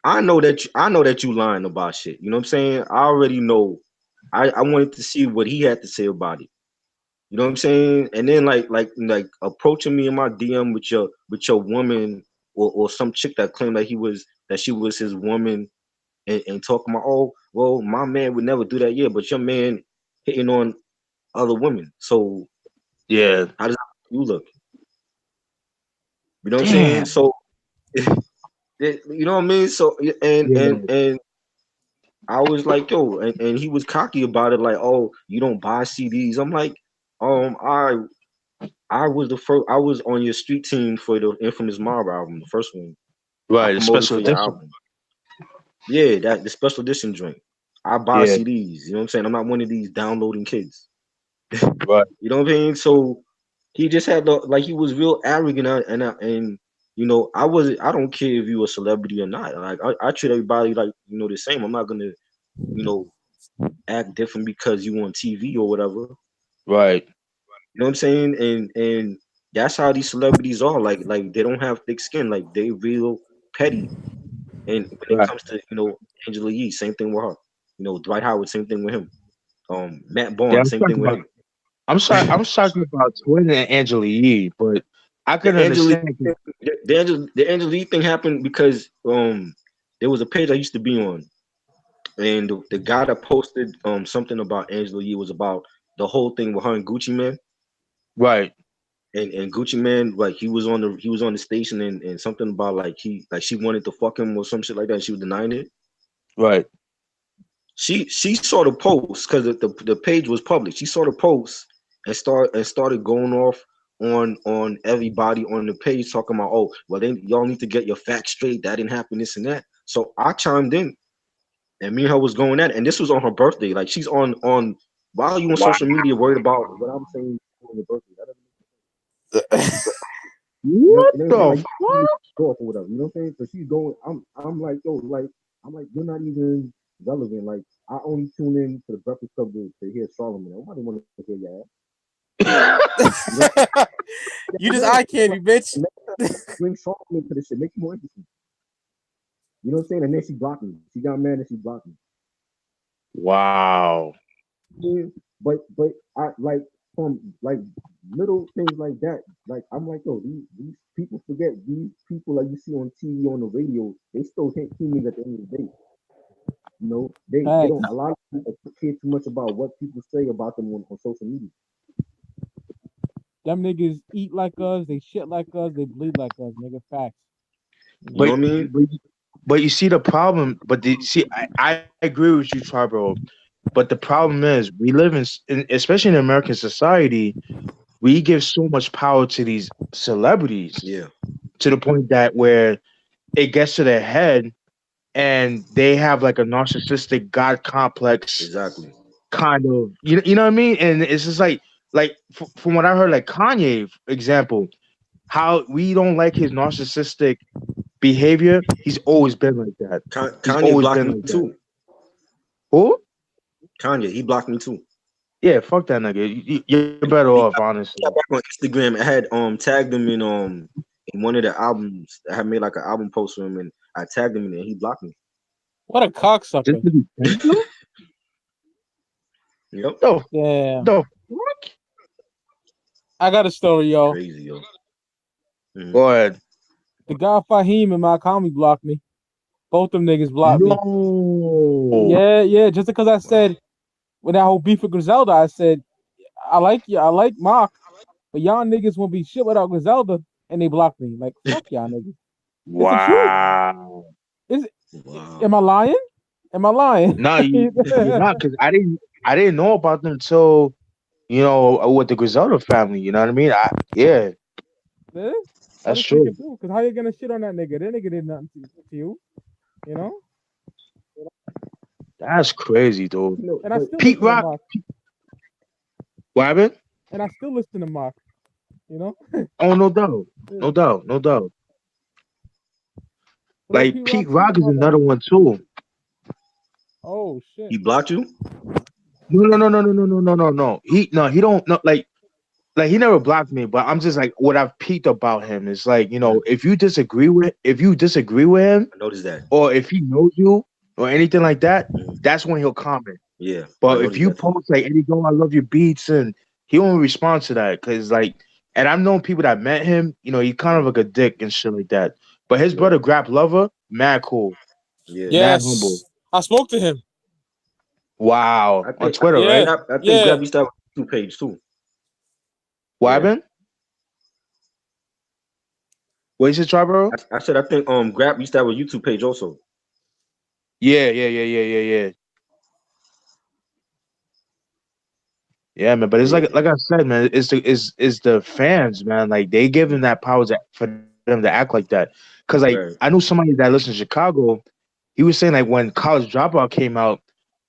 I know that you lying about shit. You know what I'm saying? I already know. I wanted to see what he had to say about it. You know what I'm saying? And then like approaching me in my DM with your woman or some chick that claimed that she was his woman and talking about, oh well, my man would never do that. Yeah, but your man hitting on other women. So Yeah, how does you look? You know what I'm saying? damn. So you know what I mean? So and and Yeah, and I was like, yo, and he was cocky about it, like, oh, you don't buy CDs. I'm like, I was the first. I was on your street team for the Infamous Mob album, the first one. I right. A promoted special for your edition. album. Yeah, that the special edition joint. I buy Yeah, CDs. You know what I'm saying? I'm not one of these downloading kids. right. You know what I mean? So he just had like he was real arrogant and you know I don't care if you a celebrity or not. Like I treat everybody like the same. I'm not gonna you know act different because you on TV or whatever. Right. You know what I'm saying? And that's how these celebrities are. Like they don't have thick skin. Like they real petty. And when it Right. comes to Angela Yee, same thing with her. Dwight Howard, same thing with him. Matt Yeah, Barnes, I'm same thing talking with about. him. I'm sorry. I'm talking about Twin and Angela Yee, but I The can Angela understand. the Angela Yee thing happened because there was a page I used to be on, and the guy that posted something about Angela Yee was about the whole thing with her and Gucci Man. Right. And Gucci Man, like he was on the station and something about like she wanted to fuck him or some shit like that. And she was denying it. Right. She saw the post because the page was public. She saw the post and started going off on everybody on the page talking about, oh well, then y'all need to get your facts straight. That didn't happen, this and that. So I chimed in and me and her was going at it. And this was on her birthday. Like she's on while you on Wow. social media worried about what I'm saying on your birthday. That doesn't make sense. What You know what I'm saying? the Like you fuck? off or whatever. You know what I'm saying? So she's going. I'm like, yo, like I'm like, you're not even relevant. Like I only tune in to the Breakfast Club to hear Solomon. Nobody want to hear your ass. You know? You just Yeah, eye candy, bitch. next time bring Solomon to the shit. Make it more interesting. You know what I'm saying? And then she blocked me. She got mad and she blocked me. Wow. Yeah, but I like from like little things like that. Like I'm like, yo, these people forget these people like you see on TV on the radio. They still hit humans at the end of the day. They Facts. don't a lot of people care too much about what people say about them on social media. Them niggas eat like us, they shit like us, they bleed like us, nigga. Facts. You You know know? But what I mean? but, but you see the problem. But see, I agree with you, Triboro. But the problem is, we live especially in American society, we give so much power to these celebrities Yeah, to the point that where it gets to their head and they have like a narcissistic god complex exactly. kind of you know what I mean? And it's just like from what I heard, like Kanye, for example, how we don't like his narcissistic behavior. He's always been like that. He's Kanye always blocked been me like that. too. Who? Kanye, he blocked me too. Yeah, fuck that nigga. You're better He off, got honestly. back on Instagram. I had tagged him in one of the albums. I had made like an album post for him, and I tagged him in it. And he blocked me. What a Just cocksucker. to be friends with him? Yep, The Yeah. the fuck? I got a story, yo. crazy yo. Go ahead. The guy Fahim and my comic blocked me. Both them niggas blocked me. No. Yeah, yeah. Just because I said when that whole beef with Griselda, I said I like you, I like Mark, but y'all niggas won't be shit without Griselda, and they blocked me. Like fuck y'all niggas. It's the truth. Wow. Is am Wow. I lying? Am I lying? No, you're not because I didn't know about them until with the Griselda family. You know what I mean? Yeah, Yeah, I that's just take true. it too. Cause how you gonna shit on that nigga? That nigga did nothing to you. You know? That's crazy, dude. And I But still Pete listen to Rock, Mark. what happened? And I still listen to Mark. You know. Oh, no doubt, no doubt, no doubt. What up, Like Pete Pete Rock? Rock is another one too. Oh shit. He blocked you? No. He don't no like he never blocked me, but I'm just like what I've peeped about him is like, Mm, if you disagree with him I noticed that. or if he knows you or anything like that, Mm, that's when he'll comment. yeah, I But if noticed you that too. post like Eddie Go, I love your beats and he won't respond to that because like and I've known people that met him, he's kind of Mm, like a dick and shit like that. But his yeah, brother Grap Lover, mad cool, yeah. mad humble. Yes, I spoke to him. Wow. I On think I Twitter, think Yeah, right? Grab, I think yeah. Grab used to have a YouTube page too. What Yeah. happened? What you said, Triboro? I said I think Grab used to have a YouTube page also. Yeah. Yeah, man. But it's Yeah. like I said, man. It's the fans, man. Like they give them that power for them to act like that. Cause like I Right. knew somebody that lives in Chicago. He was saying like when College Dropout came out,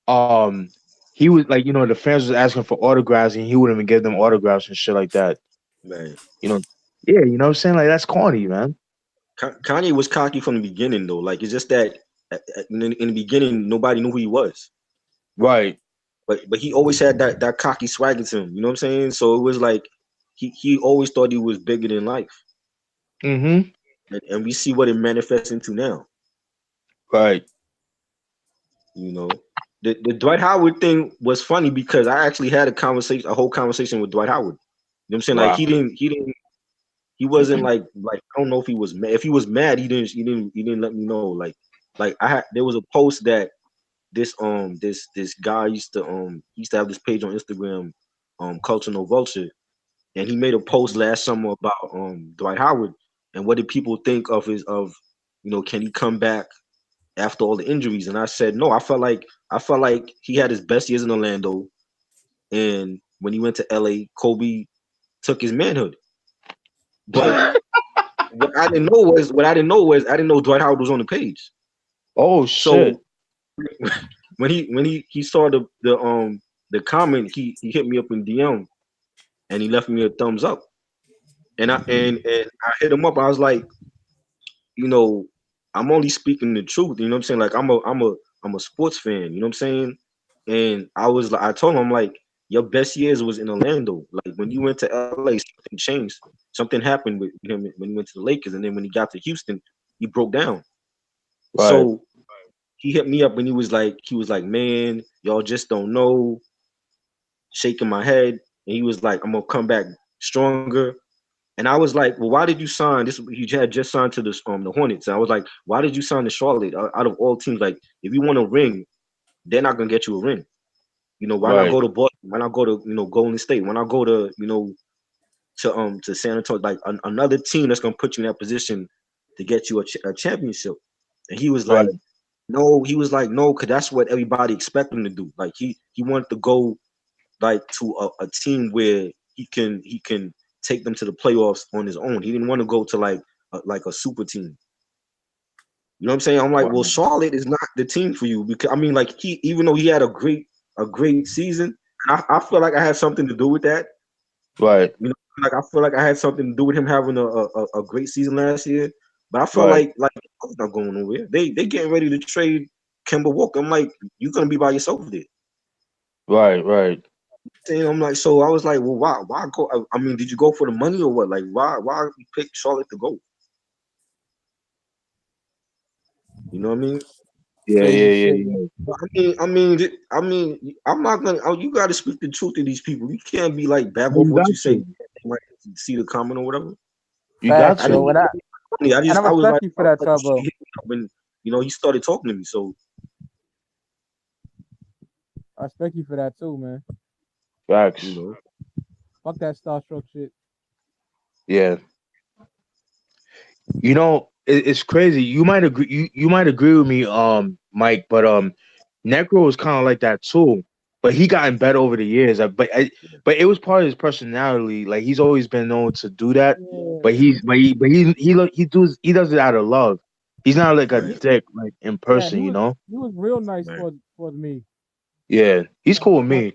um, he was like the fans was asking for autographs and he wouldn't even give them autographs and shit like that. Right. You know, yeah, you know what I'm saying? Like that's corny, man. Kanye was cocky from the beginning though. Like it's just that in the beginning nobody knew who he was. Right. But he always had that cocky swagger to him. You know what I'm saying? So it was like he always thought he was bigger than life. Mm-hmm. And we see what it manifests into now. Right. You know, the Dwight Howard thing was funny because I actually had a whole conversation with Dwight Howard. You know what I'm saying? Like Wow. he wasn't like I don't know if he was mad. If he was mad, he didn't let me know. Like there was a post that this guy used to have this page on Instagram, Culture No Vulture, and he made a post last summer about Dwight Howard and what did people think of can he come back after all the injuries? And I said no. I felt like he had his best years in Orlando, and when he went to LA, Kobe took his manhood. But what I didn't know Dwight Howard was on the page. Oh shit. So when he saw the comment, he hit me up in DM and he left me a thumbs up. And I hit him up. I was like, you know, I'm only speaking the truth. You know what I'm saying? Like I'm a sports fan. You know what I'm saying? And I told him, I'm like, your best years was in Orlando. Like when you went to LA, something changed. Something happened with him when he went to the Lakers, and then when he got to Houston, he broke down. Right. So he hit me up and he was like, man, y'all just don't know, shaking my head. And he was like, I'm gonna come back stronger. And I was like, well, why did you sign this? You had just signed to the Hornets. And I was like, why did you sign to Charlotte out of all teams? Like, if you want a ring, they're not gonna get you a ring. Why not Right. go to Boston? Why not go to Golden State? Why not go to San Antonio? Like another team that's gonna put you in that position to get you a championship. And he was Right. like, no, because that's what everybody expect him to do. Like he wanted to go like to a team where he can take them to the playoffs on his own. He didn't want to go to like a super team. You know what I'm saying? I'm like, well, Wow. Charlotte is not the team for you because I mean, like he even though he had a great season, I feel like I had something to do with that. Right. Like I feel like I had something to do with him having a great season last year. But I felt Right. like I was not going nowhere. They getting ready to trade Kemba Walker. I'm like, you're gonna be by yourself there. Right. And I'm like, so I was like, well, why go? I mean, did you go for the money or what? Like, why you pick Charlotte to go? You know what I mean? Crazy shit. Yeah. I'm not gonna. You got to speak the truth to these people. You can't be like back No, off you what got you say. to. They might see the comment or whatever. You got Facts, I yo. didn't. to. I And I was respect like, you for that, he Turbo. hit me up and he started talking to me. So I respect you for that too, man. you Facts. know, Fuck that starstruck shit. Yeah. It's crazy. You might agree. You might agree with me, Mike. But Necro was kind of like that too. But he gotten better over the years. But it was part of his personality. Like he's always been known to do that. But Yeah. he does it out of love. He's not like a right, dick like in Yeah, person. You know. he was real nice right. towards me. Yeah. He's cool with Like me.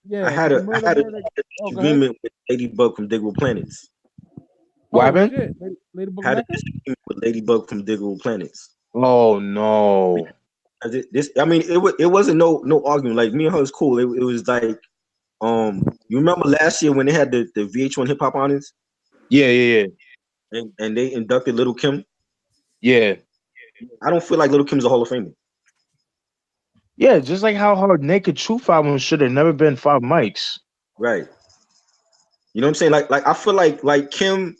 yeah, I like had murder. a Oh, go ahead. agreement with Ladybug from Digable Planets. What Oh happened? shit, Ladybug Had a Mackin? disagreement with Ladybug from Digable Planets. Oh no. I mean, it wasn't no argument. Like me and her was cool. It was like, you remember last year when they had the VH1 Hip Hop Honors Yeah. and they inducted Little Kim. Yeah. I don't feel like Little Kim's a Hall of Famer. Yeah, just like how her Naked Truth album should have never been 5 mics. Right. You know what I'm saying? Like I feel like Kim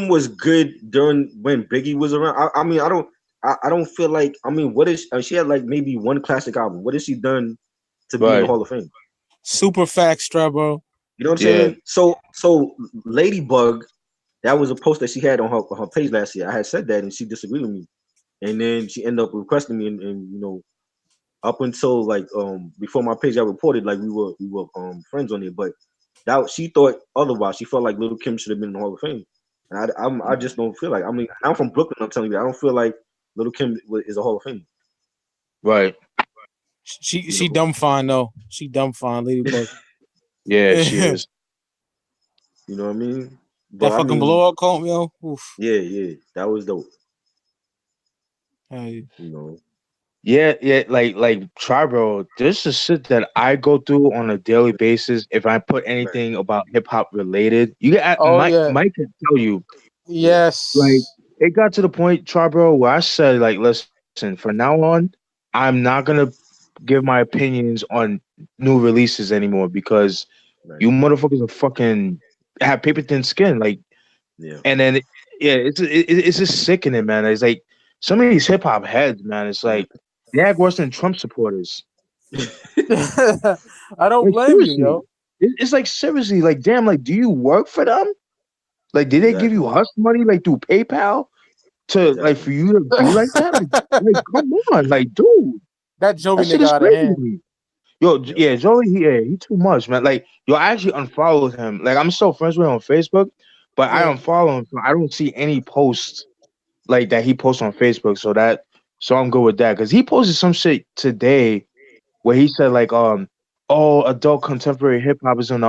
was good during when Biggie was around. I mean, I don't feel like, I mean, what is she had like maybe one classic album. What has she done to be in the Right. Hall of Fame? Super facts, Triboro. You know what I'm Yeah. saying? So Ladybug, that was a post that she had on her page last year. I had said that and she disagreed with me. And then she ended up requesting me and you know, up until like before my page I reported like we were friends on it, but that she thought otherwise. She felt like Little Kim should have been in the Hall of Fame. And I just don't feel like, I mean, I'm from Brooklyn, I'm telling you, I don't feel like Little Kim is a Hall of Fame. Right. She You dumb fine though. She dumb fine, Ladybug. Yeah, she that is. know what I mean? But I fucking mean, blowout comb, yo. Oof. yeah, that was dope. Hey. You know, Yeah, like Tribro, this is shit that I go through on a daily basis. If I put right? anything about hip hop related, you get Oh yeah. Mike can tell you. Yeah, Like Yes. it got to the point, Tribro, where I said, like, listen, from now on, I'm not gonna give my opinions on new releases anymore because right. you motherfuckers are fucking have paper thin skin. Like, Yeah, and then yeah, it's just sickening, man. It's like some of these hip hop heads, man. It's like they act worse than Trump supporters. I don't Like blame you, seriously, yo. it's like seriously, like damn, like do you work for them? Like did they give exactly, you hush money like through PayPal to like exactly. for you to be like that? Like come on, like dude, That Joey that shit nigga is out of crazy to hand. me. Yo, Yep. yeah, Joey, he too much, man. Like yo, I actually unfollowed him. Like I'm still friends with him on Facebook, but I Yeah. unfollow him. So I don't see any posts like that he posts on Facebook. So I'm good with that because he posted some shit today where he said like oh adult contemporary hip hop is on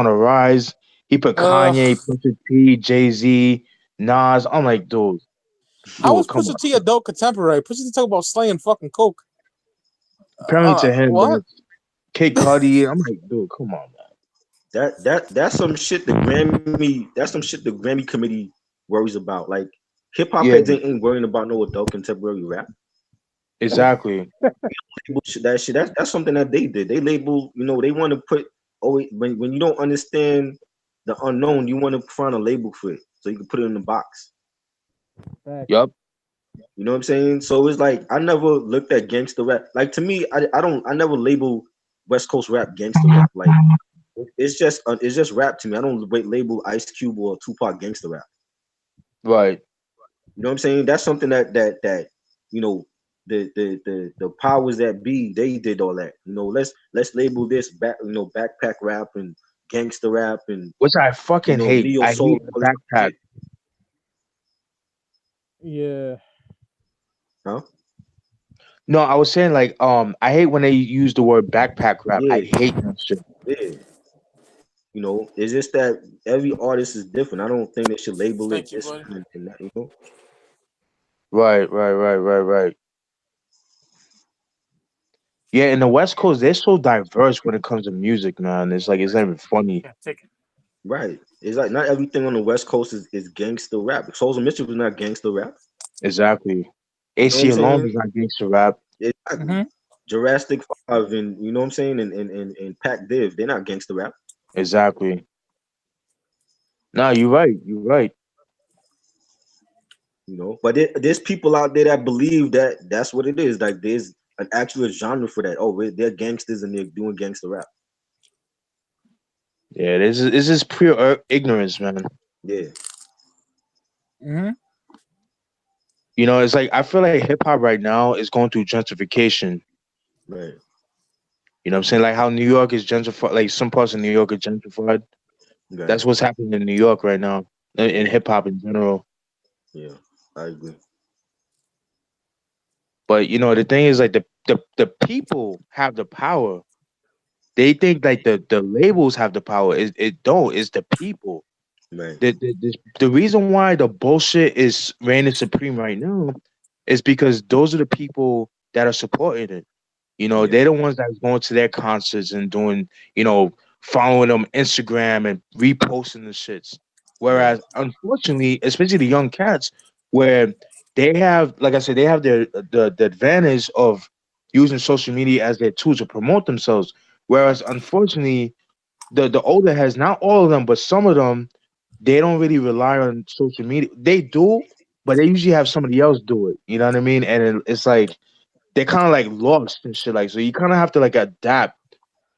a rise. He put Ugh. Kanye, Pusha T, Jay Z, Nas. I'm like, How was come Pusha on. T adult contemporary? Pusha T talk about slaying fucking coke. Apparently to him, What? that's Kid Cudi. I'm like, dude, come on, man. That's some shit the Grammy committee worries about. Like hip hop Yeah, heads ain't worrying about no adult contemporary rap. exactly. Label that shit. That's something that they did. They label, you know, they want to put, oh, when you don't understand the unknown, you want to find a label for it so you can put it in the box. Yup. You know what I'm saying? So it's like I never looked at gangster rap. Like to me, I never label West Coast rap gangster rap. Like it's just rap to me. I don't label Ice Cube or Tupac gangster rap. Right. You know what I'm saying? That's something that you know the powers that be, they did all that. You know, let's label this backpack rap and gangster rap and Which I fucking hate. neo I soul, hate the all this backpack. shit. Yeah. Huh? No, I was saying like I hate when they use the word backpack rap. I Yeah, hate that shit. yeah. You know, it's just that every artist is different. I don't think they should label it Thank you, this buddy. and that. You know, Right. Yeah, in the West Coast, they're so diverse when it comes to music, man. It's like it's not even funny. Yeah, take it. right? It's like not everything on the West Coast is gangster rap. Souls of Mischief is not gangster rap. Exactly. You know what AC I'm alone saying? is not gangster rap. Exactly. Mm-hmm. Jurassic 5 and you know what I'm saying, and Pac Div, they're not gangster rap. Exactly. No, you're right. You're right. You know, but there's people out there that believe that that's what it is. Like there's an actual genre for that. Oh, they're gangsters and they're doing gangster rap. Yeah, this is pure ignorance, man. Yeah, Mm-hmm. You know, it's like I feel like hip hop right now is going through gentrification. right, You know what I'm saying? Like how New York is gentrified, like some parts of New York are gentrified. right. That's what's happening in New York right now, in Yeah, hip hop in general. yeah. I agree. But you know, the thing is like the people have the power. They think like the labels have the power. It don't. It's the people. Man. The reason why the bullshit is reigning supreme right now is because those are the people that are supporting it. Yeah. They're the ones that's going to their concerts and doing, following them Instagram and reposting the shits. Right. Whereas, unfortunately, especially the young cats, where they have, like I said, they have the advantage of using social media as their tool to promote themselves. Whereas, unfortunately, the older heads, not all of them, but some of them, they don't really rely on social media. They do, but they usually have somebody else do it. You know what I mean? And it's like they're kind of like lost and shit. Like, so you kind of have to like adapt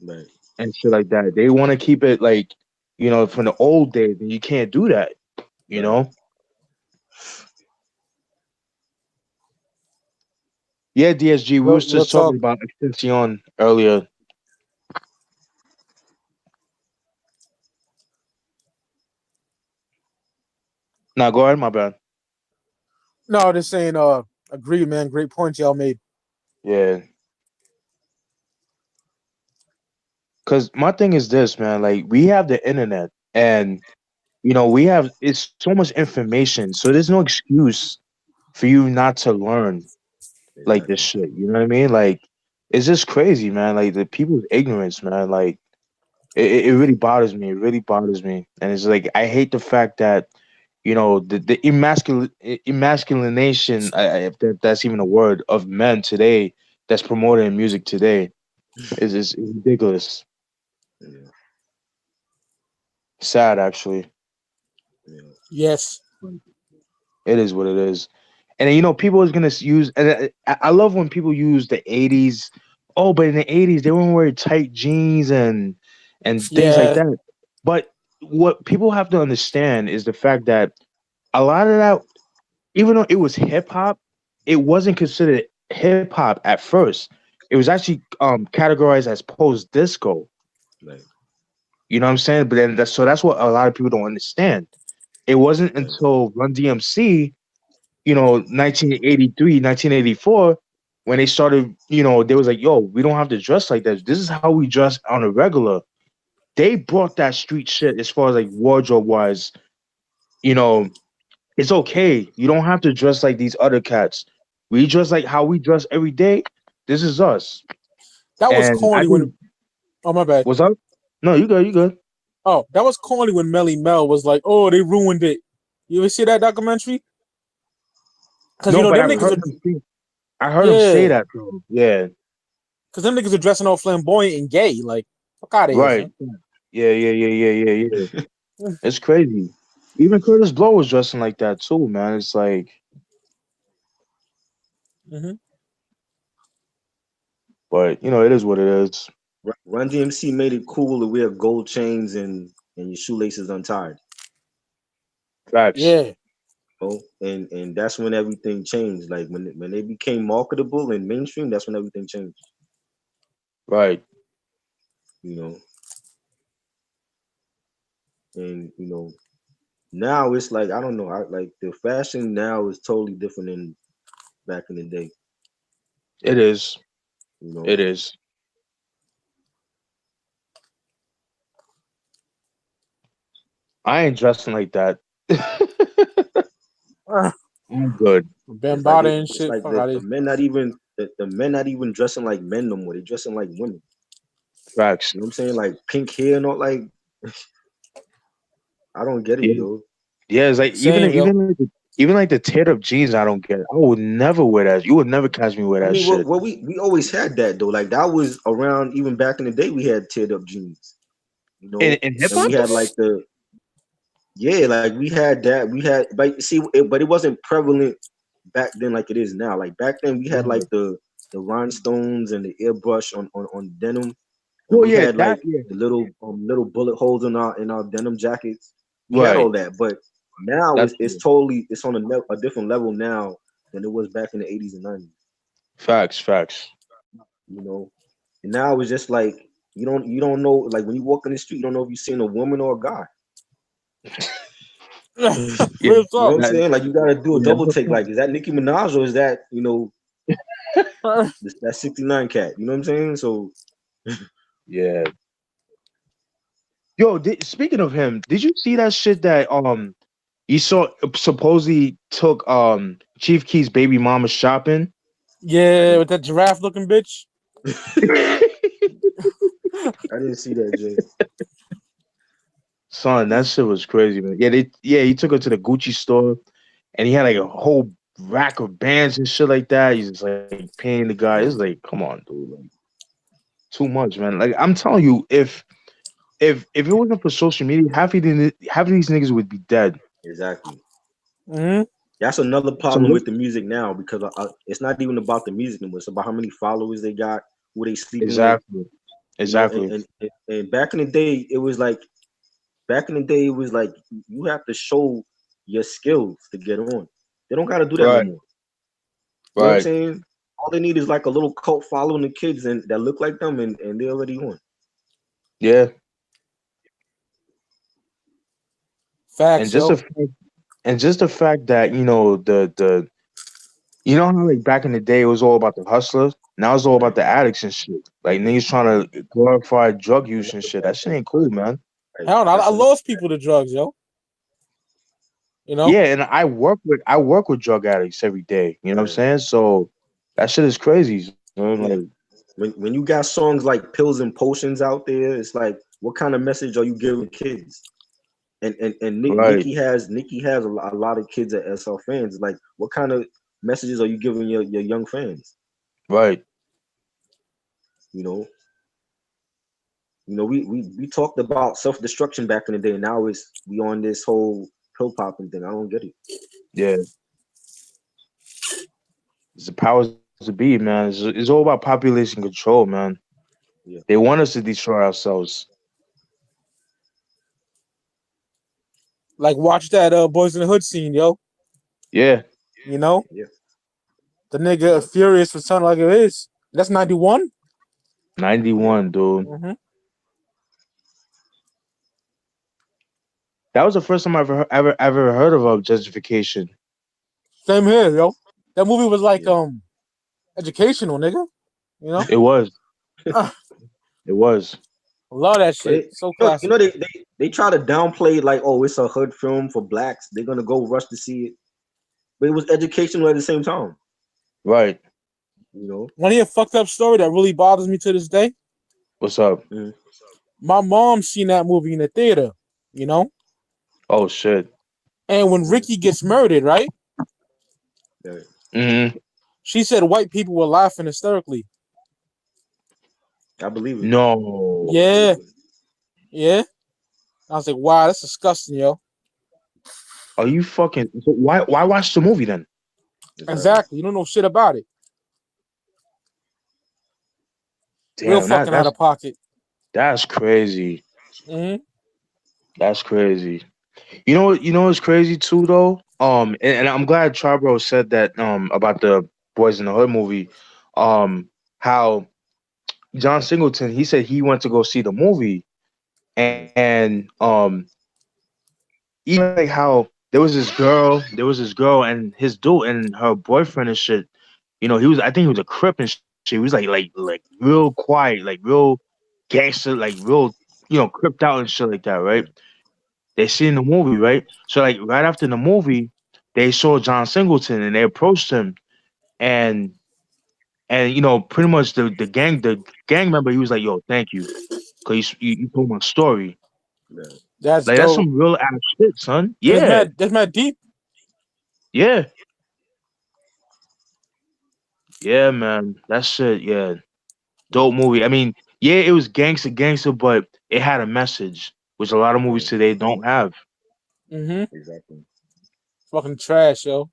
Right. and shit like that. They want to keep it like, from the old days, and you can't do that. You Right. know? Yeah, DSG. We was Real just talking talk. about Extension earlier. Now go ahead, my bad. No, just saying. Agree, man. Great points y'all made. Yeah, because my thing is this, man. Like, we have the internet, and we have it's so much information, so there's no excuse for you not to learn like this Exactly. shit. You know what I mean? Like, it's just crazy, man. Like the people's ignorance, man. Like it really bothers me. It really bothers me, and it's like I hate the fact that the emasculination, if that's even a word, of men today that's promoted in music today is ridiculous. Yeah. Sad, actually. Yeah. Yes. It is what it is. And then, people is gonna use, and I love when people use the '80s. Oh, but in the '80s they weren't wearing tight jeans and things like Yeah. that. But what people have to understand is the fact that a lot of that, even though it was hip hop, it wasn't considered hip hop at first. It was actually categorized as post disco. Right. You know what I'm saying? But then that's what a lot of people don't understand. It wasn't Right. until Run DMC, 1983, 1984, when they started, they was like, yo, we don't have to dress like that. This is how we dress on a regular. They brought that street shit as far as like wardrobe wise. You know, it's okay. You don't have to dress like these other cats. We dress like how we dress every day. This is us. That was And I corny when. think, Oh my bad. what's up? No, you good, you good. Oh, that was corny when Melly Mel was like, "Oh, they ruined it." You ever see that documentary? Because No, but them I've niggas heard are. him say, I heard him say Yeah. that though. Yeah, Because them niggas are dressing all flamboyant and gay. Like, fuck out of here, right. son. Yeah, yeah, yeah, yeah, yeah, yeah. It's crazy. Even Curtis Blow was dressing like that too, man. It's like, Mm-hmm. but it is what it is. Run DMC made it cool to wear gold chains and your shoelaces untied. Facts. Yeah. And that's when everything changed. Like when they became marketable and mainstream, that's when everything changed. Right. You know, and now it's like I don't know. Like the fashion now is totally different than back in the day. It is. You know, It is. I ain't dressing like that. I'm good. Bambada and it's shit. like Fuck out of the here. men not even the men not even dressing like men no more. They dressing like women. Facts. You know what I'm saying? Like pink hair and all. Like I don't get it, Yeah. yo. Yeah, it's like even Same, yo. even like even like the teared up jeans, I don't get it. I would never wear that. You would never catch me wear I that mean, shit. we always had that though. Like that was around even back in the day. We had teared up jeans, In hip and we hop had though? like the yeah, like we had that. We had, but see, but it wasn't prevalent back then like it is now. Like back then, we had like Right. the rhinestones and the airbrush on denim, and Well, we yeah, had that, like yeah. the little bullet holes in our denim jackets. We had Right. all that, but now That's it's true. totally it's on a different level now than it was back in the 80s and 90s. Facts, facts. You know, and now it's just like you don't know like when you walk in the street, you don't know if you're seeing a woman or a guy. Yeah, Real You know talk. what I'm that, saying? Like you gotta do a yeah, double that's a take. fact. Like, is that Nicki Minaj or is that that 69 cat? You know what I'm saying? So Yeah. Yo, speaking of him, did you see that shit that he saw supposedly took Chief Keef's baby mama shopping? I Yeah, didn't. with that giraffe looking bitch. I didn't see that, Jay. Son, that shit was crazy, man. He took her to the Gucci store and he had like a whole rack of bands and shit like that. He's just like paying the guy. It's like, come on, dude, like too much, man. Like I'm telling you, if it wasn't for social media, half of these niggas would be dead. Exactly. Hmm. That's another So problem with the music now because it's not even about the music anymore. It's about how many followers they got, who they sleeping with, exactly, you know. exactly, And back in the day, it was like you have to show your skills to get on. They don't got to do that no right, more. You know what I'm right, saying? All they need is like a little cult following the kids and that look like them, and they're already on. yeah. And Facts, just yo. the fact, and just the fact that the you know how like back in the day it was all about the hustlers. Now it's all about Right. the addicts and shit. Like niggas trying to glorify drug use and shit. That shit ain't cool, man. Right. Hell no, I That's another lost people to drugs, yo. You know? Yeah, and I work with drug addicts every day. You know what I'm right. saying? So that shit is crazy. So, like, Yeah. When you got songs like Pills and Potions out there, it's like, what kind of message are you giving kids? And right, Nikki has a lot of kids at SL fans. Like, what kind of messages are you giving your young fans? right. You know, we talked about self destruction back in the day. Now it's we on this whole pill popping thing. I don't get it. Yeah, it's the powers to be, man. It's all about population control, man. Yeah, They want us to destroy ourselves. Like watch that Boys in the Hood scene, yo. Yeah, You know? yeah, The nigga yeah. Furious was sounding like it is. That's 91? 91, dude. Mm-hmm. That was the first time I've ever heard of a justification. Same here, yo. That movie was like Yeah. educational, nigga. You know? It was. Ah, It was. love that But shit. So you classic. know they try to downplay it like, oh, it's a hood film for blacks. They're gonna go rush to see it, but it was educational at the same time. Right. You know. One of your fucked up story that really bothers me to this day. What's up? Mhm. My mom seen that movie in the theater, you know? Oh shit. And when Mhm. Ricky gets murdered, right? Yeah, Hmm. She said white people were laughing hysterically. I believe it. No. I believe Yeah, it. yeah. I was like, wow, that's disgusting, yo. Are you fucking? So why watch the movie then? Exactly. Exactly. You don't know shit about it. Real Damn. That fucking out that's of pocket. that's crazy. Hmm. That's crazy. You know what's crazy too though. And I'm glad Triboro said that about the Boys in the Hood movie. How John Singleton, he said he went to go see the movie, Mhm. and even like how there was this girl and his dude and her boyfriend and shit. I think he was a crip and shit. He was like real quiet, like real gangster, like real cripped out and shit like that, right? Yeah. They see in the movie, right? So like right after the movie, they saw John Singleton and they approached him and pretty much the gang member, he was like, "Yo, thank you, cause you told my story." Yeah. That's Like that's dope. some real ass shit, son. That's Yeah, mad. That's mad deep. yeah, yeah, man. That shit, yeah, dope movie. I mean, yeah, it was gangster, but it had a message, which a lot of movies Right. today don't have. Mm-hmm. Exactly. Fucking trash, yo.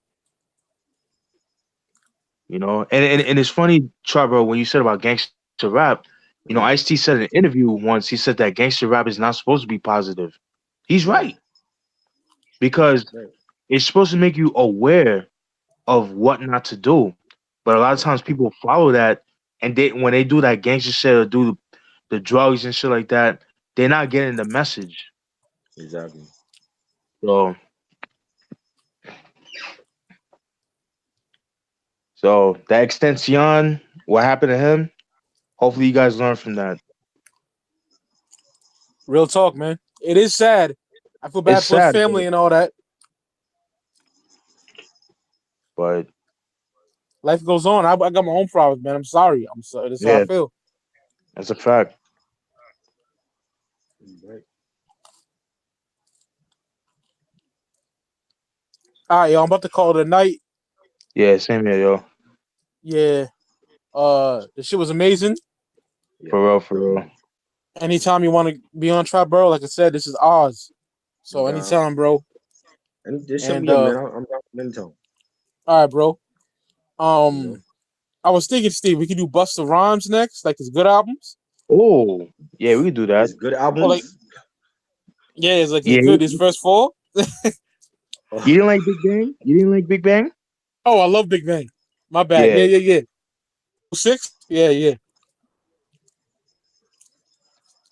And it's funny, Trevor, when you said about gangster rap. Mhm. Ice-T said in an interview once. He said that gangster rap is not supposed to be positive. He's Right. right because Right. it's supposed to make you aware of what not to do. But a lot of Right. times people follow that, and when they do that gangster shit or do the drugs and shit like that, they're not getting the message. Exactly. So, so that extension, what happened to him? Hopefully, you guys learn from that. Real talk, man. It is sad. I feel bad It's for his sad, family and all that. but Life goes on. I got my own problems, man. I'm sorry. I'm sorry. That's how I yeah, feel. that's a fact. Right. All right, yo. I'm about to call it a night. Yeah, same here, yo. Yeah. The shit was amazing. Yeah. For real, for real. Anytime you want to be on Triboro, like I said, this is ours. So Nah. anytime, bro. And just hit And me up, man. I'm down for anytime. all right, bro. You know. I was thinking, Steve, we could do Busta Rhymes next, like his good albums. Oh, yeah, we could do that. It's good Or like, albums. yeah, it's like his Yeah, good, his first four. you didn't like Big Bang? You didn't like Big Bang? Oh, I love Big Bang. My bad. Yeah, Yeah. 6? Yeah. yeah,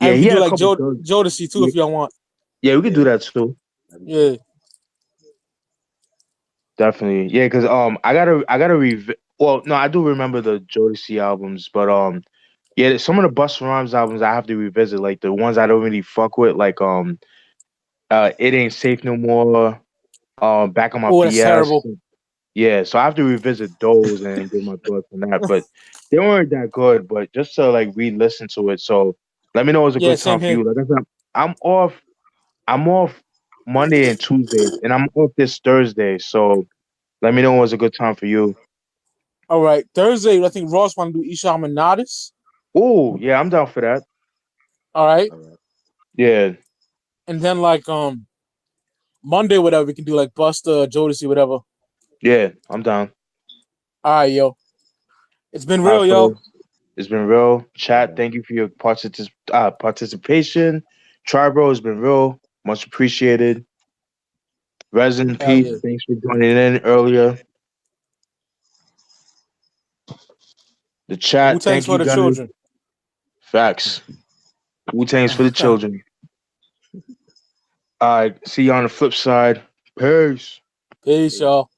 And we he could do had a like couple good. Jodeci too Yeah, if y'all want. yeah, we could Yeah. do that too. Yeah. Definitely, yeah, because I gotta well, no, I do remember the Jodeci albums, but yeah, some of the Busta Rhymes albums I have to revisit, like the ones I don't really fuck with, like It Ain't Safe No More, Back on My Oh, that's BS, terrible. yeah, so I have to revisit those and give my thoughts on that, but they weren't that good, but just to like re-listen to it, so let me know it's a Yeah, good time same for here. you. Like I said, I'm off, I'm off Monday and Tuesdays, and I'm off this Thursday, so. Let me know what's a good time for you. All right. Thursday, I think Ross want to do Isha Manadis. Oh, yeah, I'm down for that. All right. All right. Yeah, And then like Monday, whatever, we can do like Busta, Jodeci, whatever. yeah, I'm down. All right, yo. It's been All right, real, yo. fellas. It's been real. All Chat, right. thank you for your participation. Tribro has been real. Much appreciated. Rest in Hell peace. yeah. Thanks for joining in earlier. The And chat, Wu-Tang's thank for you the guys. children. Facts. Wu-Tang's for the children. All right, see you on the flip side. Peace. Peace, y'all.